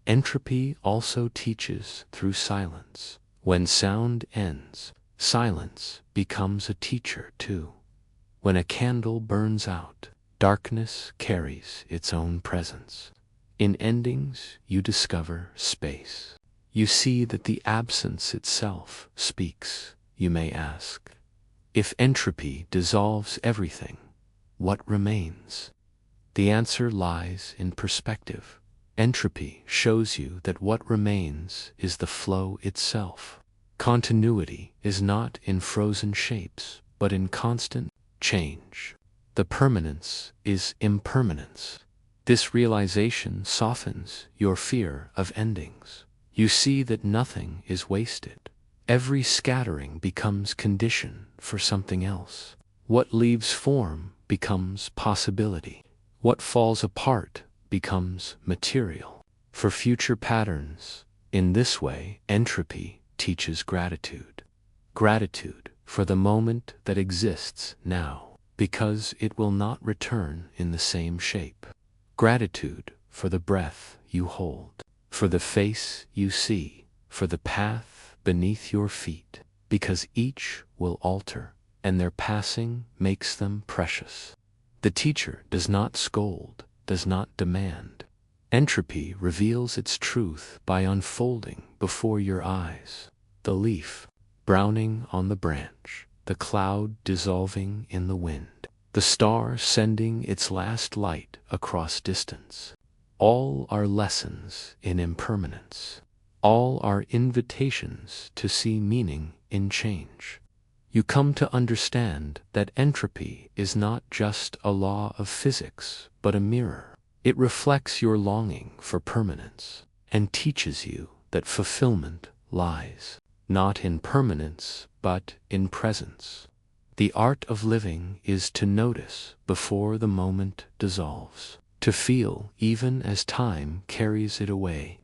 S1: Entropy also teaches through silence. When sound ends, silence becomes a teacher too. When a candle burns out, darkness carries its own presence. In endings, you discover space. You see that the absence itself speaks. You may ask, if entropy dissolves everything, what remains? The answer lies in perspective. Entropy shows you that what remains is the flow itself. Continuity is not in frozen shapes, but in constant change. The permanence is impermanence. This realization softens your fear of endings. You see that nothing is wasted. Every scattering becomes condition for something else. What leaves form becomes possibility. What falls apart becomes material for future patterns. In this way, entropy teaches gratitude. Gratitude for the moment that exists now, because it will not return in the same shape. Gratitude for the breath you hold, for the face you see, for the path beneath your feet, because each will alter, and their passing makes them precious. The teacher does not scold, does not demand. Entropy reveals its truth by unfolding before your eyes. The leaf browning on the branch, the cloud dissolving in the wind, the star sending its last light across distance. All are lessons in impermanence. All are invitations to see meaning in change. You come to understand that entropy is not just a law of physics, but a mirror. It reflects your longing for permanence and teaches you that fulfillment lies not in permanence, but in presence. The art of living is to notice before the moment dissolves, to feel even as time carries it away.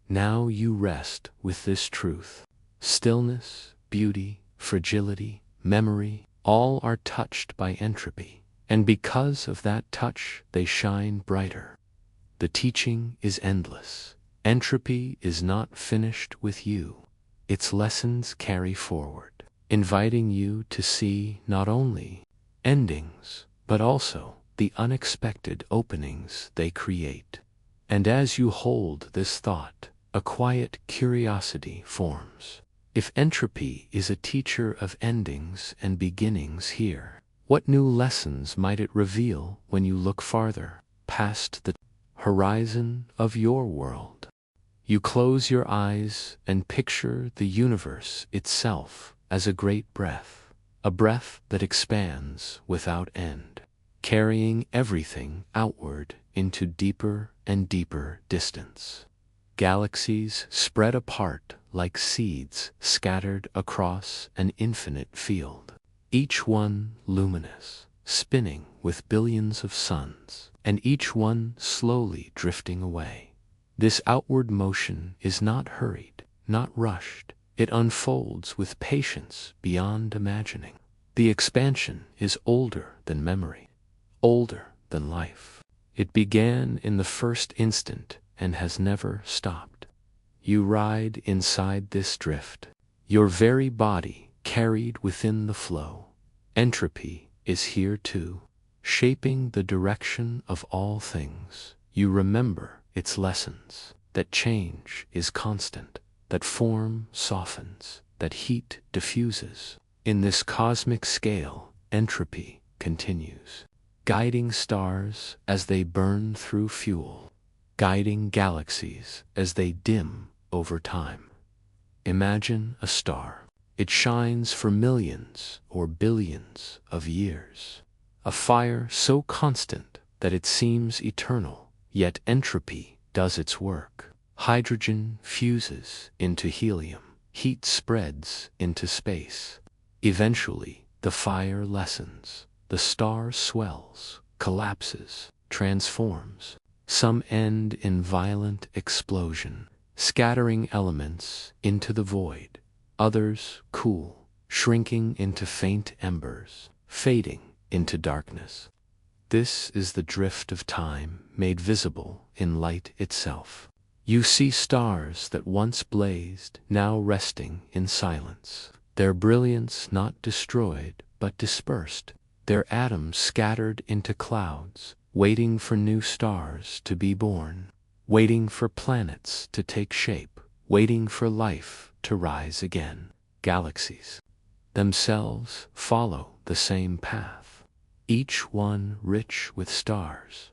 S1: Now you rest with this truth. Stillness, beauty, fragility, memory, all are touched by entropy, and because of that touch they shine brighter. The teaching is endless. Entropy is not finished with you. Its lessons carry forward, inviting you to see not only endings, but also the unexpected openings they create. And as you hold this thought, a quiet curiosity forms. If entropy is a teacher of endings and beginnings here, what new lessons might it reveal when you look farther, past the horizon of your world? You close your eyes and picture the universe itself as a great breath, a breath that expands without end, carrying everything outward into deeper and deeper distance. Galaxies spread apart like seeds scattered across an infinite field, each one luminous, spinning with billions of suns, and each one slowly drifting away. This outward motion is not hurried, not rushed. It unfolds with patience beyond imagining. The expansion is older than memory, older than life. It began in the first instant and has never stopped. You ride inside this drift, your very body carried within the flow. Entropy is here too, shaping the direction of all things. You remember its lessons, that change is constant, that form softens, that heat diffuses. In this cosmic scale, entropy continues, guiding stars as they burn through fuel, guiding galaxies as they dim over time. Imagine a star. It shines for millions or billions of years, a fire so constant that it seems eternal. Yet entropy does its work. Hydrogen fuses into helium. Heat spreads into space. Eventually, the fire lessens. The star swells, collapses, transforms. Some end in violent explosion, scattering elements into the void. Others cool, shrinking into faint embers, fading into darkness. This is the drift of time made visible in light itself. You see stars that once blazed, now resting in silence, their brilliance not destroyed but dispersed, their atoms scattered into clouds, waiting for new stars to be born, waiting for planets to take shape, waiting for life to rise again. Galaxies themselves follow the same path, each one rich with stars,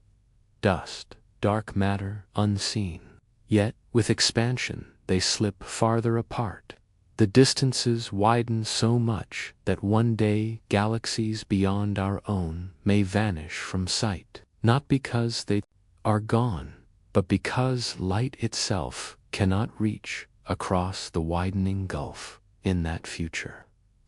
S1: dust, dark matter unseen. Yet, with expansion, they slip farther apart. The distances widen so much that one day galaxies beyond our own may vanish from sight, not because they are gone, but because light itself cannot reach across the widening gulf in that future.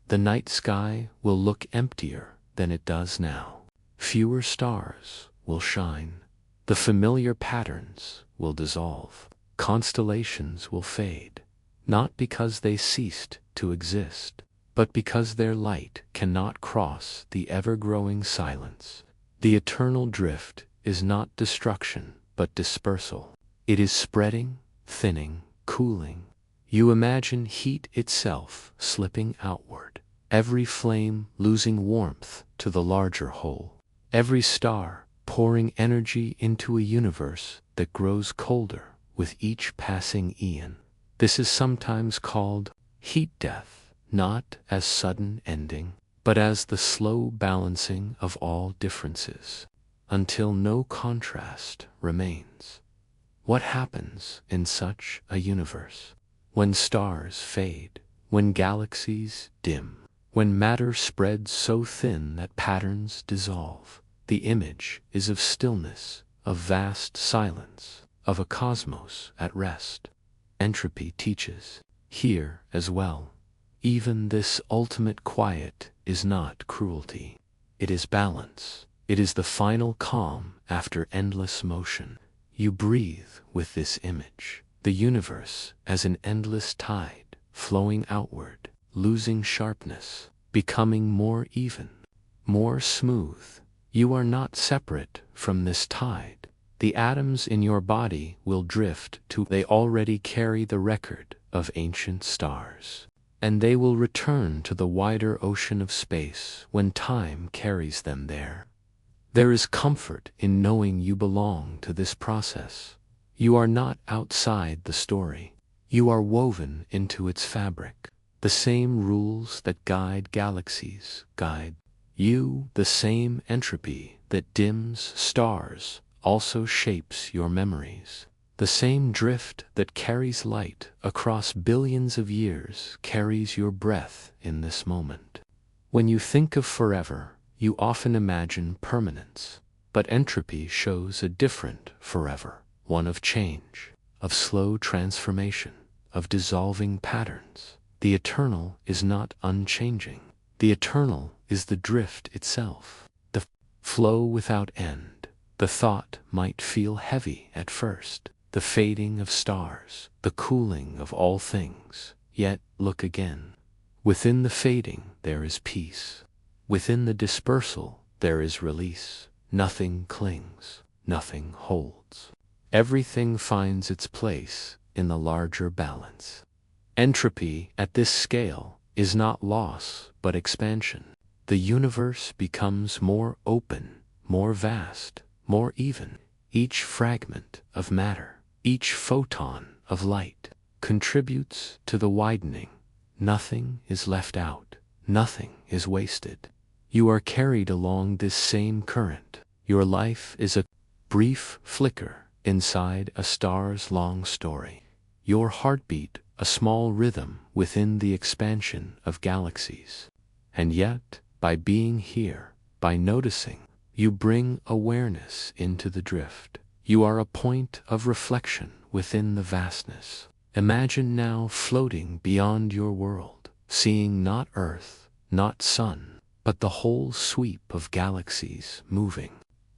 S1: The night sky will look emptier than it does now. Fewer stars will shine. The familiar patterns will dissolve. Constellations will fade, not because they ceased to exist, but because their light cannot cross the ever-growing silence. The eternal drift is not destruction, but dispersal. It is spreading, thinning, cooling. You imagine heat itself slipping outward, every flame losing warmth to the larger whole, every star pouring energy into a universe that grows colder with each passing eon. This is sometimes called heat death, not as sudden ending, but as the slow balancing of all differences, until no contrast remains. What happens in such a universe? When stars fade, when galaxies dim, when matter spreads so thin that patterns dissolve, the image is of stillness, of vast silence, of a cosmos at rest. Entropy teaches, here as well, even this ultimate quiet is not cruelty. It is balance. It is the final calm after endless motion. You breathe with this image, the universe as an endless tide, flowing outward, losing sharpness, becoming more even, more smooth. You are not separate from this tide. The atoms in your body will drift to they already carry the record of ancient stars, and they will return to the wider ocean of space when time carries them there. There is comfort in knowing you belong to this process. You are not outside the story. You are woven into its fabric. The same rules that guide galaxies guide you. The same entropy that dims stars also shapes your memories. The same drift that carries light across billions of years carries your breath in this moment. When you think of forever, you often imagine permanence, but entropy shows a different forever, one of change, of slow transformation, of dissolving patterns. The eternal is not unchanging. The eternal is the drift itself, the flow without end. The thought might feel heavy at first, the fading of stars, the cooling of all things. Yet look again. Within the fading there is peace. Within the dispersal there is release. Nothing clings, nothing holds. Everything finds its place in the larger balance. Entropy at this scale is not loss but expansion. The universe becomes more open, more vast, more even. Each fragment of matter, each photon of light, contributes to the widening. Nothing is left out, nothing is wasted. You are carried along this same current. Your life is a brief flicker inside a star's long story. Your heartbeat a small rhythm within the expansion of galaxies. And yet, by being here, by noticing, you bring awareness into the drift. You are a point of reflection within the vastness. Imagine now floating beyond your world, seeing not Earth, not Sun, but the whole sweep of galaxies moving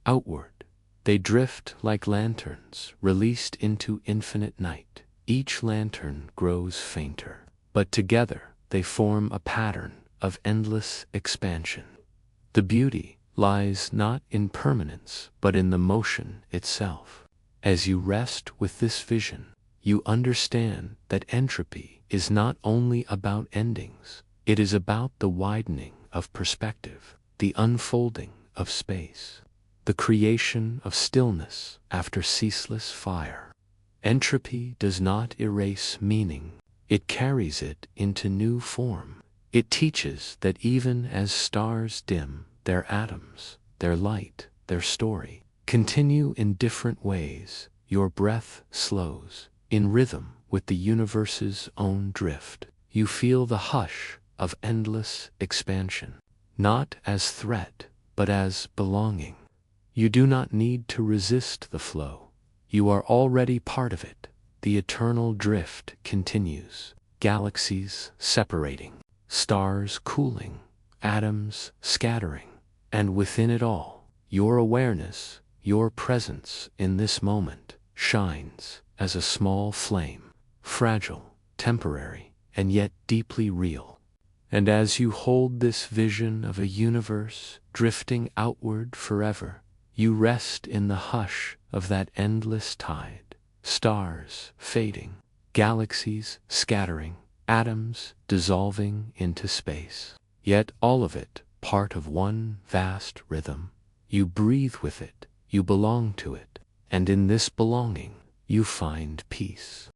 S1: outward. They drift like lanterns released into infinite night. Each lantern grows fainter, but together they form a pattern of endless expansion. The beauty lies not in permanence, but in the motion itself. As you rest with this vision, you understand that entropy is not only about endings, it is about the widening of perspective, the unfolding of space, the creation of stillness after ceaseless fire. Entropy does not erase meaning, it carries it into new form. It teaches that even as stars dim, their atoms, their light, their story, Continue in different ways. Your breath slows, in rhythm with the universe's own drift. You feel the hush of endless expansion, not as threat, but as belonging. You do not need to resist the flow. You are already part of it. The eternal drift continues. Galaxies separating, stars cooling, atoms scattering, and within it all, your awareness, your presence in this moment, shines as a small flame, fragile, temporary, and yet deeply real. And as you hold this vision of a universe drifting outward forever, you rest in the hush of that endless tide, stars fading, galaxies scattering, atoms dissolving into space. Yet all of it part of one vast rhythm. You breathe with it, you belong to it, and in this belonging you find peace.